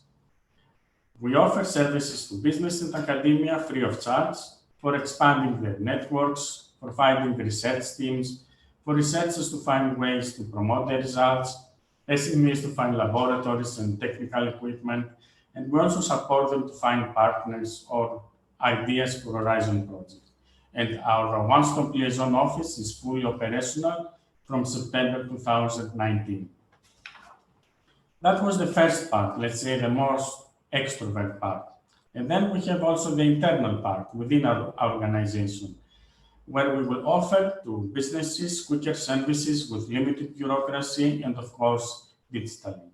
We offer services to business and academia free of charge for expanding their networks, for finding research teams, for researchers to find ways to promote their results, SMEs to find laboratories and technical equipment, and we also support them to find partners or ideas for Horizon projects. And our One-Stop Liaison Office is fully operational from September 2019. That was the first part, let's say the most extrovert part. And then we have also the internal part within our organization, where we will offer to businesses quicker services with limited bureaucracy and, of course, digitally.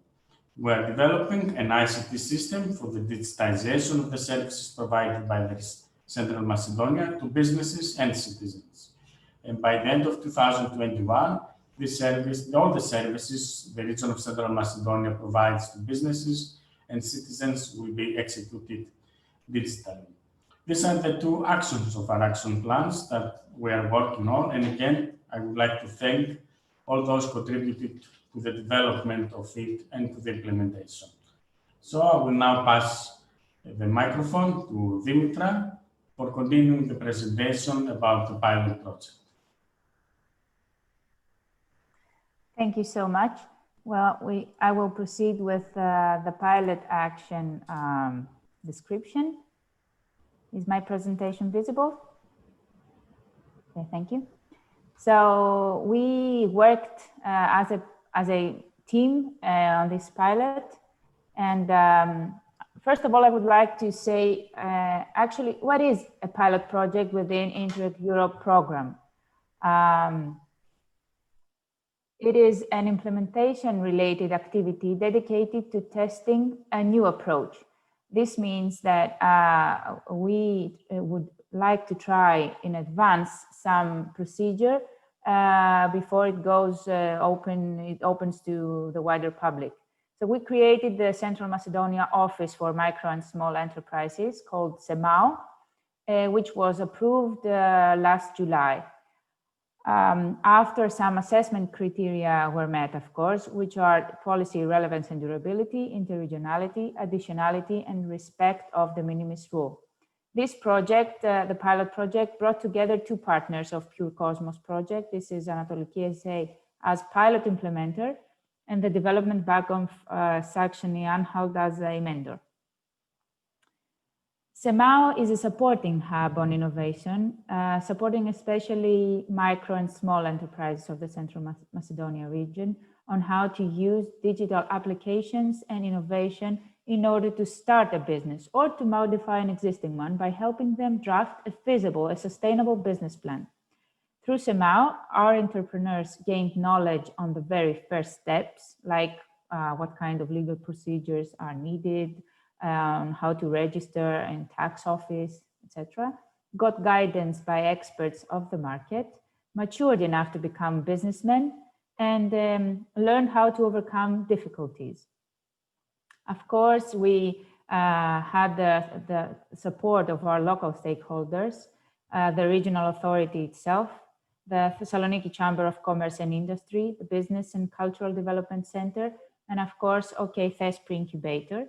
We are developing an ICT system for the digitization of the services provided by the Central Macedonia to businesses and citizens. And by the end of 2021, all the services the region of Central Macedonia provides to businesses and citizens will be executed digitally. These are the two actions of our action plans that we are working on. And again, I would like to thank all those contributed to the development of it and to the implementation. So I will now pass the microphone to Dimitra for continuing the presentation about the pilot project. Thank you so much. Well, I will proceed with the pilot action description. Is my presentation visible? Okay, thank you. So we worked as a team on this pilot. And first of all, I would like to say, actually, what is a pilot project within INTERREG Europe Programme? It is an implementation-related activity dedicated to testing a new approach. This means that we would like to try in advance some procedure before it goes it opens to the wider public. So we created the Central Macedonia Office for Micro and Small Enterprises called SMAO, which was approved last July. After some assessment criteria were met, of course, which are policy relevance and durability, interregionality, additionality, and respect of the minimis rule. This project, the pilot project, brought together two partners of Pure Cosmos project. This is Anatoliki SA as pilot implementer and the development background of Saxony-Anhalt as a mentor. SMAO is a supporting hub on innovation, supporting especially micro and small enterprises of the Central Macedonia region on how to use digital applications and innovation in order to start a business or to modify an existing one by helping them draft a feasible, a sustainable business plan. Through SMAO, our entrepreneurs gained knowledge on the very first steps, like what kind of legal procedures are needed, how to register in tax office, etc. Got guidance by experts of the market, matured enough to become businessmen, and learned how to overcome difficulties. Of course, we had the support of our local stakeholders, the regional authority itself, the Thessaloniki Chamber of Commerce and Industry, the Business and Cultural Development Center, and of course, OK Thespri Incubator.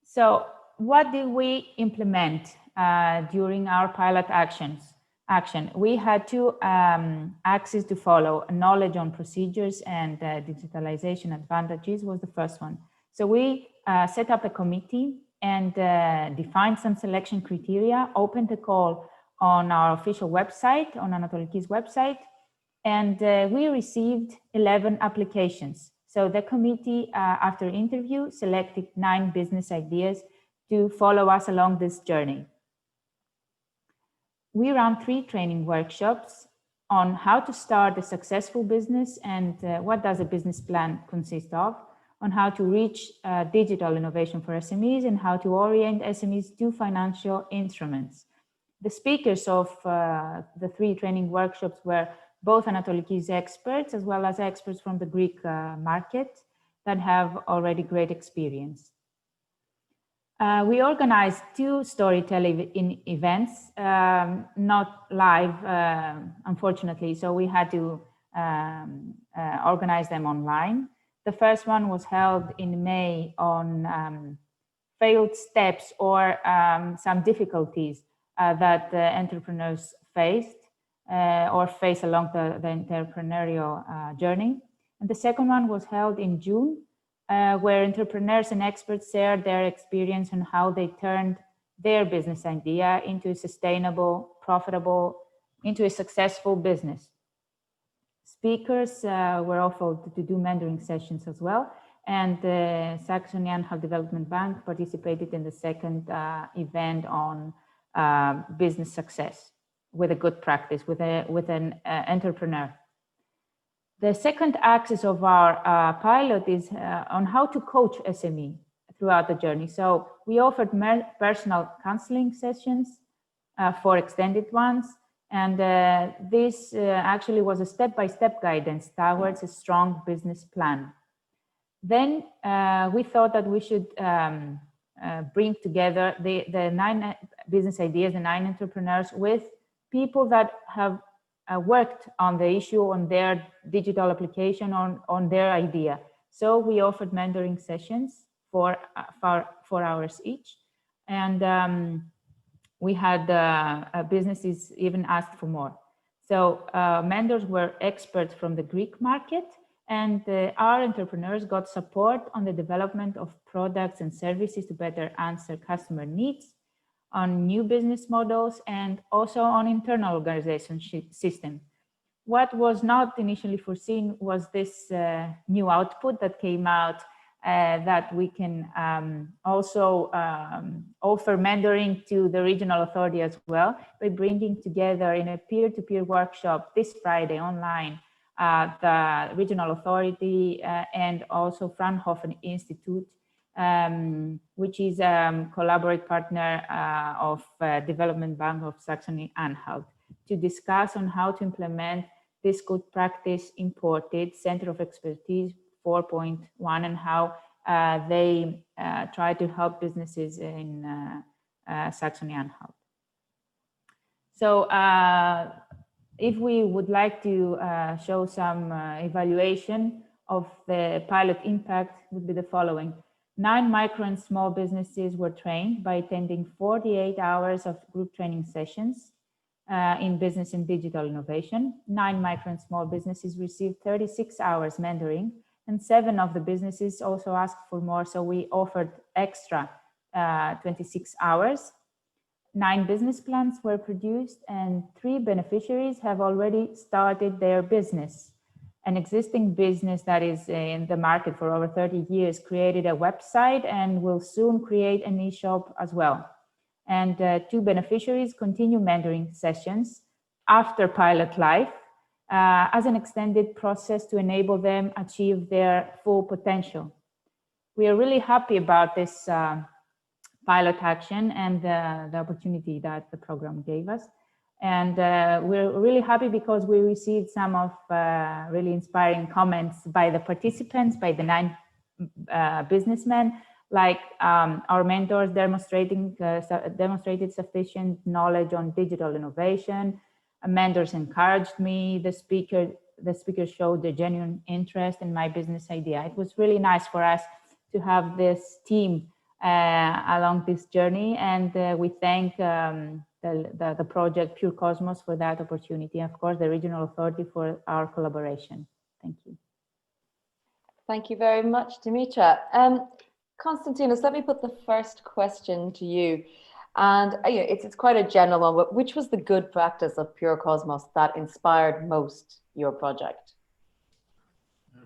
So what did we implement during our pilot action? We had two axes to follow. Knowledge on procedures and digitalization advantages was the first one. So we set up a committee and defined some selection criteria, opened a call on our official website, on Anatoliki's website, and we received 11 applications. So the committee, after interview, selected 9 business ideas to follow us along this journey. We ran 3 training workshops on how to start a successful business and what does a business plan consist of, on how to reach digital innovation for SMEs and how to orient SMEs to financial instruments. The speakers of the 3 training workshops were both Anatoliki's experts as well as experts from the Greek market that have already great experience. We organized 2 storytelling events, not live, unfortunately, so we had to organize them online. The first one was held in May on failed steps or some difficulties that the entrepreneurs faced or face along the entrepreneurial journey. And the second one was held in June, where entrepreneurs and experts shared their experience on how they turned their business idea into a sustainable, profitable, into a successful business. Speakers were offered to do mentoring sessions as well, and the Saxony-Anhalt Development Bank participated in the second event on business success with a good practice, with an entrepreneur. The second axis of our pilot is on how to coach SME throughout the journey. So we offered personal counseling sessions for extended ones, and this actually was a step-by-step guidance towards a strong business plan. Then we thought that we should bring together the 9 business ideas, the 9 entrepreneurs, with people that have worked on the issue, on their digital application, on their idea. So we offered mentoring sessions for 4 hours each. And we had businesses even asked for more. So mentors were experts from the Greek market, and our entrepreneurs got support on the development of products and services to better answer customer needs, on new business models, and also on internal organization system. What was not initially foreseen was this new output that came out, that we can also offer mentoring to the regional authority as well, by bringing together in a peer-to-peer workshop this Friday online the regional authority, and also Fraunhofer Institute, which is a collaborate partner of Development Bank of Saxony-Anhalt, to discuss on how to implement this good practice imported Center of Expertise 4.1 and how they try to help businesses in Saxony-Anhalt. So if we would like to show some evaluation of the pilot impact, would be the following. 9 micro and small businesses were trained by attending 48 hours of group training sessions in business and digital innovation. 9 micro and small businesses received 36 hours mentoring, and 7 of the businesses also asked for more, so we offered extra 26 hours. 9 business plans were produced, and 3 beneficiaries have already started their business. An existing business that is in the market for over 30 years created a website and will soon create an e-shop as well. And 2 beneficiaries continue mentoring sessions after pilot life as an extended process to enable them achieve their full potential. We are really happy about this pilot action and the opportunity that the program gave us. And we're really happy because we received some of really inspiring comments by the participants, by the 9 businessmen, like our mentors demonstrated sufficient knowledge on digital innovation. Mentors encouraged me. The speaker showed a genuine interest in my business idea. It was really nice for us to have this team along this journey, and we thank the project Pure Cosmos for that opportunity, and of course the regional authority for our collaboration. Thank you. Thank you very much, Dimitra. Konstantinos, let me put the first question to you. And it's quite a general one, but which was the good practice of Pure Cosmos that inspired most your project?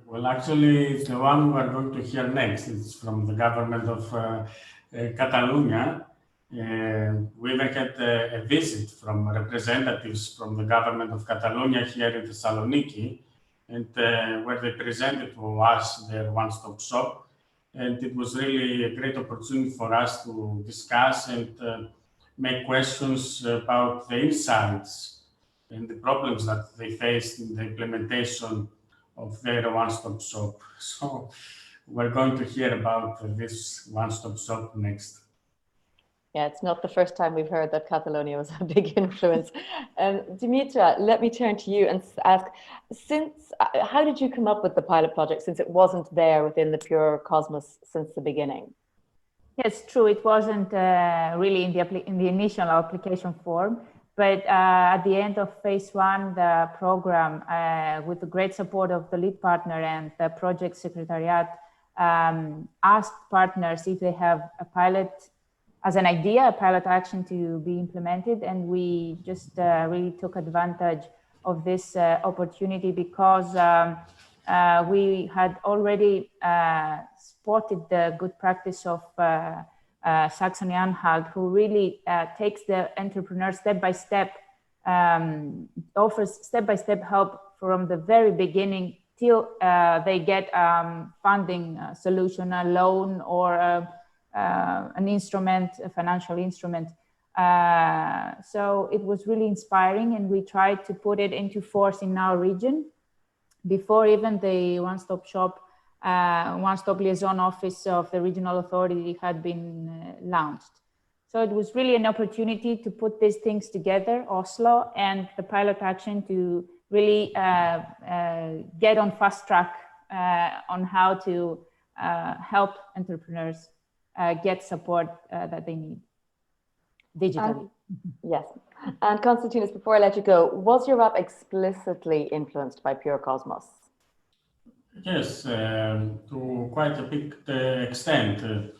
Well, actually, it's the one we're going to hear next. It's from the government of Catalonia. We even had a visit from representatives from the government of Catalonia here in Thessaloniki, and where they presented to us their one-stop shop. And it was really a great opportunity for us to discuss and make questions about the insights and the problems that they faced in the implementation of their one-stop shop. So we're going to hear about this one-stop shop next. Yeah, it's not the first time we've heard that Catalonia was a big influence. Dimitra, let me turn to you and ask, how did you come up with the pilot project since it wasn't there within the Pure Cosmos since the beginning? Yes, true. It wasn't really in the initial application form, but at the end of phase 1, the program, with the great support of the lead partner and the project secretariat, asked partners if they have a pilot as an idea, a pilot action to be implemented, and we just really took advantage of this opportunity because we had already spotted the good practice of Saxony-Anhalt, who really takes the entrepreneur step-by-step, offers step-by-step help from the very beginning till they get funding solution, a loan, or an instrument, a financial instrument. So it was really inspiring, and we tried to put it into force in our region before even the one-stop shop, one-stop liaison office of the regional authority had been launched. So it was really an opportunity to put these things together, Oslo and the pilot action, to really get on fast track on how to help entrepreneurs get support that they need digitally. Yes. And Konstantinos, before I let you go, was your app explicitly influenced by Pure Cosmos? Yes, to quite a big extent.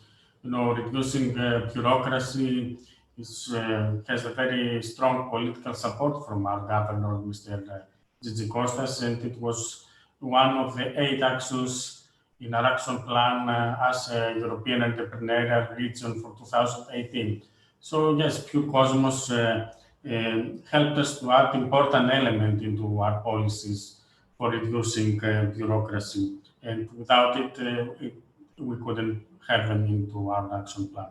Reducing bureaucracy has a very strong political support from our governor, Mr. Gigi Kostas, and it was one of the 8 actions in our action plan as a European entrepreneurial region for 2018. So yes, Pure Cosmos helped us to add important element into our policies. for reducing bureaucracy. And without it, we couldn't have them into our action plan.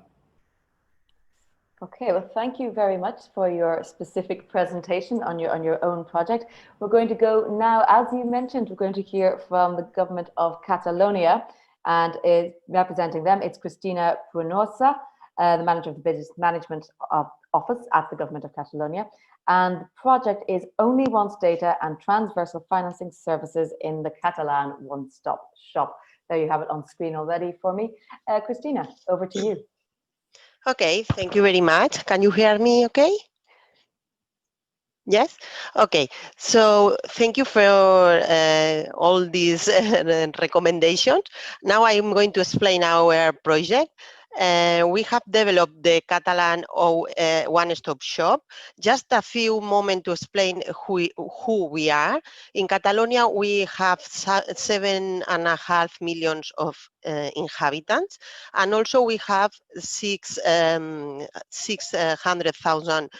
Okay, well, thank you very much for your specific presentation on your own project. We're going to go now, as you mentioned, we're going to hear from the government of Catalonia, and representing them, it's Cristina Prunosa, the manager of the Business Management Office at the government of Catalonia. And the project is Only Once Data and Transversal Financing Services in the Catalan One-Stop Shop. There you have it on screen already for me. Cristina, over to you. Okay, thank you very much. Can you hear me okay? Yes? Okay, so thank you for all these recommendations. Now I'm going to explain our project. We have developed the Catalan one-stop shop. Just a few moments to explain who we are. In Catalonia, we have 7.5 million of inhabitants, and also we have 600,000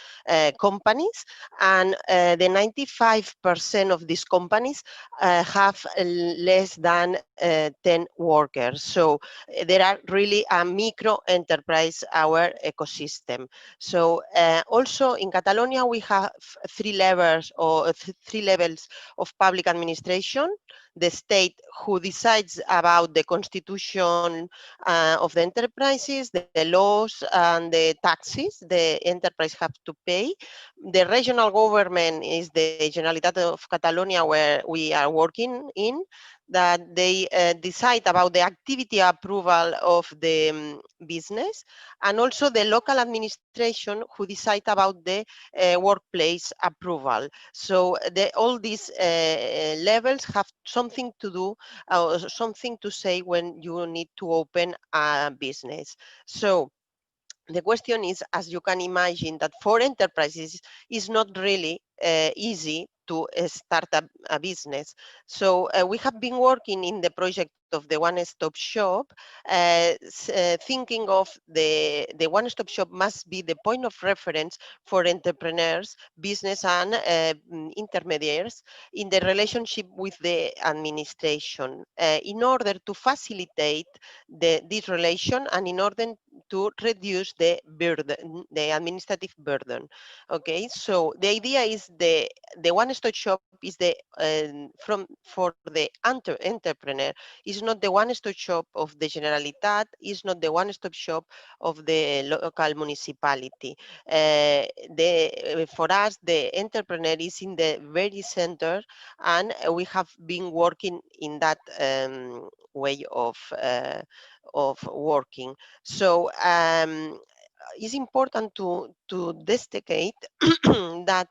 companies, and the 95% of these companies have less than 10 workers. So there are really a micro enterprise, our ecosystem. So also in Catalonia, we have three levels of public administration. The state, who decides about the constitution of the enterprises, the laws and the taxes the enterprise have to pay. The regional government is the Generalitat of Catalonia, where we are working in, that they decide about the activity approval of the business, and also the local administration, who decide about the workplace approval. So all these levels have something to do, something to say when you need to open a business. So the question is, as you can imagine, that for enterprises is not really easy to start a business. So we have been working in the project of the one-stop shop, thinking of the one-stop shop must be the point of reference for entrepreneurs, business and intermediaries in the relationship with the administration, in order to facilitate this relation and in order to reduce the burden, the administrative burden. Okay, so the idea is the one-stop shop is the for the entrepreneur is not the one-stop shop of the Generalitat, is not the one-stop shop of the local municipality. For us, the entrepreneur is in the very center, and we have been working in that way of working. So it's important to designate that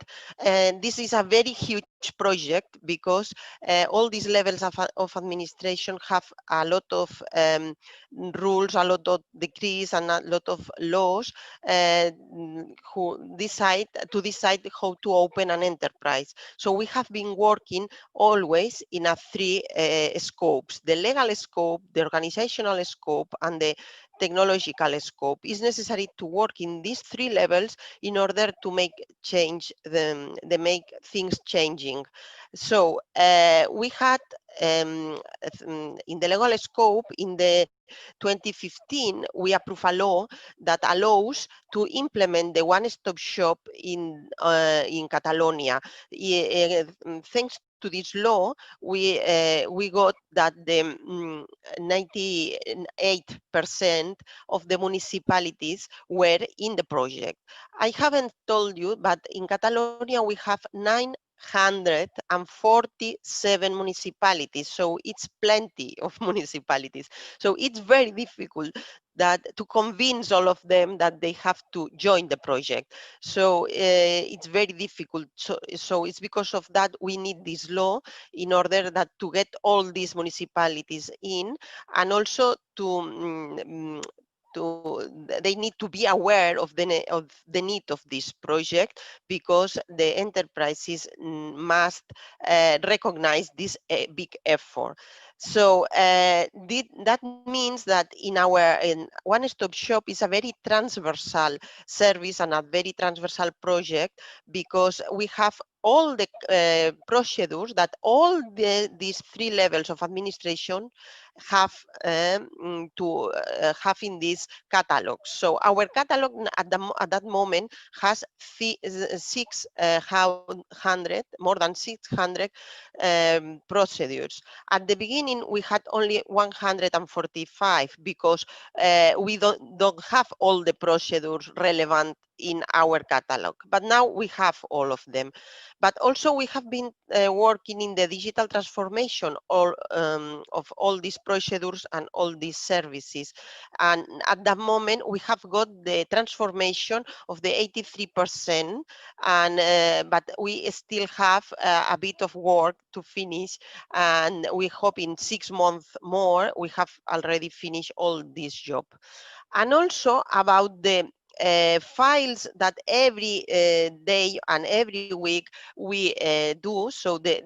this is a very huge project, because all these levels of administration have a lot of rules, a lot of decrees and a lot of laws who decide how to open an enterprise. So we have been working always in a three scopes: the legal scope, the organizational scope and the technological scope. It's necessary to work in these three levels in order to make make things changing. So we had in the legal scope, in the 2015, we approved a law that allows to implement the one-stop shop in Catalonia. Thanks to this law, we got that the 98% of the municipalities were in the project. I haven't told you, but in Catalonia we have 947 municipalities, so it's plenty of municipalities. So it's very difficult to convince all of them that they have to join the project. So it's very difficult. So it's because of that we need this law in order to get all these municipalities in, and also they need to be aware of the need of this project, because the enterprises must recognize this big effort. So that means that in our one-stop shop is a very transversal service and a very transversal project, because we have all the procedures that all these 3 levels of administration have to have in this catalog. So our catalog at that moment has 600, more than 600 procedures. At the beginning, we had only 145 because we don't have all the procedures relevant in our catalog, but now we have all of them. But also we have been working in the digital transformation of all these procedures and all these services. And at that moment, we have got the transformation of the 83%, and but we still have a bit of work to finish, and we hope in 6 months more, we have already finished all this job. And also about the files that every day and every week we do. So the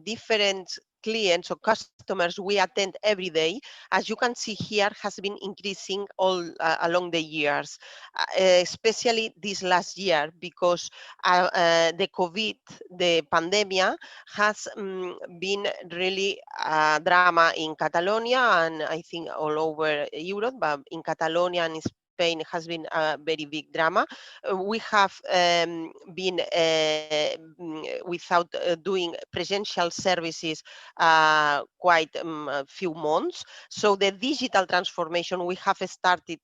different clients or customers we attend every day, as you can see here, has been increasing all along the years, especially this last year, because the COVID, the pandemic, has been really a drama in Catalonia, and I think all over Europe, but in Catalonia and Spain has been a very big drama. We have been without doing presential services quite a few months. So the digital transformation we have started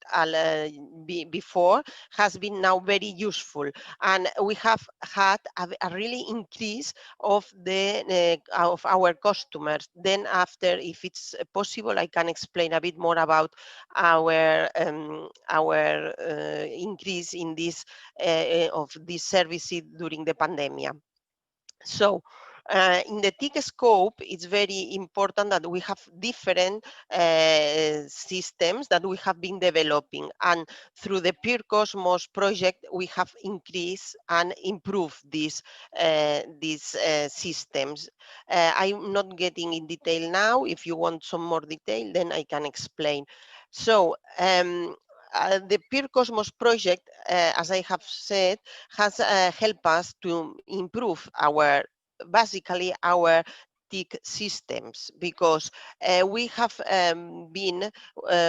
before has been now very useful, and we have had a really increase of the of our customers. Then after, if it's possible, I can explain a bit more about our increase in this of these services during the pandemic. So in the TIC scope, it's very important that we have different systems that we have been developing, and through the Pure Cosmos project, we have increased and improved these systems. I'm not getting in detail now. If you want some more detail, then I can explain. So the Pure Cosmos project, as I have said, has helped us to improve basically our TIC systems, because we have been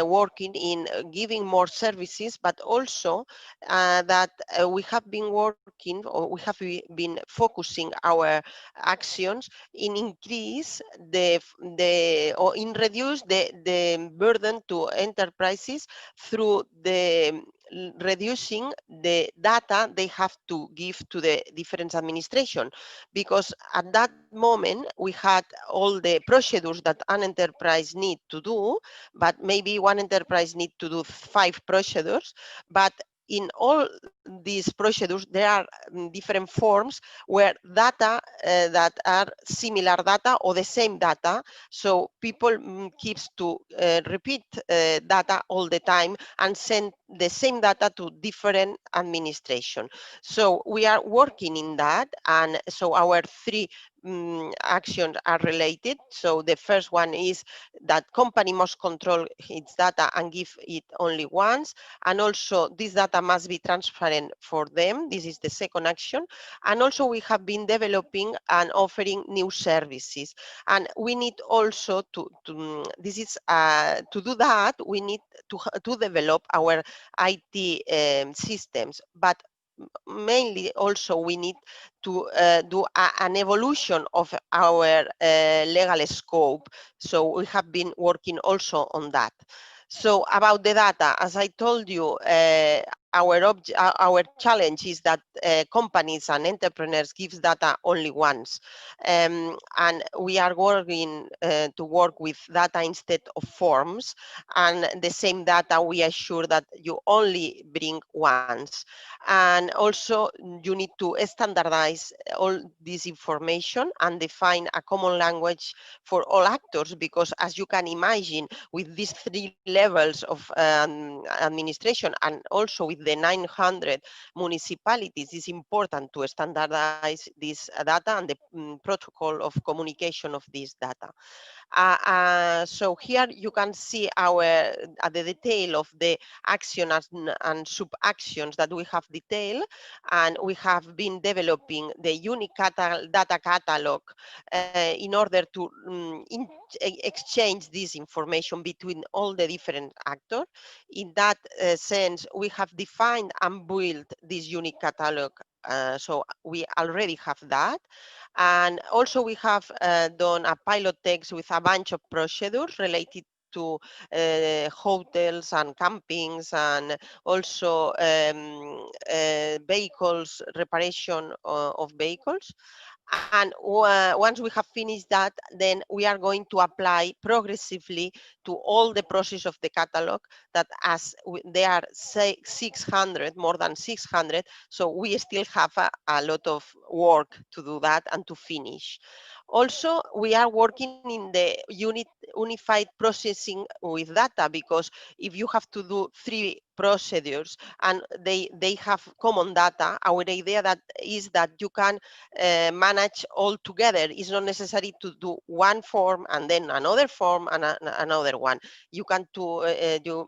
working in giving more services, but also that we have been working, or we have been focusing our actions in increase or in reduce the burden to enterprises through the reducing the data they have to give to the different administration, because at that moment we had all the procedures that an enterprise need to do, but maybe one enterprise need to do 5 procedures, but in all these procedures, there are different forms where data that are similar data or the same data. So people keeps to repeat data all the time and send the same data to different administration. So we are working in that, and so our 3 actions are related. So the first one is that company must control its data and give it only once, and also this data must be transparent for them. This is the second action. And also we have been developing and offering new services, and we need also to do that, we need to develop our IT systems, but mainly also we need to do an evolution of our legal scope. So we have been working also on that. So about the data, as I told you, our challenge is that companies and entrepreneurs gives data only once, and we are working to work with data instead of forms, and the same data we assure that you only bring once. And also you need to standardize all this information and define a common language for all actors, because as you can imagine, with these 3 levels of administration and also with the 900 municipalities, it's important to standardize this data and the protocol of communication of this data. So here you can see the detail of the action and sub-actions that we have detailed, and we have been developing the unique data catalog in order to exchange this information between all the different actors. In that sense, we have defined and built this unique catalog. So we already have that. And also we have done a pilot text with a bunch of procedures related to hotels and campings, and also vehicles, reparation of vehicles. And once we have finished that, then we are going to apply progressively to all the process of the catalog, that as there are 600, more than 600, so we still have a lot of work to do that and to finish. Also, we are working in the unified processing with data, because if you have to do 3 procedures and they have common data, our idea is that you can manage all together. It's not necessary to do one form and then another form and another one. You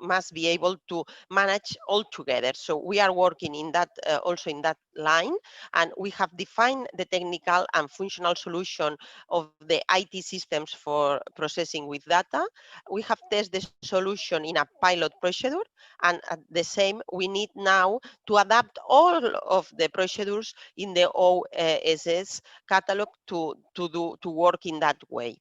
must be able to manage all together. So we are working in that also in that line, and we have defined the technical and functional solution of the IT systems for processing with data. We have tested the solution in a pilot procedure, and at the same, we need now to adapt all of the procedures in the OSS catalog to work in that way.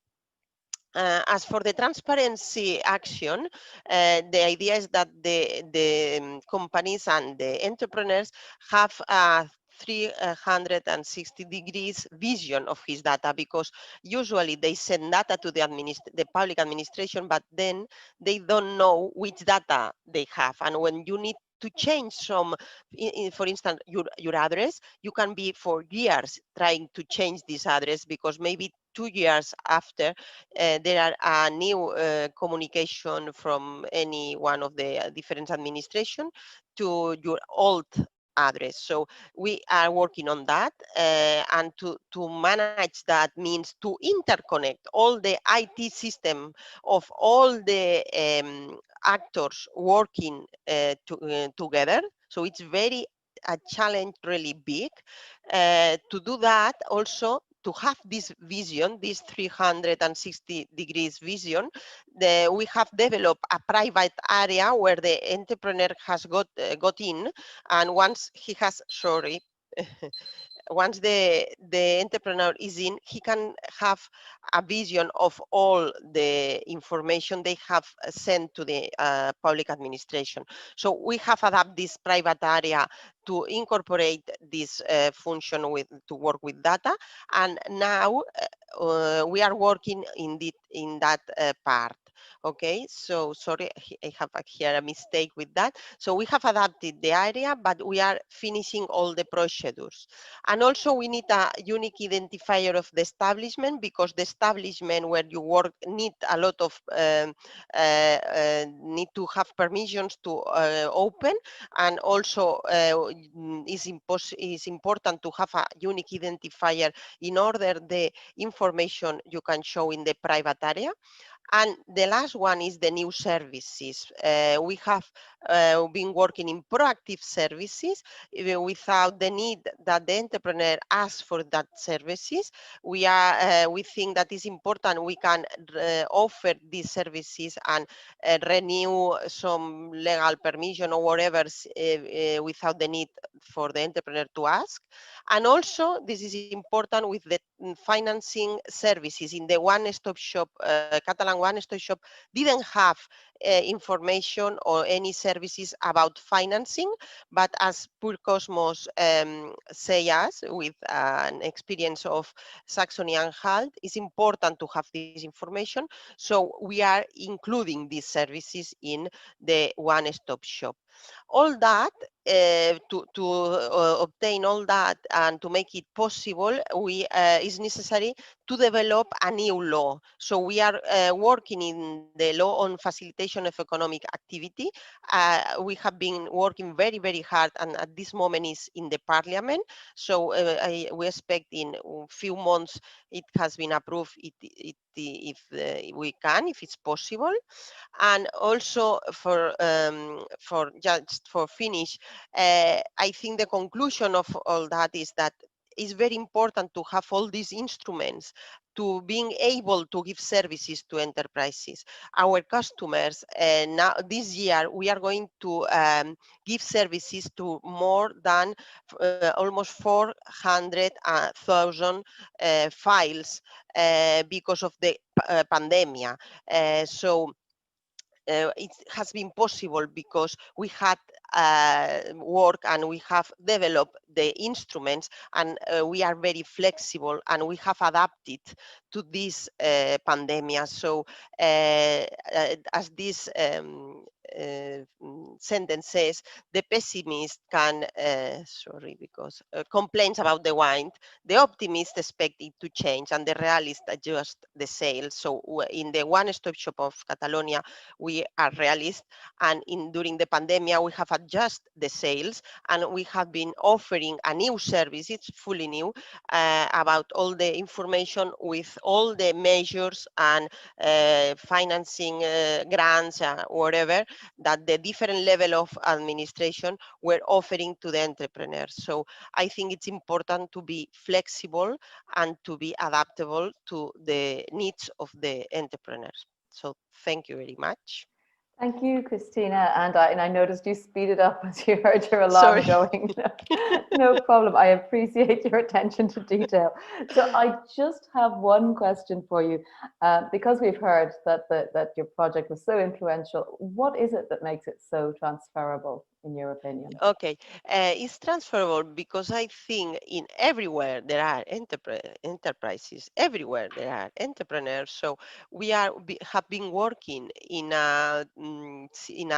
As for the transparency action, the idea is that the companies and the entrepreneurs have a 360 degrees vision of his data, because usually they send data to the public administration, but then they don't know which data they have. And when you need to change some, for instance, your address, you can be for years trying to change this address, because maybe 2 years after there are a new communication from any one of the different administration to your old address. So we are working on that, and to manage that means to interconnect all the IT system of all the actors working together. So it's a challenge, really big. To do that, also to have this vision, this 360 degrees vision, we have developed a private area where the entrepreneur has got in, and once he has, once the entrepreneur is in, he can have a vision of all the information they have sent to the public administration. So we have adapted this private area to incorporate this function to work with data, and now we are working in that part. Okay, so sorry, I have here a mistake with that. So we have adapted the area, but we are finishing all the procedures. And also we need a unique identifier of the establishment, because the establishment where you work need a lot of, need to have permissions to open, and also is important to have a unique identifier in order the information you can show in the private area. And the last one is the new services. We have been working in proactive services without the need that the entrepreneur asks for that services. We think that is important. We can offer these services and renew some legal permission or whatever without the need for the entrepreneur to ask. And also, this is important with the financing services. In the one-stop shop, Catalan one-stop shop didn't have information or any services about financing, but as Poor Cosmos say us, with an experience of Saxony-Anhalt, it's important to have this information. So we are including these services in the one-stop shop. All that, to obtain all that and to make it possible, is necessary to develop a new law. So we are working in the law on facilitation stimulation of economic activity. We have been working very, very hard, and at this moment is in the Parliament. So we expect in a few months it has been approved if we can, if it's possible. And also for finish, I think the conclusion of all that is that it's very important to have all these instruments to being able to give services to enterprises. Our customers, now this year, we are going to give services to more than almost 400,000 files because of the pandemic. It has been possible because we had work and we have developed the instruments, and we are very flexible, and we have adapted to this pandemic. So as this sentence says, the pessimist can, complains about the wind, the optimist expect it to change, and the realist adjust the sails. So in the one-stop shop of Catalonia, we are realist, and during the pandemic, we have adjusted the sails, and we have been offering a new service, it's fully new, about all the information with all the measures and financing grants, whatever, that the different level of administration were offering to the entrepreneurs. So I think it's important to be flexible and to be adaptable to the needs of the entrepreneurs. So thank you very much. Thank you, Christina. And I noticed you speeded up as you heard your alarm going. No problem. I appreciate your attention to detail. So I just have one question for you. Because we've heard that your project was so influential, what is it that makes it so transferable, in your opinion? Okay, it's transferable because I think in everywhere there are enterprises, everywhere there are entrepreneurs. So we have been working in a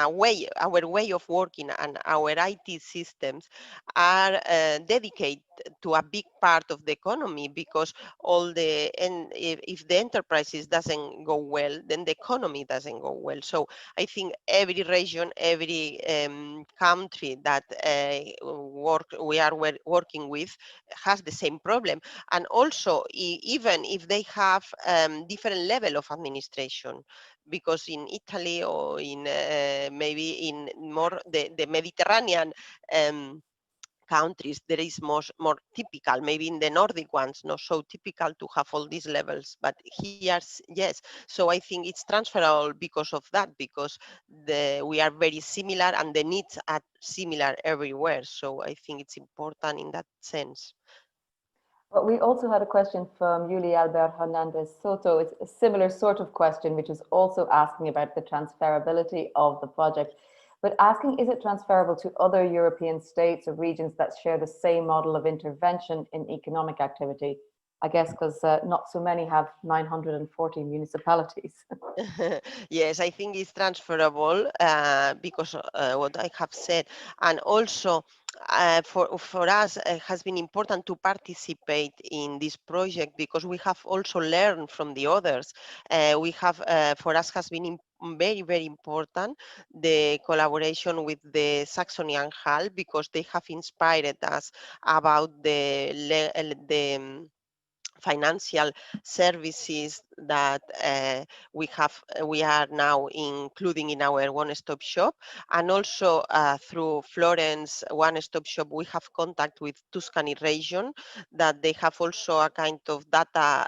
way, our way of working and our IT systems are dedicated to a big part of the economy, because if the enterprises doesn't go well, then the economy doesn't go well. So I think every region, every country that we are working with has the same problem. And also, even if they have different level of administration, because in Italy or in maybe in more the Mediterranean countries, there is more typical, maybe in the Nordic ones, not so typical to have all these levels, but here, yes. So I think it's transferable because of that, because we are very similar and the needs are similar everywhere. So I think it's important in that sense. But we also had a question from Yuli Albert Hernandez Soto. It's a similar sort of question, which is also asking about the transferability of the project, but asking, is it transferable to other European states or regions that share the same model of intervention in economic activity? I guess because not so many have 940 municipalities. Yes, I think it's transferable because what I have said, and also for us it has been important to participate in this project because we have also learned from the others. We have, for us, has been very, very important the collaboration with the Saxony-Anhalt, because they have inspired us about the financial services that we are now including in our one-stop shop, and also through Florence one-stop shop we have contact with Tuscany region, that they have also a kind of data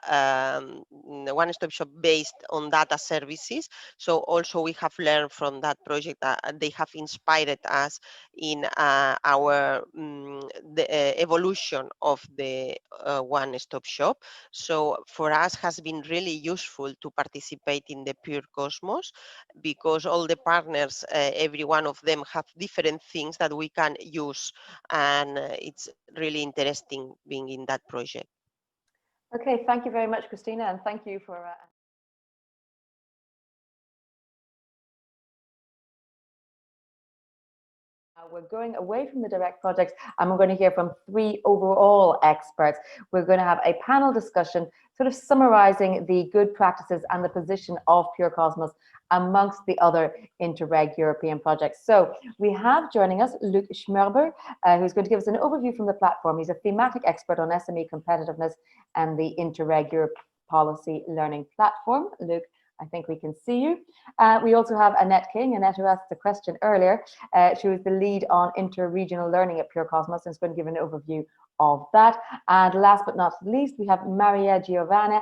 one-stop shop based on data services. So also we have learned from that project that they have inspired us in our the evolution of the one-stop shop. So for us has been really useful to participate in the Pure Cosmos, because all the partners, every one of them have different things that we can use, and it's really interesting being in that project. Okay, thank you very much, Christina, and thank you for We're going away from the direct projects and we're going to hear from 3 overall experts. We're going to have a panel discussion sort of summarizing the good practices and the position of Pure Cosmos amongst the other Interreg European projects. So we have joining us Luc Schmerber, who's going to give us an overview from the platform. He's a thematic expert on SME competitiveness and the Interreg Europe policy learning platform. Luc, I think we can see you. We also have Annette King. Annette, who asked the question earlier, she was the lead on inter-regional learning at Pure Cosmos and is going to give an overview of that. And last but not least, we have Maria Giovanna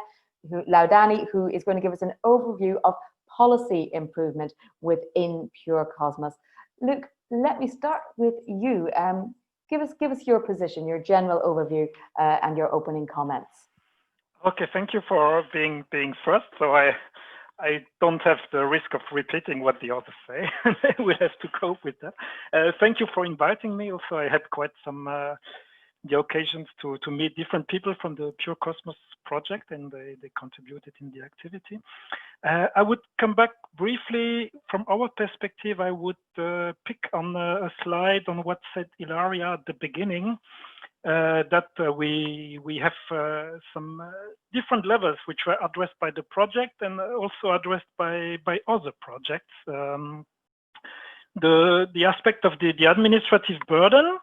Laudani, who is going to give us an overview of policy improvement within Pure Cosmos. Luc, let me start with you. Give us your position, your general overview, and your opening comments. Okay, thank you for being first. So I don't have the risk of repeating what the others say. We'll have to cope with that. Thank you for inviting me. Also, I had quite some the occasions to meet different people from the Pure Cosmos project, and they contributed in the activity. I would come back briefly from our perspective. I would pick on a slide on what said Ilaria at the beginning, that we have some different levels which were addressed by the project and also addressed by other projects. The aspect of the administrative burden,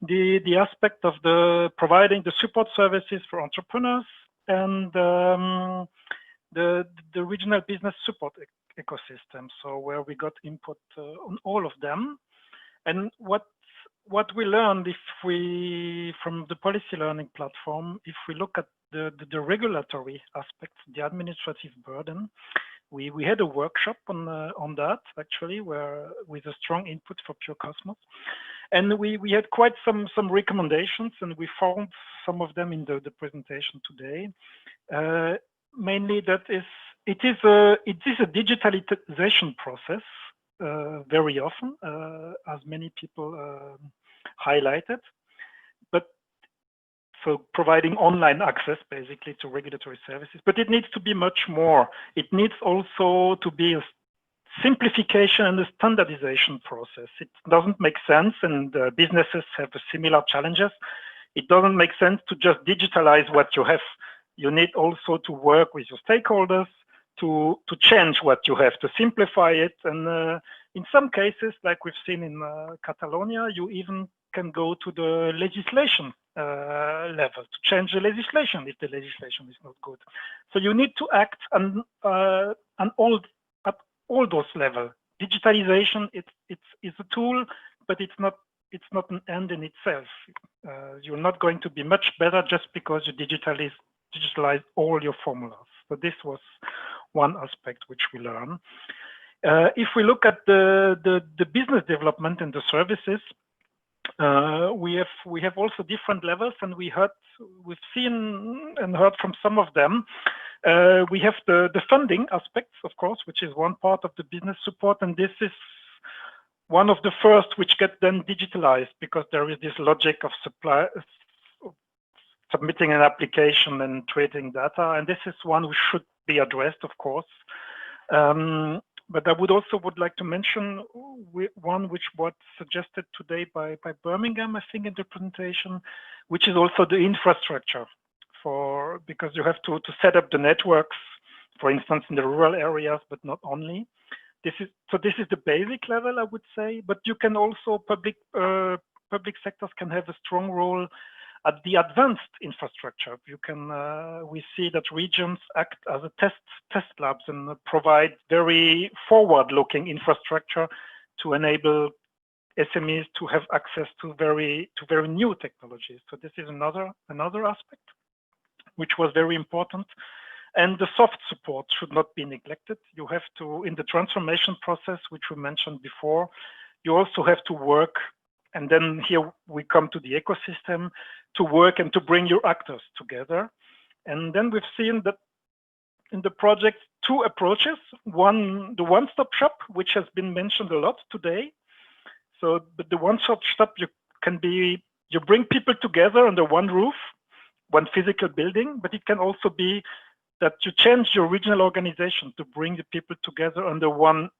the aspect of the providing the support services for entrepreneurs, and the regional business support ecosystem. So where we got input on all of them, and what we learned from the policy learning platform, if we look at the regulatory aspects, the administrative burden, we had a workshop on that actually, where with a strong input for Pure Cosmos, and we had quite some recommendations, and we found some of them in the presentation today. Mainly that it is a digitalization process very often, as many people highlighted, but so providing online access basically to regulatory services, but it needs to be much more. It needs also to be a simplification and a standardization process. It doesn't make sense, and businesses have similar challenges. It doesn't make sense to just digitalize what you have. You need also to work with your stakeholders to change what you have, to simplify it. And in some cases, like we've seen in Catalonia, you even can go to the legislation level to change the legislation if the legislation is not good. So you need to act at all those levels. Digitalization, it's a tool, but it's not an end in itself. You're not going to be much better just because you digitalize all your formulas. So this was one aspect which we learn. If we look at the business development and the services, we have also different levels, and we've seen and heard from some of them. We have the funding aspects, of course, which is one part of the business support, and this is one of the first which get then digitalized, because there is this logic of submitting an application and trading data, and this is one which should be addressed, of course. But I would like to mention one which was suggested today by Birmingham, I think, in the presentation, which is also the infrastructure because you have to set up the networks, for instance, in the rural areas, but not only. This is the basic level, I would say, but you can also public sectors can have a strong role at the advanced infrastructure. We see that regions act as a test labs and provide very forward-looking infrastructure to enable SMEs to have access to very new technologies. So this is another aspect which was very important. And the soft support should not be neglected. You have to, in the transformation process, which we mentioned before, you also have to work. And then here we come to the ecosystem, to work and to bring your actors together. And then we've seen that in the project, 2 approaches. One, the one-stop shop, which has been mentioned a lot today. So, but the one-stop shop, you bring people together under one roof, one physical building, but it can also be that you change your regional organization to bring the people together under one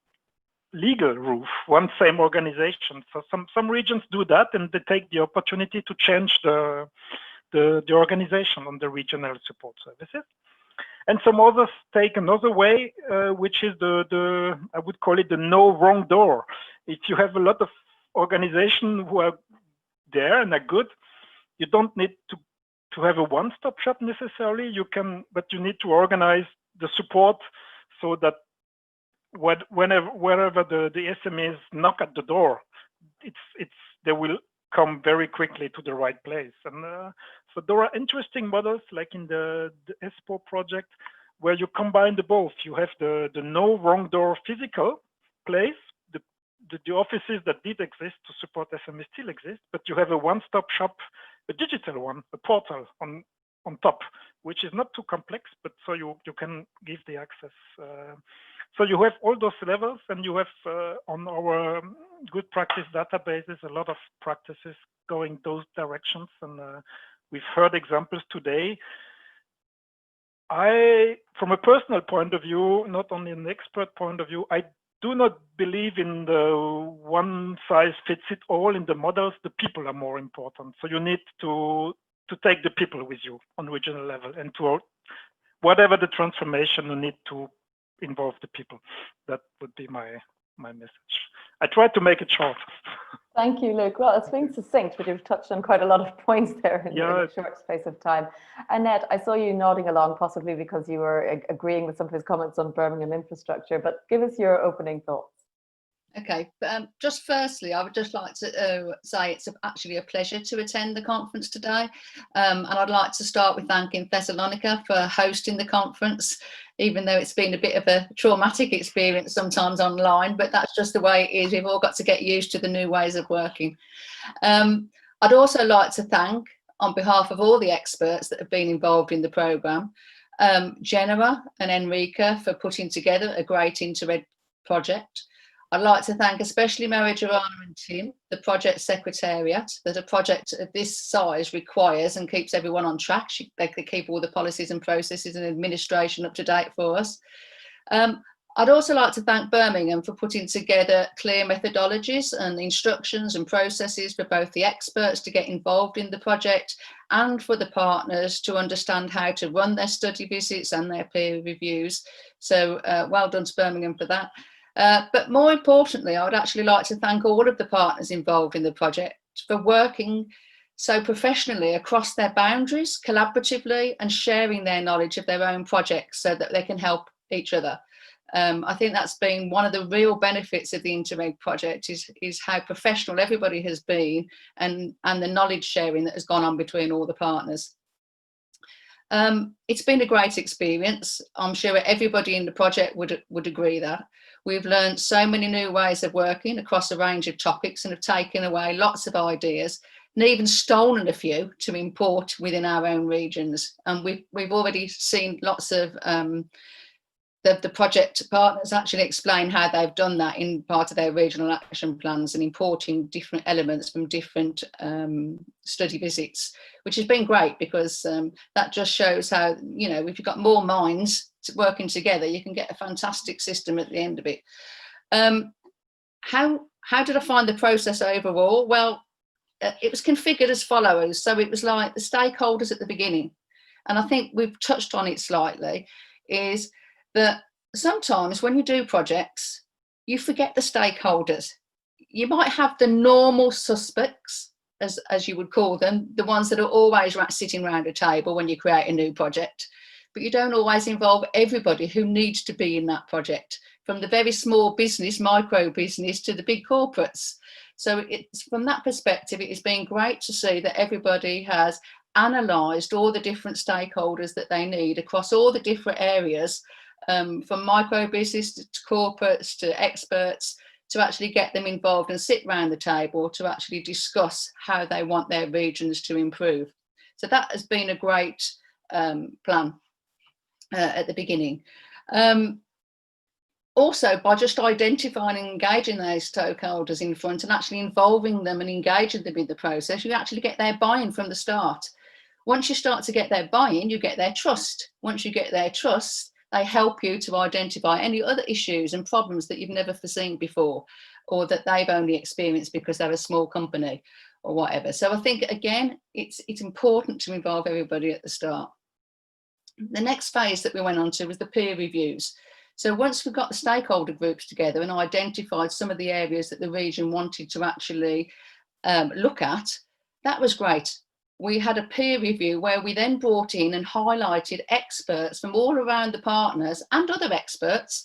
legal roof, one same organization. So some regions do that, and they take the opportunity to change the organization on the regional support services. And some others take another way, which is I would call it the no wrong door. If you have a lot of organizations who are there and are good, you don't need to have a one-stop shop necessarily. But you need to organize the support so that wherever the SMEs knock at the door, they will come very quickly to the right place. And so there are interesting models like in the ESPO project where you combine the both. You have the no wrong door physical place. The offices that did exist to support SMEs still exist, but you have a one-stop shop, a digital one, a portal on top, which is not too complex, but so you can give the access. So you have all those levels, and you have on our good practice databases a lot of practices going those directions, and we've heard examples today. From a personal point of view, not only an expert point of view, I do not believe in the one size fits it all in the models. The people are more important. So you need to take the people with you on regional level, and to whatever the transformation, you need to involve the people. That would be my message. I tried to make it short. Thank you, Luke. Well, it's been succinct, but you've touched on quite a lot of points there in a short space of time. Annette, I saw you nodding along, possibly because you were agreeing with some of his comments on Birmingham infrastructure, but give us your opening thoughts. Okay, just firstly, I would just like to say it's actually a pleasure to attend the conference today. And I'd like to start with thanking Thessaloniki for hosting the conference, even though it's been a bit of a traumatic experience sometimes online, but that's just the way it is. We've all got to get used to the new ways of working. I'd also like to thank, on behalf of all the experts that have been involved in the programme, Genova and Enrica for putting together a great INTERREG project. I'd like to thank especially Maria Joanna and Tim, the project secretariat, that a project of this size requires and keeps everyone on track. They keep all the policies and processes and administration up to date for us. I'd also like to thank Birmingham for putting together clear methodologies and instructions and processes for both the experts to get involved in the project and for the partners to understand how to run their study visits and their peer reviews. So well done to Birmingham for that. But more importantly, I would actually like to thank all of the partners involved in the project for working so professionally across their boundaries, collaboratively, and sharing their knowledge of their own projects so that they can help each other. I think that's been one of the real benefits of the INTERREG project is how professional everybody has been and the knowledge sharing that has gone on between all the partners. It's been a great experience. I'm sure everybody in the project would agree that. We've learned so many new ways of working across a range of topics and have taken away lots of ideas and even stolen a few to import within our own regions. And we've already seen lots of the project partners actually explain how they've done that in part of their regional action plans and importing different elements from different study visits, which has been great because that just shows how, you know, if you've got more minds working together, you can get a fantastic system at the end of it. How did I find the process overall? Well, it was configured as follows. So it was like the stakeholders at the beginning, and I think we've touched on it slightly, is that sometimes when you do projects, you forget the stakeholders. You might have the normal suspects, as you would call them, the ones that are always sitting around a table when you create a new project, but you don't always involve everybody who needs to be in that project, from the very small business, micro business, to the big corporates. So it's from that perspective, it has been great to see that everybody has analysed all the different stakeholders that they need across all the different areas, from micro business to corporates to experts, to actually get them involved and sit around the table to actually discuss how they want their regions to improve. So that has been a great plan at the beginning. Also, by just identifying and engaging those stakeholders in front and actually involving them and engaging them in the process, you actually get their buy-in from the start. Once you start to get their buy-in, you get their trust. Once you get their trust, They help you to identify any other issues and problems that you've never foreseen before, or that they've only experienced because they're a small company or whatever. So I think, again, it's important to involve everybody at the start. The next phase that we went on to was the peer reviews. So once we got the stakeholder groups together and identified some of the areas that the region wanted to actually look at, that was great. We had a peer review where we then brought in and highlighted experts from all around the partners and other experts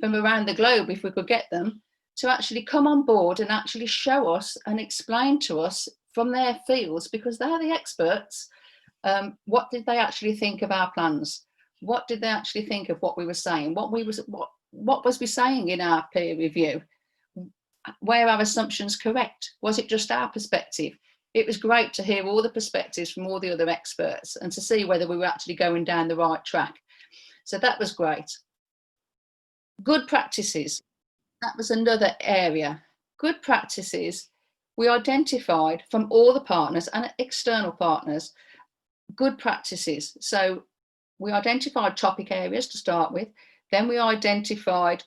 from around the globe, if we could get them, to actually come on board and actually show us and explain to us from their fields, because they're the experts. What did they actually think of our plans? What did they actually think of what we were saying? What was we saying in our peer review? Were our assumptions correct? Was it just our perspective? It was great to hear all the perspectives from all the other experts and to see whether we were actually going down the right track. So that was great. Good practices. That was another area. Good practices. We identified from all the partners and external partners good practices. So we identified topic areas to start with. Then we identified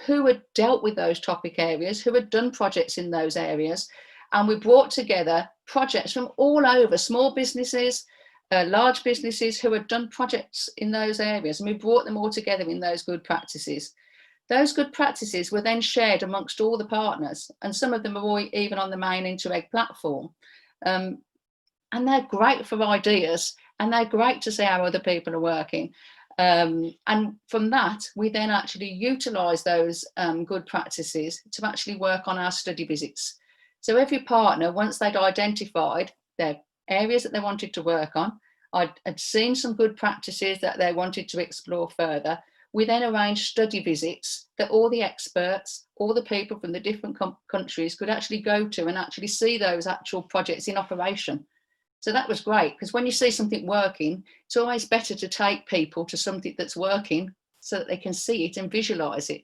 who had dealt with those topic areas, who had done projects in those areas. And we brought together projects from all over, small businesses, large businesses who had done projects in those areas. And we brought them all together in those good practices. Those good practices were then shared amongst all the partners. And some of them are even on the main INTERREG platform. And they're great for ideas. And they're great to see how other people are working. And from that, we then actually utilise those good practices to actually work on our study visits. So every partner, once they'd identified their areas that they wanted to work on, I'd seen some good practices that they wanted to explore further, we then arranged study visits that all the experts, all the people from the different countries could actually go to and actually see those actual projects in operation. So that was great, because when you see something working, it's always better to take people to something that's working so that they can see it and visualise it.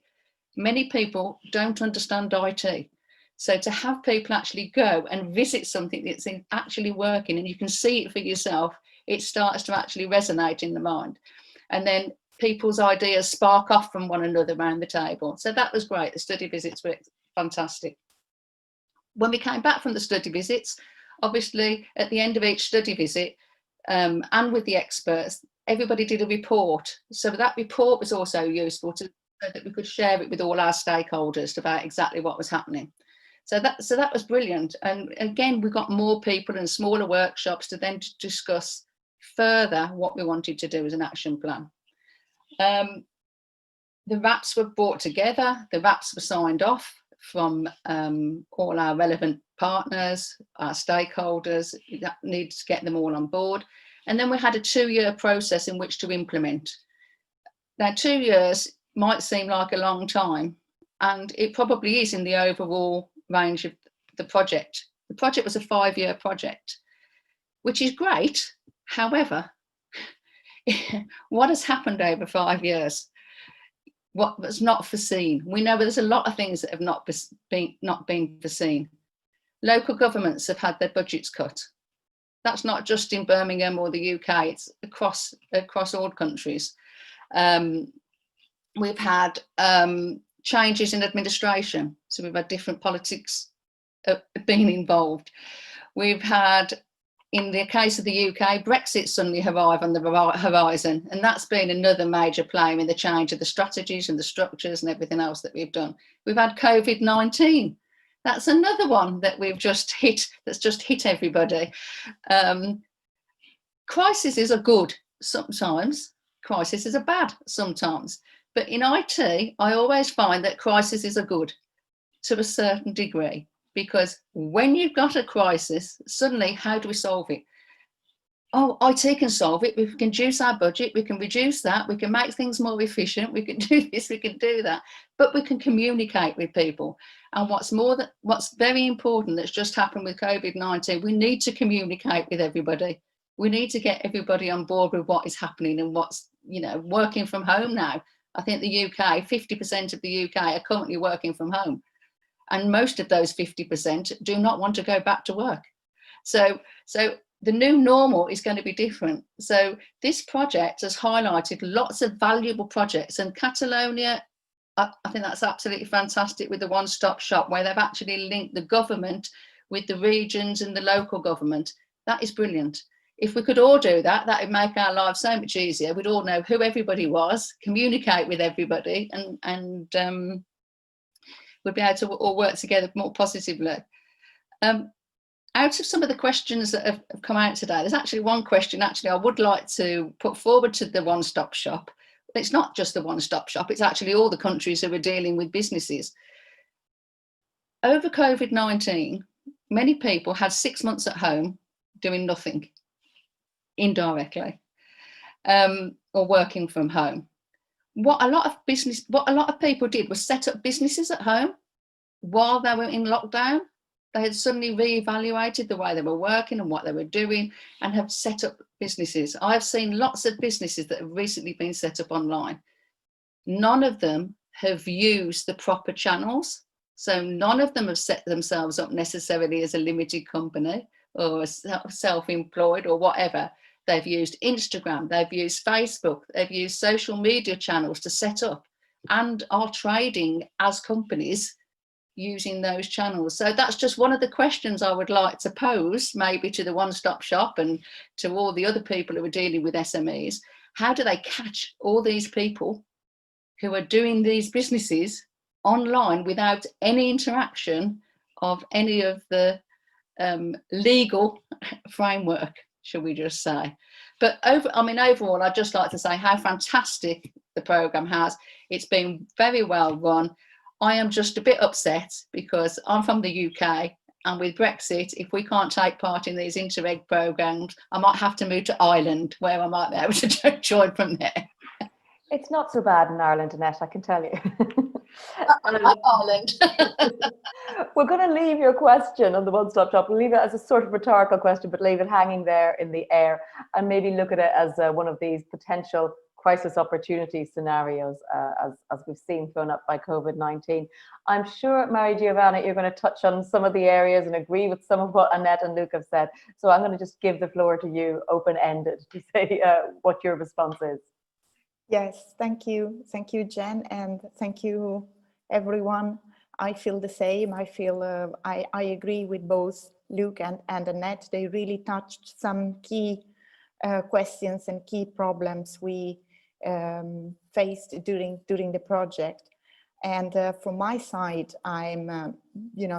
Many people don't understand IT. So to have people actually go and visit something that's actually working and you can see it for yourself, it starts to actually resonate in the mind. And then people's ideas spark off from one another around the table. So that was great. The study visits were fantastic. When we came back from the study visits, obviously at the end of each study visit and with the experts, everybody did a report. So that report was also useful so that we could share it with all our stakeholders about exactly what was happening. So that was brilliant. And again, we got more people and smaller workshops to then discuss further what we wanted to do as an action plan. The RAPs were brought together, the RAPs were signed off from all our relevant partners, our stakeholders, that needed to get them all on board. And then we had a 2-year process in which to implement. Now, 2 years might seem like a long time, and it probably is in the overall range of the project. The project was a 5-year project, which is great. However, what has happened over 5 years? What was not foreseen? We know there's a lot of things that have not been foreseen. Local governments have had their budgets cut. That's not just in Birmingham or the UK, it's across all countries. We've had changes in administration. So we've had different politics being involved. We've had, in the case of the UK, Brexit suddenly arrived on the horizon. And that's been another major player in the change of the strategies and the structures and everything else that we've done. We've had COVID-19. That's another one that we've just hit, that's just hit everybody. Crises are good sometimes. Crises are bad sometimes. But in IT, I always find that crises are good to a certain degree, because when you've got a crisis, suddenly, how do we solve it? Oh, IT can solve it. We can reduce our budget. We can reduce that. We can make things more efficient. We can do this. We can do that. But we can communicate with people. And what's very important that's just happened with COVID-19, we need to communicate with everybody. We need to get everybody on board with what is happening and what's, working from home now. I think the UK, 50% of the UK are currently working from home. And most of those 50% do not want to go back to work. So the new normal is going to be different. So this project has highlighted lots of valuable projects, and Catalonia, I think that's absolutely fantastic with the one-stop shop where they've actually linked the government with the regions and the local government. That is brilliant. If we could all do that, that would make our lives so much easier. We'd all know who everybody was, communicate with everybody, and we'd be able to all work together more positively. Out of some of the questions that have come out today, there's actually one question I would like to put forward to the one-stop shop. It's not just the one-stop shop, it's actually all the countries who are dealing with businesses. Over COVID-19, many people had 6 months at home doing nothing, indirectly, or working from home. What a lot of people did was set up businesses at home while they were in lockdown. They had suddenly reevaluated the way they were working and what they were doing and have set up businesses. I've seen lots of businesses that have recently been set up online. None of them have used the proper channels. So none of them have set themselves up necessarily as a limited company or self-employed or whatever. They've used Instagram, they've used Facebook, they've used social media channels to set up and are trading as companies using those channels. So that's just one of the questions I would like to pose, maybe to the one-stop shop and to all the other people who are dealing with SMEs. How do they catch all these people who are doing these businesses online without any interaction of any of the legal framework, shall we just say? But overall, I'd just like to say how fantastic the programme has. It's been very well run. I am just a bit upset because I'm from the UK, and with Brexit, if we can't take part in these Interreg programmes, I might have to move to Ireland, where I might be able to join from there. It's not so bad in Ireland, Annette, I can tell you. I love Ireland. We're going to leave your question on the one-stop shop. We'll leave it as a sort of rhetorical question, but leave it hanging there in the air and maybe look at it as one of these potential crisis opportunity scenarios as we've seen thrown up by COVID-19. I'm sure, Mary Giovanna, you're going to touch on some of the areas and agree with some of what Annette and Luke have said. So I'm going to just give the floor to you open-ended to say what your response is. Yes, thank you. Thank you, Jen, and thank you, everyone. I feel the same. I feel I agree with both Luke and Annette. They really touched some key questions and key problems we faced during the project. And from my side, I'm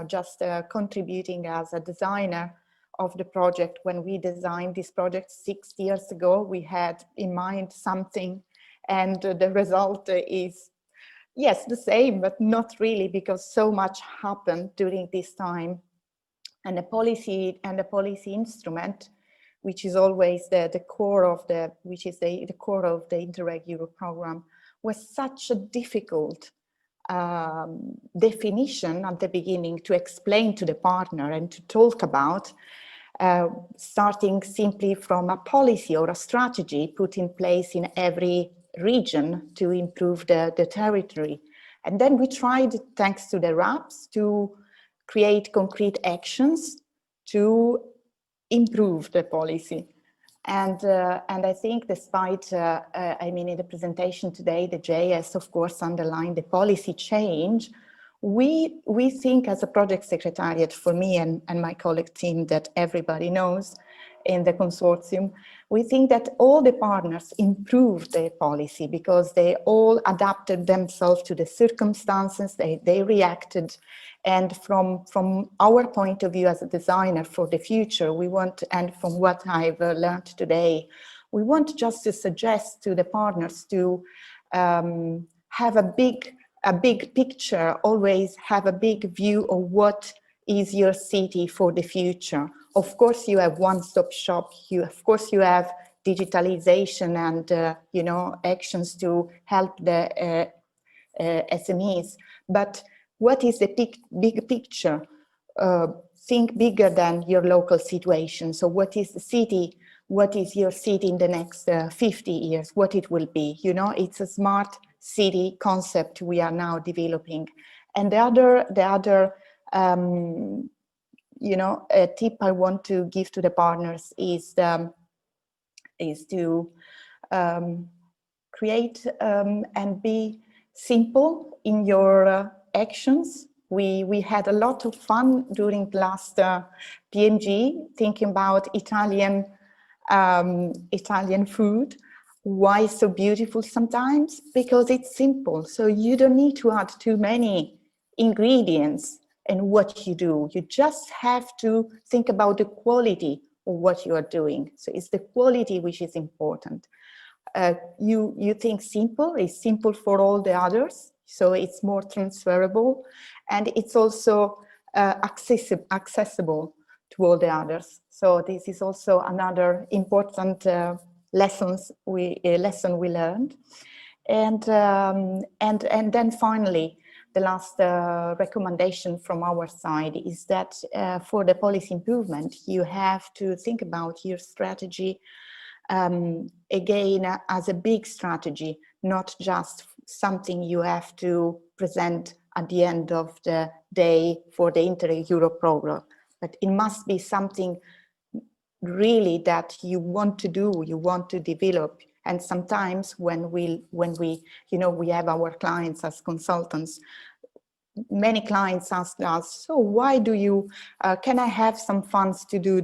just contributing as a designer of the project. When we designed this project 6 years ago, we had in mind something, and the result is, yes, the same, but not really, because so much happened during this time. And the policy instrument, which is always the core of the Interreg Europe program, was such a difficult definition at the beginning to explain to the partner and to talk about, starting simply from a policy or a strategy put in place in every region to improve the territory. And then we tried, thanks to the RAPs, to create concrete actions to improve the policy. And I think despite, in the presentation today, the JS, of course, underlined the policy change, we think as a project secretariat, for me and my colleague team that everybody knows in the consortium, we think that all the partners improved their policy because they all adapted themselves to the circumstances, they reacted. And from our point of view as a designer for the future, we want, and from what I've learned today, we want just to suggest to the partners to have a big picture, always have a big view of what is your city for the future. Of course, you have one-stop shop. Of course, you have digitalization and actions to help the SMEs. But what is the big picture? Think bigger than your local situation. So, what is the city? What is your city in the next 50 years? What it will be? It's a smart city concept we are now developing. And the other you know, a tip I want to give to the partners is to create and be simple in your actions. We had a lot of fun during the last PMG, thinking about Italian food. Why so beautiful sometimes? Because it's simple. So you don't need to add too many ingredients in what you do. You just have to think about the quality of what you are doing. So it's the quality which is important. You think simple is simple for all the others. So it's more transferable, and it's also accessible to all the others. So this is also another important lesson we learned. And then finally, the last recommendation from our side is that for the policy improvement, you have to think about your strategy again as a big strategy, not just something you have to present at the end of the day for the INTERREG EUROPE Programme, but it must be something really that you want to do, you want to develop. And sometimes when we you know, we have our clients as consultants, many clients ask us, so why do you, can I have some funds to do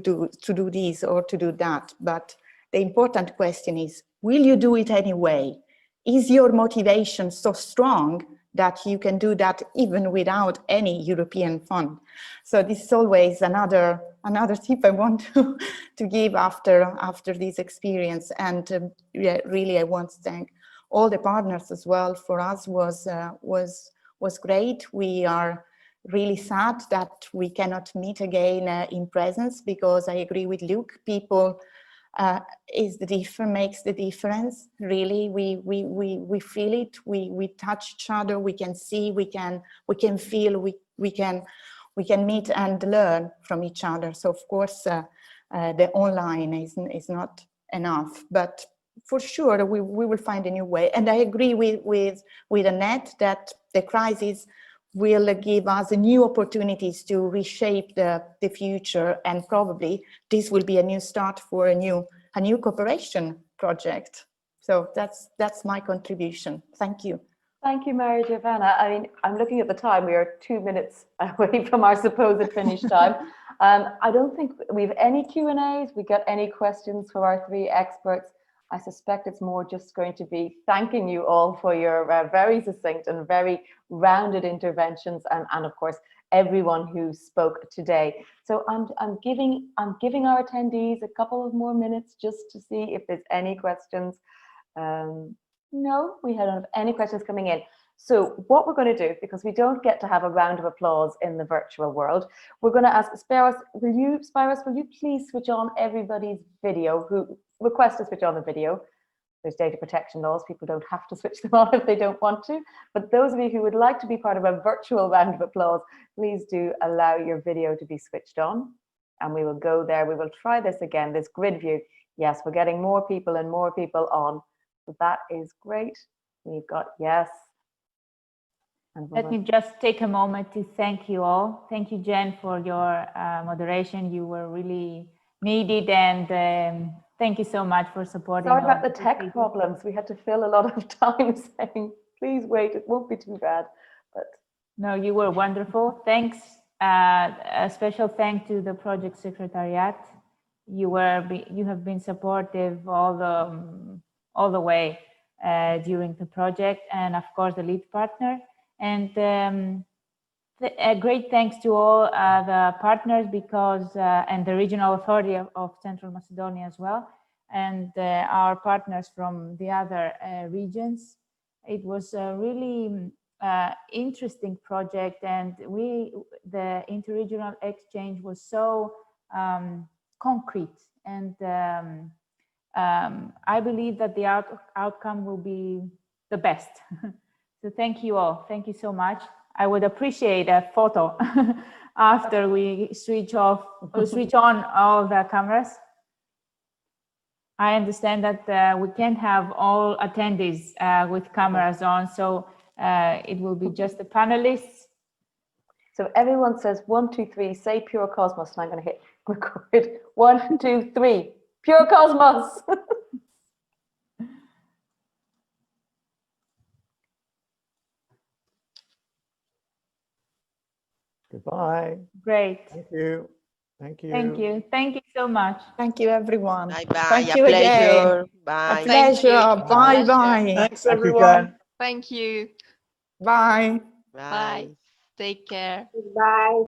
this or to do that? But the important question is, will you do it anyway? Is your motivation so strong that you can do that even without any European fund? So this is always another tip I want to give after this experience. And yeah, really, I want to thank all the partners as well. For us was great. We are really sad that we cannot meet again in presence, because I agree with Luke, people makes the difference. Really, we feel it. We touch each other. We can see. We can feel. We can meet and learn from each other. So of course, the online is not enough, but for sure we will find a new way. And I agree with Annette that the crisis will give us new opportunities to reshape the future, and probably this will be a new start for a new cooperation project. So that's my contribution. Thank you. Thank you, Maria Giovanna. I mean, I'm looking at the time. We are 2 minutes away from our supposed finish time. I don't think we have any Q&As. We got any questions for our three experts. I suspect it's more just going to be thanking you all for your very succinct and very rounded interventions, and of course everyone who spoke today. So I'm giving our attendees a couple of more minutes just to see if there's any questions. No, we don't have any questions coming in. So what we're going to do, because we don't get to have a round of applause in the virtual world, we're going to ask Spiros, will you please switch on everybody's video who request to switch on the video? There's data protection laws. People don't have to switch them on if they don't want to. But those of you who would like to be part of a virtual round of applause, please do allow your video to be switched on. And we will go there. We will try this again, this grid view. Yes, we're getting more people and more people on. So that is great. We've got yes. And let me just take a moment to thank you all. Thank you, Jen, for your moderation. You were really needed, and thank you so much for supporting. Sorry about the tech problems. We had to fill a lot of time saying, please wait, it won't be too bad. But no, you were wonderful. Thanks. A special thank to the project secretariat. You have been supportive all the way during the project, and of course the lead partner. And a great thanks to all the partners, because and the Regional Authority of Central Macedonia as well, and our partners from the other regions. It was a really interesting project, and the interregional exchange was so concrete, and I believe that the outcome will be the best. So thank you all. Thank you so much. I would appreciate a photo after we switch on all the cameras. I understand that we can't have all attendees with cameras on, so it will be just the panelists. So if everyone says 1, 2, 3, say Pure Cosmos, and I'm going to hit record. 1, 2, 3, Pure Cosmos. Goodbye. Great. Thank you. Thank you. Thank you. Thank you so much. Thank you, everyone. Bye-bye. Thank A you pleasure. again. Bye. A pleasure. Bye-bye. Thanks, Thank you, everyone. Jen. Thank you. Bye. Bye. Bye. Take care. Bye.